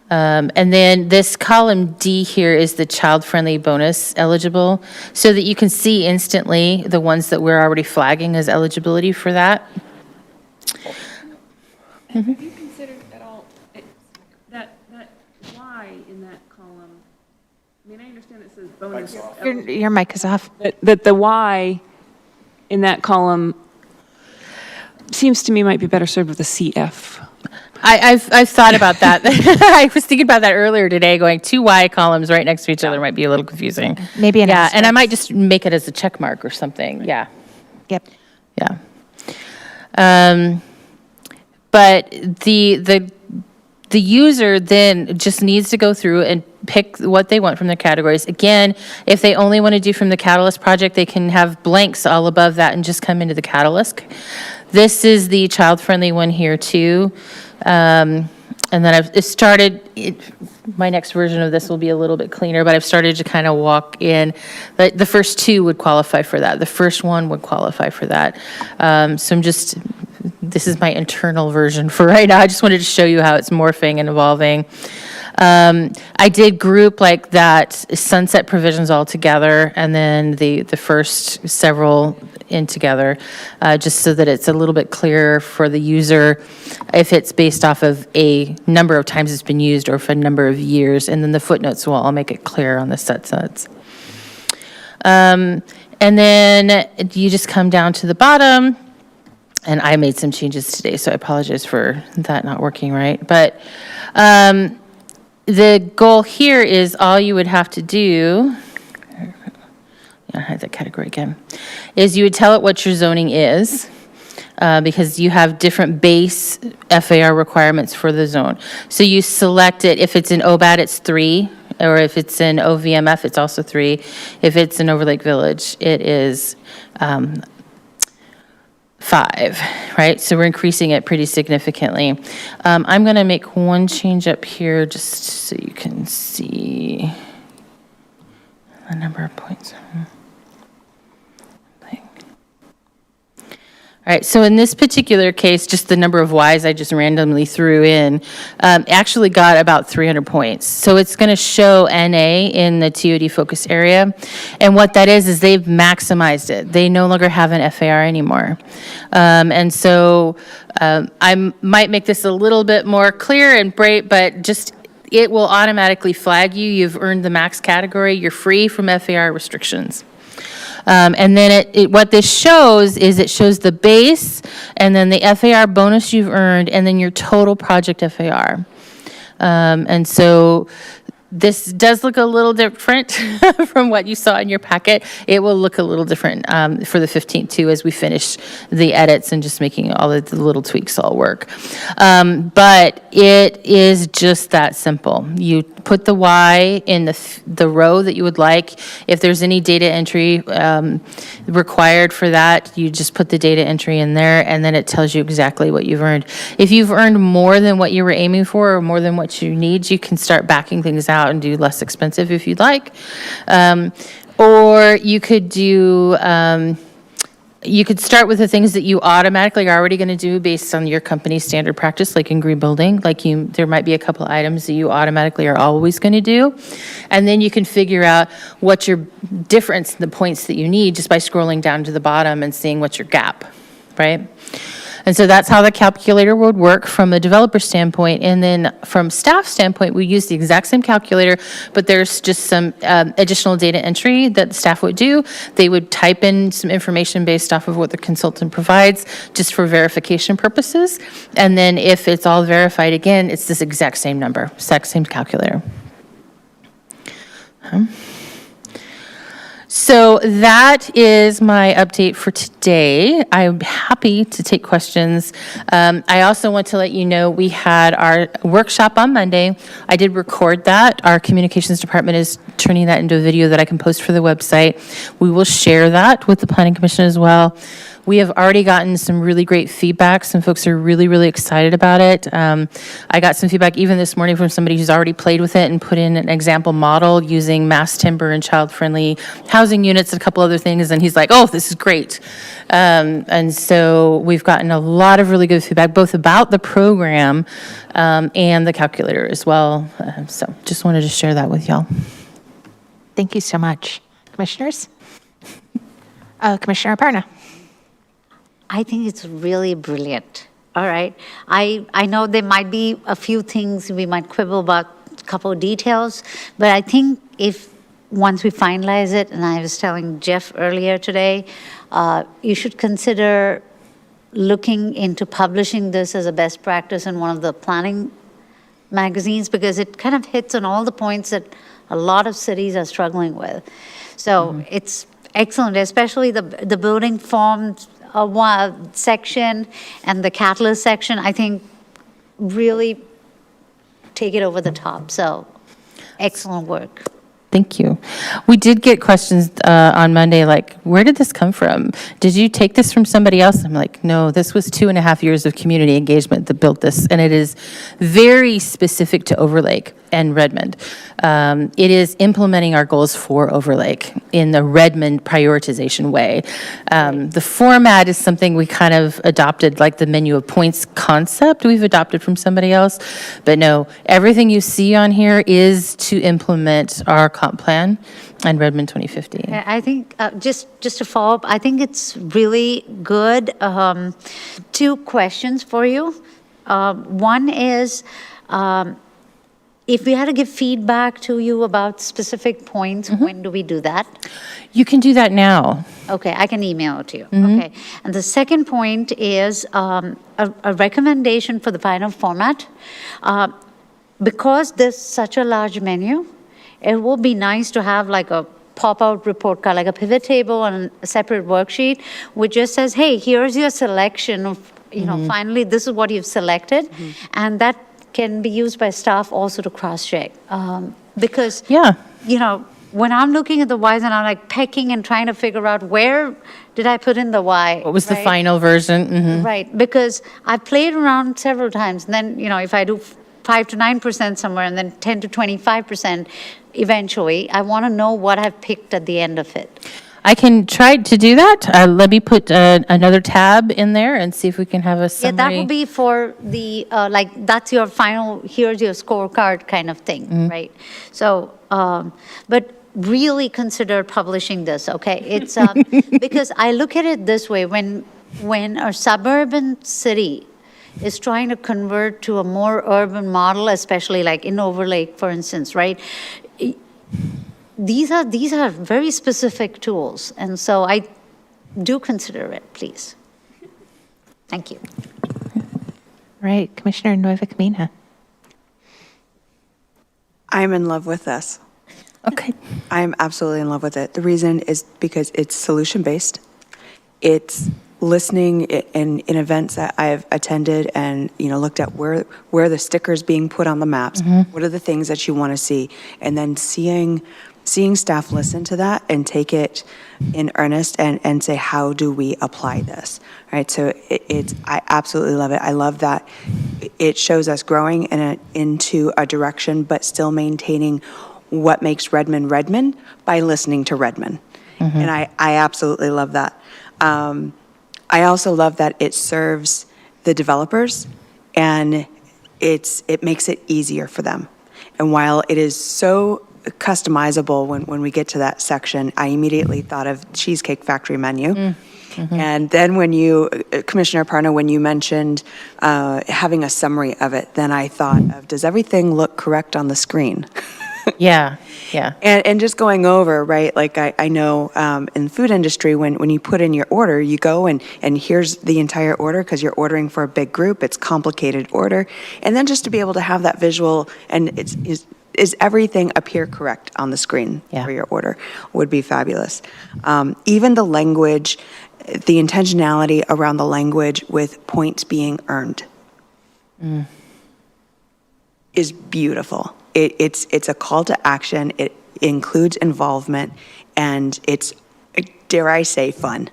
And then this column D here is the child-friendly bonus eligible, so that you can see instantly the ones that we're already flagging as eligibility for that. Have you considered at all that Y in that column? I mean, I understand it says bonus. Your mic is off. That the Y in that column seems to me might be better served with a CF. I've thought about that. I was thinking about that earlier today, going 2 Y columns right next to each other might be a little confusing. Maybe an Yeah, and I asterisk. might just make it as a check mark or something, yeah. Yep. Yeah. But the user then just needs to go through and pick what they want from their categories. Again, if they only want to do from the Catalyst project, they can have blanks all above that and just come into the Catalyst. This is the child-friendly one here too. And then I've started, my next version of this will be a little bit cleaner, but I've started to kind of walk in. The first 2 would qualify for that. The first one would qualify for that. So this is my internal version for right now. I just wanted to show you how it's morphing and evolving. I did group like that sunset provisions all together and then the first several in together, just so that it's a little bit clearer for the user if it's based off of a number of times it's been used or for a number of years. And then the footnotes will all make it clear on the set sets. And then you just come down to the bottom. And I made some changes today, so I apologize for that not working right. But the goal here is all you would have to do, I hide that category again, is you would tell it what your zoning is, because you have different base FAR requirements for the zone. So you select it, if it's in OBAT, it's 3, or if it's in OVMF, it's also 3. If it's in Overlake Village, it is 5, right? So we're increasing it pretty significantly. I'm going to make one change up here just so you can see the number of points. All right, so in this particular case, just the number of Ys I just randomly threw in actually got about 300 points. So it's going to show NA in the TOD focus area. And what that is they've maximized it. They no longer have an FAR anymore. And so I might make this a little bit more clear and bright, but just it will automatically flag you. You've earned the max category. You're free from FAR restrictions. And then what this shows is it shows the base and then the FAR bonus you've earned and then your total project FAR. And so this does look a little different from what you saw in your packet. It will look a little different for the 15th too as we finish the edits and just making all the little tweaks all work. But it is just that simple. You put the Y in the row that you would like. If there's any data entry required for that, you just put the data entry in there and then it tells you exactly what you've earned. If you've earned more than what you were aiming for or more than what you need, you can start backing things out and do less expensive if you'd like. Or you could do, you could start with the things that you automatically are already going to do based on your company's standard practice, like in green building. Like there might be a couple items that you automatically are always going to do. And then you can figure out what's your difference in the points that you need just by scrolling down to the bottom and seeing what's your gap, right? And so that's how the calculator would work from a developer standpoint. And then from staff standpoint, we use the exact same calculator, but there's just some additional data entry that the staff would do. They would type in some information based off of what the consultant provides, just for verification purposes. And then if it's all verified again, it's this exact same number, exact same calculator. So that is my update for today. I'm happy to take questions. I also want to let you know we had our workshop on Monday. I did record that. Our communications department is turning that into a video that I can post for the website. We will share that with the Planning Commission as well. We have already gotten some really great feedback. Some folks are really, really excited about it. I got some feedback even this morning from somebody who's already played with it and put in an example model using mass timber and child-friendly housing units and a couple other things, and he's like, oh, this is great. And so we've gotten a lot of really good feedback, both about the program and the calculator as well. So just wanted to share that with y'all. Thank you so much. Commissioners? Commissioner Aparna. I think it's really brilliant. All right. I know there might be a few things we might quibble about, a couple of details, but I think if once we finalize it, and I was telling Jeff earlier today, you should consider looking into publishing this as a best practice in one of the planning magazines, because it kind of hits on all the points that a lot of cities are struggling with. So it's excellent, especially the building forms section and the catalyst section. I think really take it over the top. So excellent work. Thank you. We did get questions on Monday, like, where did this come from? Did you take this from somebody else? I'm like, no, this was 2.5 years of community engagement that built this, and it is very specific to Overlake and Redmond. It is implementing our goals for Overlake in the Redmond prioritization way. The format is something we kind of adopted, like the menu of points concept we've adopted from somebody else. But no, everything you see on here is to implement our comp plan and Redmond 2050. I think, just to follow up, I think it's really good. 2 questions for you. One is, if we had to give feedback to you about specific points, when do we do that? You can do that now. Okay, I can email it to you. Okay. And the second point is a recommendation for the final format. Because there's such a large menu, it will be nice to have like a pop-out report card, like a pivot table and a separate worksheet, which just says, hey, here's your selection of, finally, this is what you've selected. And that can be used by staff also to cross-check. Because, when I'm looking at the Ys and I'm like pecking and trying to figure out where did I put in the Y. What was the final version? Right, because I've played around several times. And then, if I do 5 to 9% somewhere and then 10 to 25% eventually, I want to know what I've picked at the end of it. I can try to do that. Let me put another tab in there and see if we can have a summary. Yeah, that would be for the, that's your final, here's your scorecard kind of thing, right? So, but really consider publishing this, okay? It's, because I look at it this way, when a suburban city is trying to convert to a more urban model, especially like in Overlake, for instance, right? These are very specific tools, and so I do consider it, please. Thank you. Right, Commissioner Nueva Camina. I'm in love with this. Okay. I'm absolutely in love with it. The reason is because it's solution-based. It's listening in events that I've attended and, looked at where the stickers being put on the maps, what are the things that you want to see, and then seeing staff listen to that and take it in earnest and say, how do we apply this, right? So I absolutely love it. I love that it shows us growing into a direction, but still maintaining what makes Redmond Redmond by listening to Redmond. And I absolutely love that. I also love that it serves the developers and it makes it easier for them. And while it is so customizable when we get to that section, I immediately thought of Cheesecake Factory menu. And then when you, Commissioner Parna, when you mentioned having a summary of it, then I thought of, does everything look correct on the screen? Yeah. And just going over, right, like I know in the food industry, when you put in your order, you go and here's the entire order because you're ordering for a big group. It's complicated order. And then just to be able to have that visual and is everything appear correct on the screen for your order would be fabulous. Even the language, the intentionality around the language with points being earned is beautiful. It's a call to action. It includes involvement, and it's, dare I say, fun.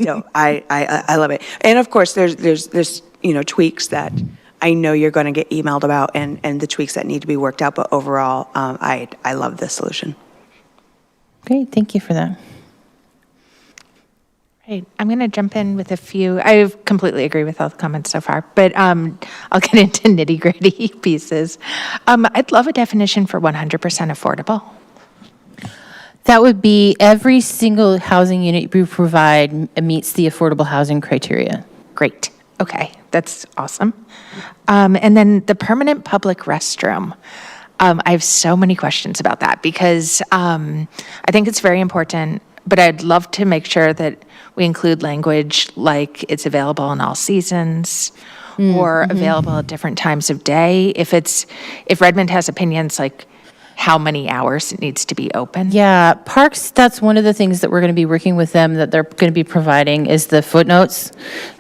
So I love it. And of course, there's tweaks that I know you're going to get emailed about, and the tweaks that need to be worked out. But overall, I love this solution. Great, thank you for that. Right, I'm going to jump in with a few. I completely agree with all the comments so far, but I'll get into nitty-gritty pieces. I'd love a definition for 100% affordable. That would be every single housing unit we provide meets the affordable housing criteria. Great, okay, that's awesome. And then the permanent public restroom. I have so many questions about that because I think it's very important, but I'd love to make sure that we include language like it's available in all seasons or available at different times of day. If Redmond has opinions like how many hours it needs to be open. Yeah, parks, that's one of the things that we're going to be working with them that they're going to be providing is the footnotes.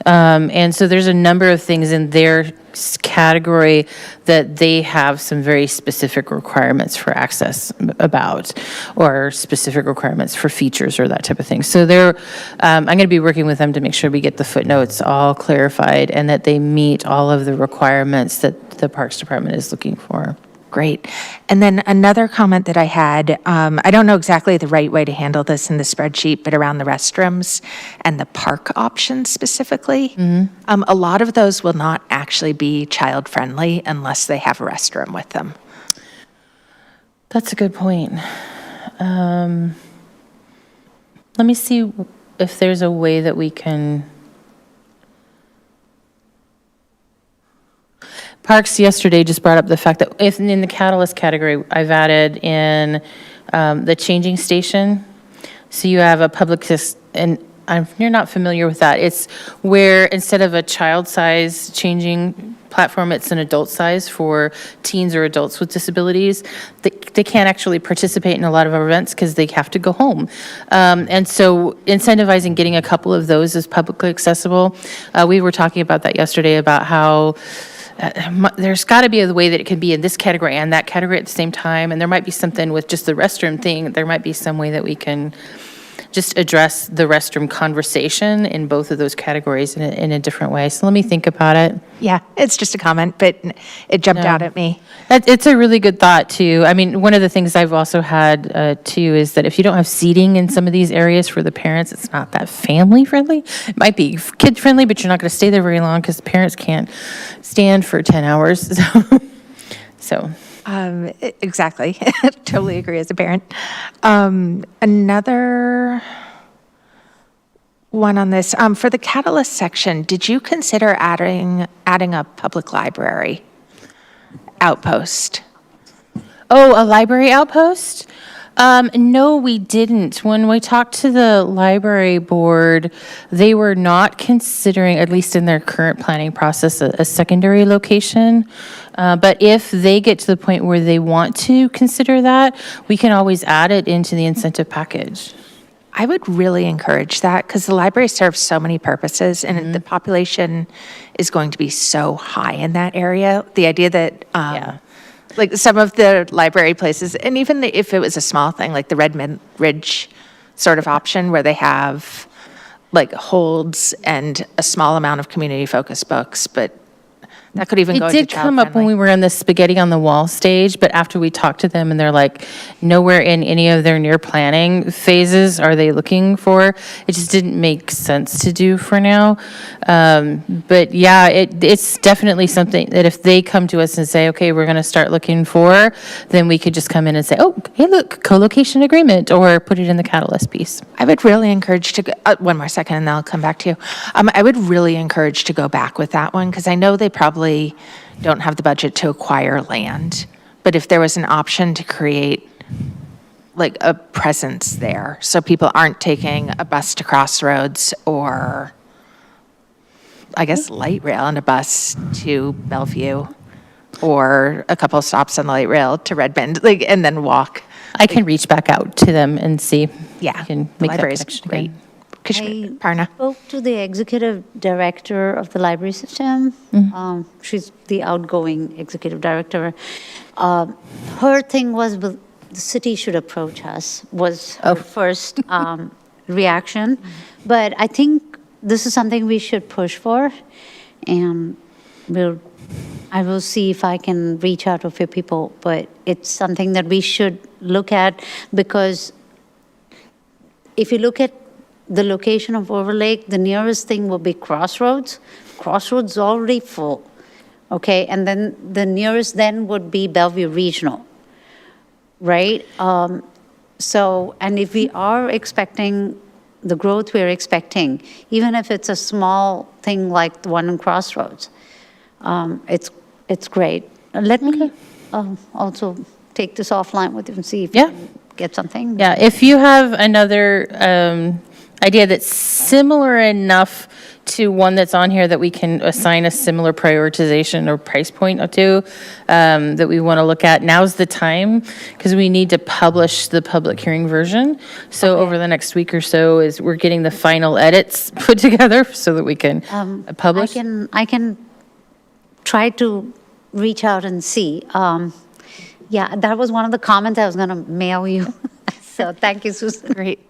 And so there's a number of things in their category that they have some very specific requirements for access about, or specific requirements for features or that type of thing. So I'm going to be working with them to make sure we get the footnotes all clarified and that they meet all of the requirements that the Parks Department is looking for. Great. And then another comment that I had, I don't know exactly the right way to handle this in the spreadsheet, but around the restrooms and the park options specifically, a lot of those will not actually be child-friendly unless they have a restroom with them. That's a good point. Let me see if there's a way that we can... Parks yesterday just brought up the fact that if in the catalyst category, I've added in the changing station. So you have a public, and you're not familiar with that. It's where instead of a child size changing platform, it's an adult size for teens or adults with disabilities. They can't actually participate in a lot of our events because they have to go home. And so incentivizing getting a couple of those is publicly accessible. We were talking about that yesterday about how there's got to be a way that it can be in this category and that category at the same time. And there might be something with just the restroom thing. There might be some way that we can just address the restroom conversation in both of those categories in a different way. So let me think about it. Yeah, it's just a comment, but it jumped out at me. It's a really good thought, too. I mean, one of the things I've also had, too, is that if you don't have seating in some of these areas for the parents, it's not that family-friendly. It might be kid-friendly, but you're not going to stay there very long because the parents can't stand for 10 hours. So. Exactly. Totally agree as a parent. Another one on this, for the catalyst section, did you consider adding a public library outpost? Oh, a library outpost? No, we didn't. When we talked to the library board, they were not considering, at least in their current planning process, a secondary location. But if they get to the point where they want to consider that, we can always add it into the incentive package. I would really encourage that because the library serves so many purposes and the population is going to be so high in that area. The idea that like some of the library places, and even if it was a small thing, like the Redmond Ridge sort of option where they have like holds and a small amount of community-focused books, but That could even go It into did come up when we child-friendly. were on the spaghetti on the wall stage, but after we talked to them and they're like, nowhere in any of their near planning phases are they looking for. It just didn't make sense to do for now. But yeah, it's definitely something that if they come to us and say, okay, we're going to start looking for, then we could just come in and say, oh, hey, look, co-location agreement, or put it in the catalyst piece. I would really encourage to, one more second and then I'll come back to you. I would really encourage to go back with that one because I know they probably don't have the budget to acquire land. But if there was an option to create like a presence there, so people aren't taking a bus to Crossroads or I guess light rail and a bus to Bellevue or a couple stops on the light rail to Redmond, like, and then walk. I can reach back out to them and see. Yeah, if we can the make that library's connection great. again. Parna. Spoke to the executive director of the library system. She's the outgoing executive director. Her thing was the city should approach us, was her first reaction. But I think this is something we should push for. And I will see if I can reach out to a few people, but it's something that we should look at because if you look at the location of Overlake, the nearest thing will be Crossroads. Crossroads is already full, okay? And then the nearest then would be Bellevue Regional, right? So, and if we are expecting the growth we're expecting, even if it's a small thing like the one in Crossroads, it's great. Let me also take this offline with you and see if you can get something. Yeah, if you have another idea that's similar enough to one that's on here that we can assign a similar prioritization or price point to, that we want to look at, now's the time, because we need to publish the public hearing version. So over the next week or so is we're getting the final edits put together so that we can publish. I can try to reach out and see. Yeah, that was one of the comments I was going to mail you. So thank you, Susan. Great.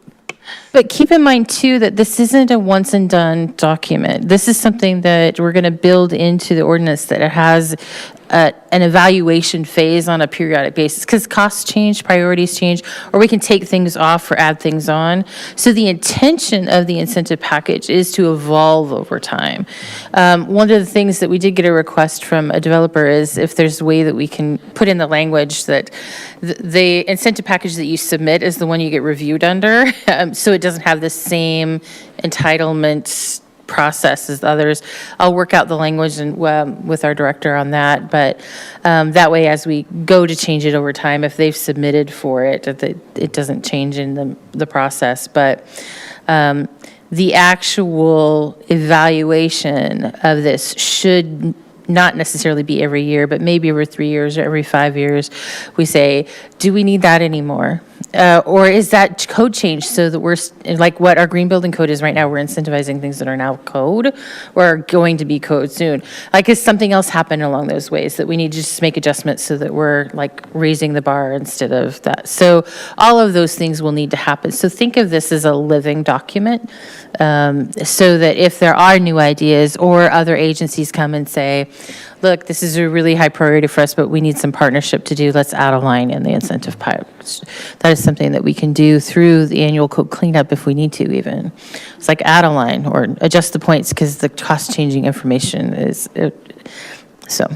But keep in mind, too, that this isn't a once and done document. This is something that we're going to build into the ordinance, that it has an evaluation phase on a periodic basis, because costs change, priorities change, or we can take things off or add things on. So the intention of the incentive package is to evolve over time. One of the things that we did get a request from a developer is if there's a way that we can put in the language that the incentive package that you submit is the one you get reviewed under, so it doesn't have the same entitlement process as others. I'll work out the language and with our director on that, but that way, as we go to change it over time, if they've submitted for it, that it doesn't change in the process. But the actual evaluation of this should not necessarily be every year, but maybe every 3 years or every 5 years, we say, do we need that anymore? Or is that code change so that we're, like what our green building code is right now, we're incentivizing things that are now code or are going to be code soon? Like, is something else happen along those ways that we need to just make adjustments so that we're like raising the bar instead of that? So all of those things will need to happen. So think of this as a living document, so that if there are new ideas or other agencies come and say, look, this is a really high priority for us, but we need some partnership to do, let's add a line in the incentive package. That is something that we can do through the annual code cleanup if we need to even. It's like add a line or adjust the points because the cost changing information is, so.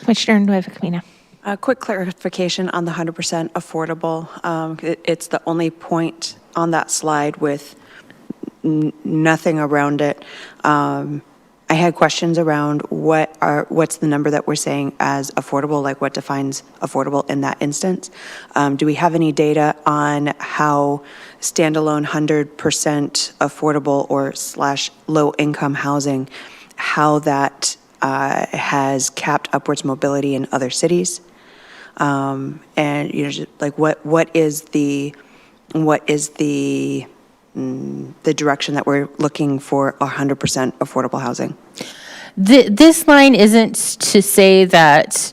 Commissioner Nueva Camina. A quick clarification on the 100% affordable. It's the only point on that slide with nothing around it. I had questions around what's the number that we're saying as affordable, like what defines affordable in that instance. Do we have any data on how standalone 100% affordable or / low income housing, how that has capped upwards mobility in other cities? And just like what is the direction that we're looking for 100% affordable housing? This line isn't to say that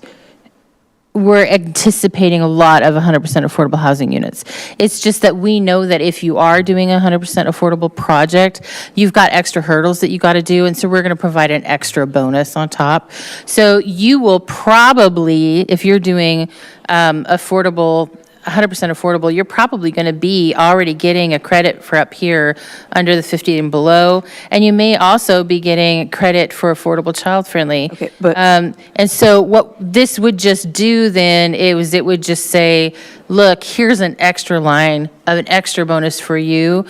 we're anticipating a lot of 100% affordable housing units. It's just that we know that if you are doing a 100% affordable project, you've got extra hurdles that you got to do, and so we're going to provide an extra bonus on top. So you will probably, if you're doing affordable, 100% affordable, you're probably going to be already getting a credit for up here under the 50 and below, and you may also be getting credit for affordable child-friendly. Okay, but- And so what this would just do then, it would just say, look, here's an extra line of an extra bonus for you,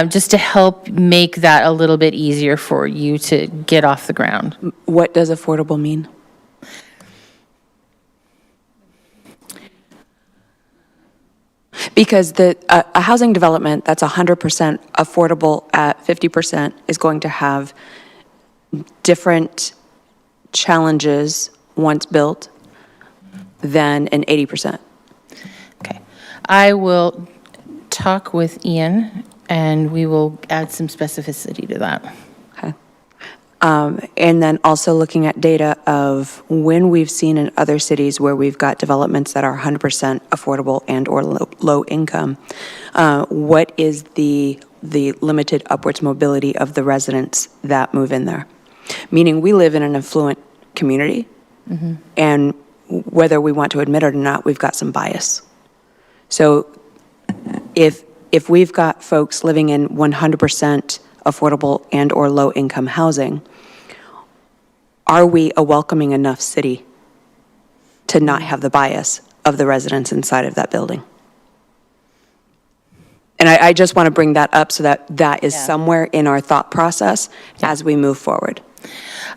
just to help make that a little bit easier for you to get off the ground. What does affordable mean? Because a housing development that's 100% affordable at 50% is going to have different challenges once built than an 80%. Okay. I will talk with Ian, and we will add some specificity to that. Okay. And then also looking at data of when we've seen in other cities where we've got developments that are 100% affordable and or low income, what is the limited upwards mobility of the residents that move in there? Meaning we live in an affluent community, and whether we want to admit it or not, we've got some bias. So if we've got folks living in 100% affordable and or low income housing, are we a welcoming enough city to not have the bias of the residents inside of that building? And I just want to bring that up so that that is somewhere in our thought process as we move forward.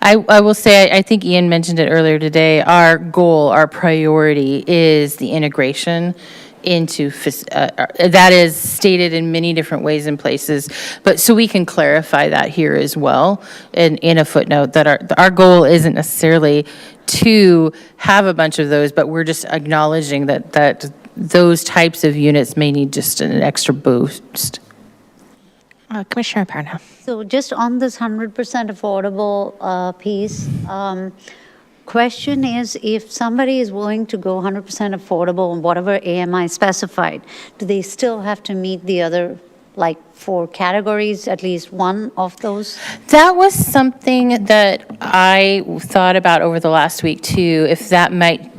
I will say, I think Ian mentioned it earlier today, our goal, our priority is the integration into, that is stated in many different ways and places, but so we can clarify that here as well, in a footnote, that our goal isn't necessarily to have a bunch of those, but we're just acknowledging that those types of units may need just an extra boost. Commissioner Parna. So just on this 100% affordable piece, question is, if somebody is willing to go 100% affordable on whatever AMI specified, do they still have to meet the other, like, 4 categories, at least one of those? That was something that I thought about over the last week too, if that might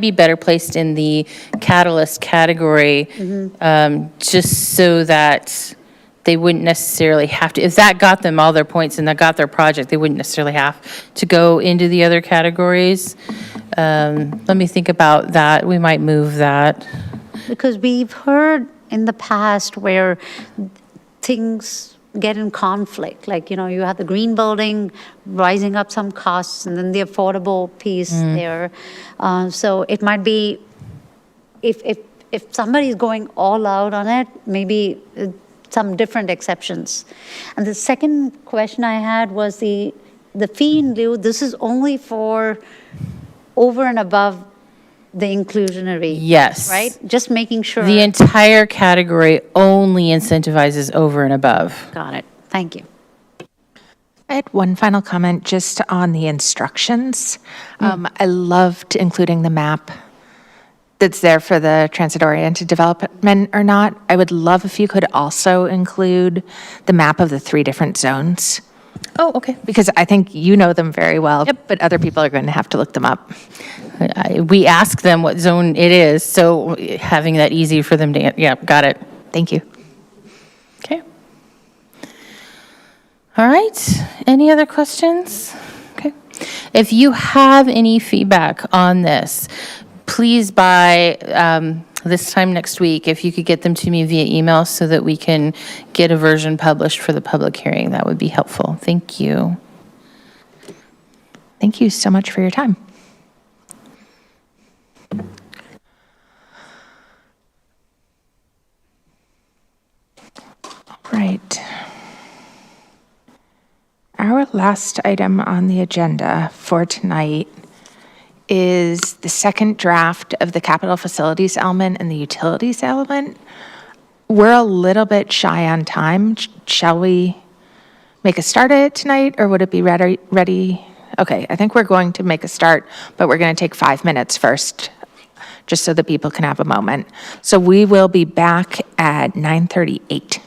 be better placed in the catalyst category, just so that they wouldn't necessarily have to, if that got them all their points and that got their project, they wouldn't necessarily have to go into the other categories. Let me think about that. We might move that. Because we've heard in the past where things get in conflict, like, you have the green building rising up some costs and then the affordable piece there. So it might be, if somebody's going all out on it, maybe some different exceptions. And the second question I had was the fee in lieu. This is only for over and above the inclusionary. Yes. Right? Just making sure. The entire category only incentivizes over and above. Got it. Thank you. I had one final comment just on the instructions. I loved including the map that's there for the transit-oriented development or not. I would love if you could also include the map of the 3 different zones. Oh, okay. Because I think you know them very well, but other people are going to have to look them up. We ask them what zone it is, so having that easy for them to, yeah, got it. Thank you. Okay. All right. Any other questions? Okay. If you have any feedback on this, please by this time next week, if you could get them to me via email so that we can get a version published for the public hearing, that would be helpful. Thank you. Thank you so much for your time. Right. Our last item on the agenda for tonight is the second draft of the capital facilities element and the utilities element. We're a little bit shy on time. Shall we make a start at it tonight, or would it be ready Okay, I think we're going to make a start, but we're going to take 5 minutes first, just so that people can have a moment. So we will be back at 9:38.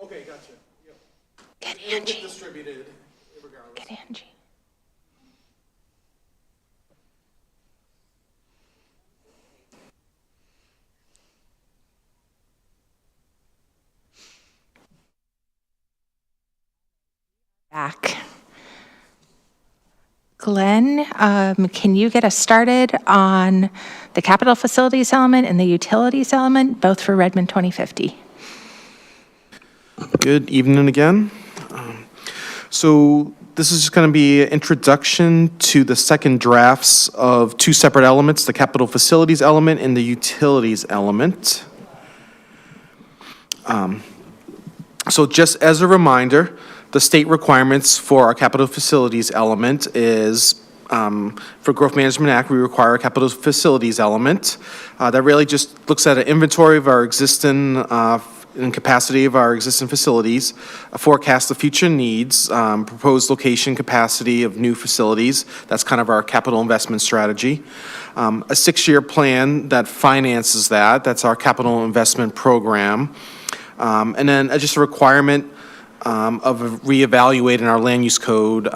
Okay, gotcha. Yep. Get It'll Angie. get distributed regardless. Get Angie. Back. Glenn, can you get us started on the capital facilities element and the utilities element, both for Redmond 2050? Good evening again. So this is just going to be an introduction to the second drafts of two separate elements, the capital facilities element and the utilities element. So just as a reminder, the state requirements for our capital facilities element is, for Growth Management Act, we require a capital facilities element that really just looks at an inventory of our existing and capacity of our existing facilities, a forecast of future needs, proposed location capacity of new facilities. That's kind of our capital investment strategy. A 6-year plan that finances that. That's our capital investment program. And then just a requirement of reevaluating our land use code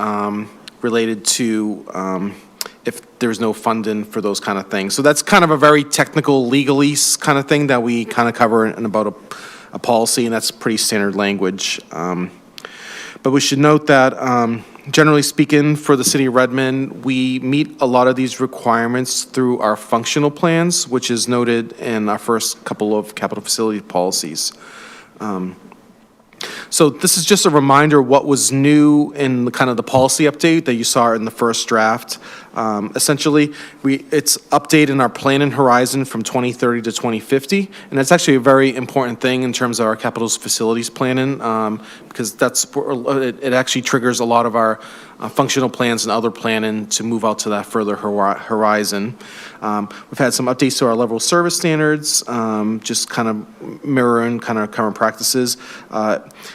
related to if there's no funding for those kind of things. So that's kind of a very technical legalese kind of thing that we kind of cover in about a policy, and that's pretty standard language. But we should note that generally speaking, for the city of Redmond, we meet a lot of these requirements through our functional plans, which is noted in our first couple of capital facility policies. So this is just a reminder what was new in the kind of the policy update that you saw in the first draft. Essentially, it's updating our planning horizon from 2030 to 2050, and that's actually a very important thing in terms of our capital facilities planning, because it actually triggers a lot of our functional plans and other planning to move out to that further horizon. We've had some updates to our level of service standards, just kind of mirroring kind of current practices.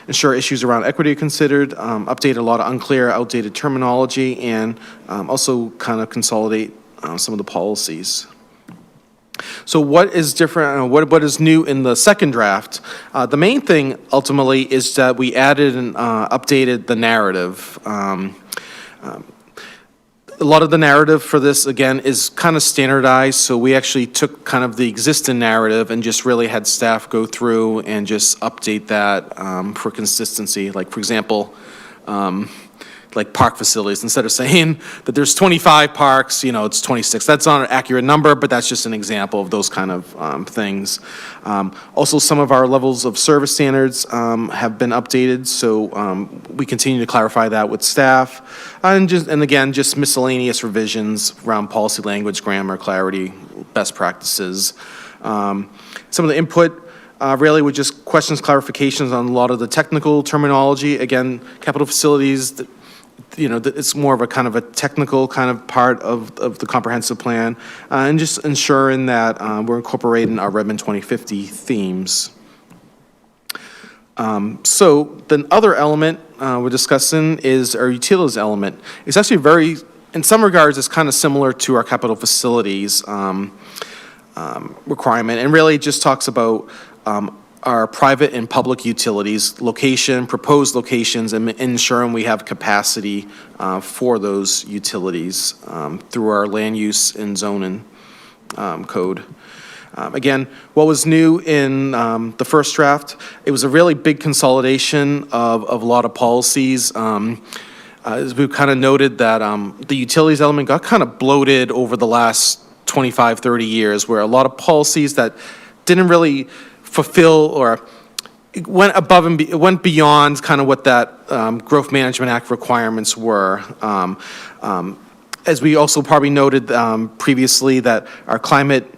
Ensure issues around equity are considered, update a lot of unclear, outdated terminology, and also kind of consolidate some of the policies. So what is different, what is new in the second draft? The main thing ultimately is that we added and updated the narrative. A lot of the narrative for this, again, is kind of standardized, so we actually took kind of the existing narrative and just really had staff go through and just update that for consistency. Like, for example, like park facilities, instead of saying that there's 25 parks, it's 26. That's not an accurate number, but that's just an example of those kind of things. Also, some of our levels of service standards have been updated, so we continue to clarify that with staff. And again, just miscellaneous revisions around policy language, grammar, clarity, best practices. Some of the input really were just questions, clarifications on a lot of the technical terminology. Again, capital facilities, it's more of a kind of a technical kind of part of the comprehensive plan, and just ensuring that we're incorporating our Redmond 2050 themes. So the other element we're discussing is our utilities element. It's actually in some regards, it's kind of similar to our capital facilities requirement, and really just talks about our private and public utilities, location, proposed locations, and ensuring we have capacity for those utilities through our land use and zoning code. Again, what was new in the first draft, it was a really big consolidation of a lot of policies. As we've kind of noted that the utilities element got kind of bloated over the last 25, 30 years, where a lot of policies that didn't really fulfill or went above and went beyond kind of what that Growth Management Act requirements were. As we also probably noted previously, that our climate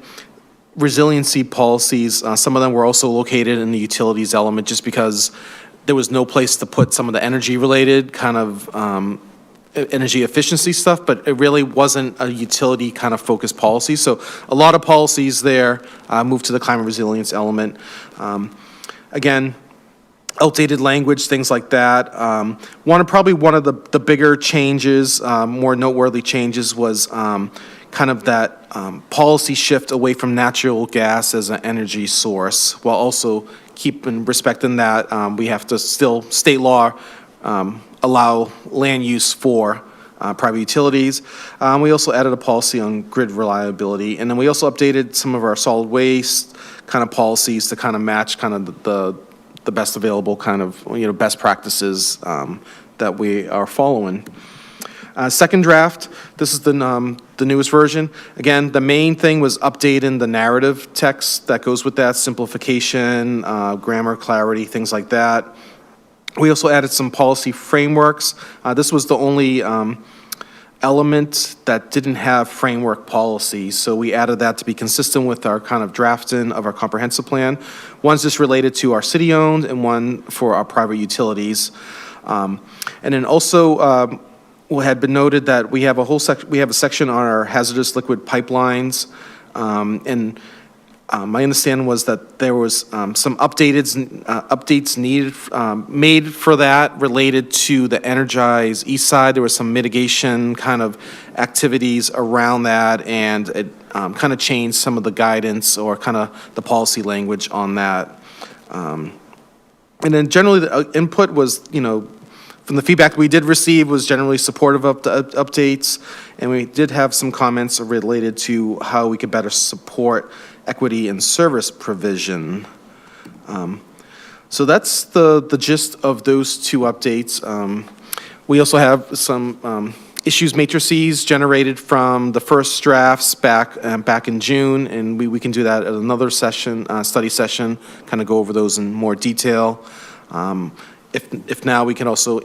resiliency policies, some of them were also located in the utilities element just because there was no place to put some of the energy related kind of energy efficiency stuff, but it really wasn't a utility kind of focused policy. So a lot of policies there moved to the climate resilience element. Again, outdated language, things like that. Probably one of the bigger changes, more noteworthy changes, was kind of that policy shift away from natural gas as an energy source, while also respecting that we have to still, state law, allow land use for private utilities. We also added a policy on grid reliability, and then we also updated some of our solid waste kind of policies to kind of match kind of the best available kind of best practices that we are following. Second draft, this is the newest version. Again, the main thing was updating the narrative text that goes with that, simplification, grammar, clarity, things like that. We also added some policy frameworks. This was the only element that didn't have framework policy. So we added that to be consistent with our kind of drafting of our comprehensive plan. One's just related to our city-owned and one for our private utilities. And then also, what had been noted that we have a whole we have a section on our hazardous liquid pipelines. My understanding was that there was some updates needed, made for that related to the Energize East Side. There was some mitigation kind of activities around that, and it kind of changed some of the guidance or kind of the policy language on that. And then generally the input was, from the feedback we did receive was generally supportive of the updates, and we did have some comments related to how we could better support equity and service provision. So that's the gist of those two updates. We also have some issues matrices generated from the first drafts back in June, and we can do that at another session, study session, kind of go over those in more detail. If now we can also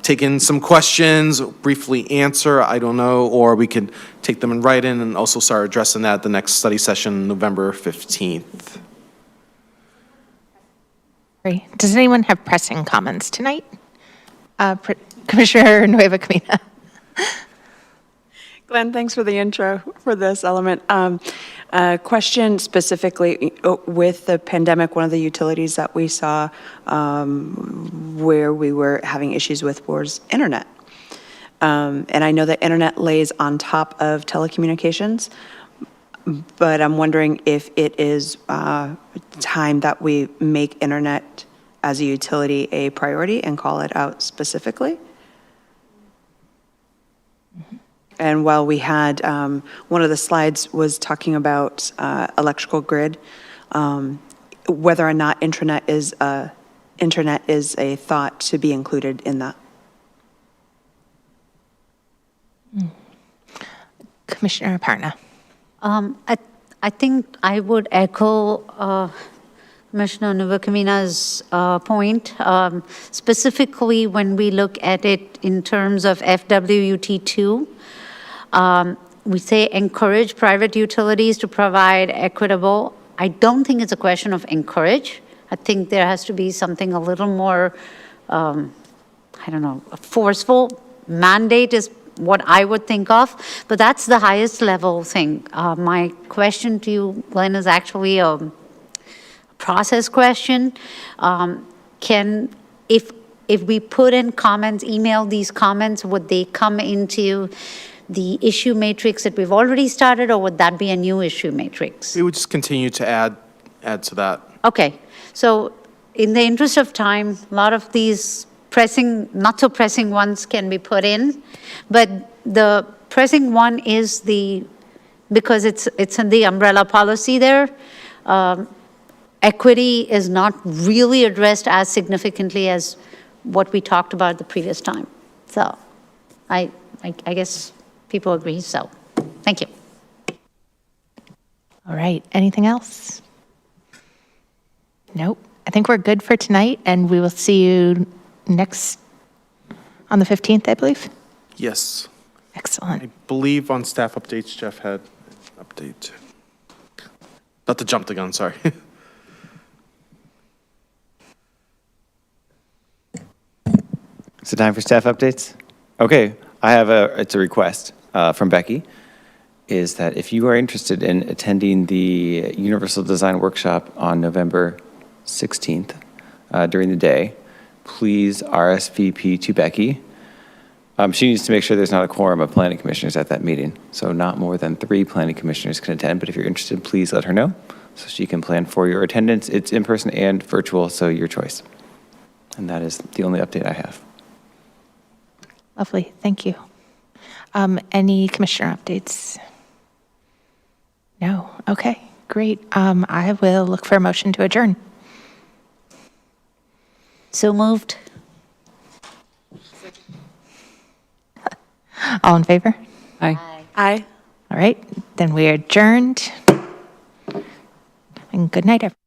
take in some questions, briefly answer, I don't know, or we could take them in write-in and also start addressing that at the next study session, November 15th. Great. Does anyone have pressing comments tonight? Commissioner Nueva Camina. Glenn, thanks for the intro for this element. Question specifically with the pandemic, one of the utilities that we saw where we were having issues with was internet. And I know that internet lays on top of telecommunications, but I'm wondering if it is time that we make internet as a utility a priority and call it out specifically. And while we had, one of the slides was talking about electrical grid, whether or not internet is a thought to be included in that. Commissioner Aparna. I think I would echo Commissioner Nueva-Camina's point, specifically when we look at it in terms of FWUT2. We say encourage private utilities to provide equitable. I don't think it's a question of encourage. I think there has to be something a little more, I don't know, forceful. Mandate is what I would think of, but that's the highest level thing. My question to you, Glenn, is actually a process question. If we put in comments, email these comments, would they come into the issue matrix that we've already started, or would that be a new issue matrix? We would just continue to add to that. Okay, so in the interest of time, a lot of these pressing, not so pressing ones can be put in, but the pressing one is because it's in the umbrella policy there, equity is not really addressed as significantly as what we talked about the previous time. So I guess people agree, so thank you. All right, anything else? Nope. I think we're good for tonight, and we will see you on the 15th, I believe. Yes. Excellent. I believe on staff updates, Jeff had an update. Not to jump the gun, sorry. Is it time for staff updates? Okay, it's a request from Becky, is that if you are interested in attending the Universal Design Workshop on November 16th during the day, please RSVP to Becky. She needs to make sure there's not a quorum of planning commissioners at that meeting. So not more than 3 planning commissioners can attend, but if you're interested, please let her know so she can plan for your attendance. It's in person and virtual, so your choice. And that is the only update I have. Lovely, thank you. Any commissioner updates? No, okay, great. I will look for a motion to adjourn. So moved. All in favor? Aye. Aye. All right, then we are adjourned. And good night, everyone.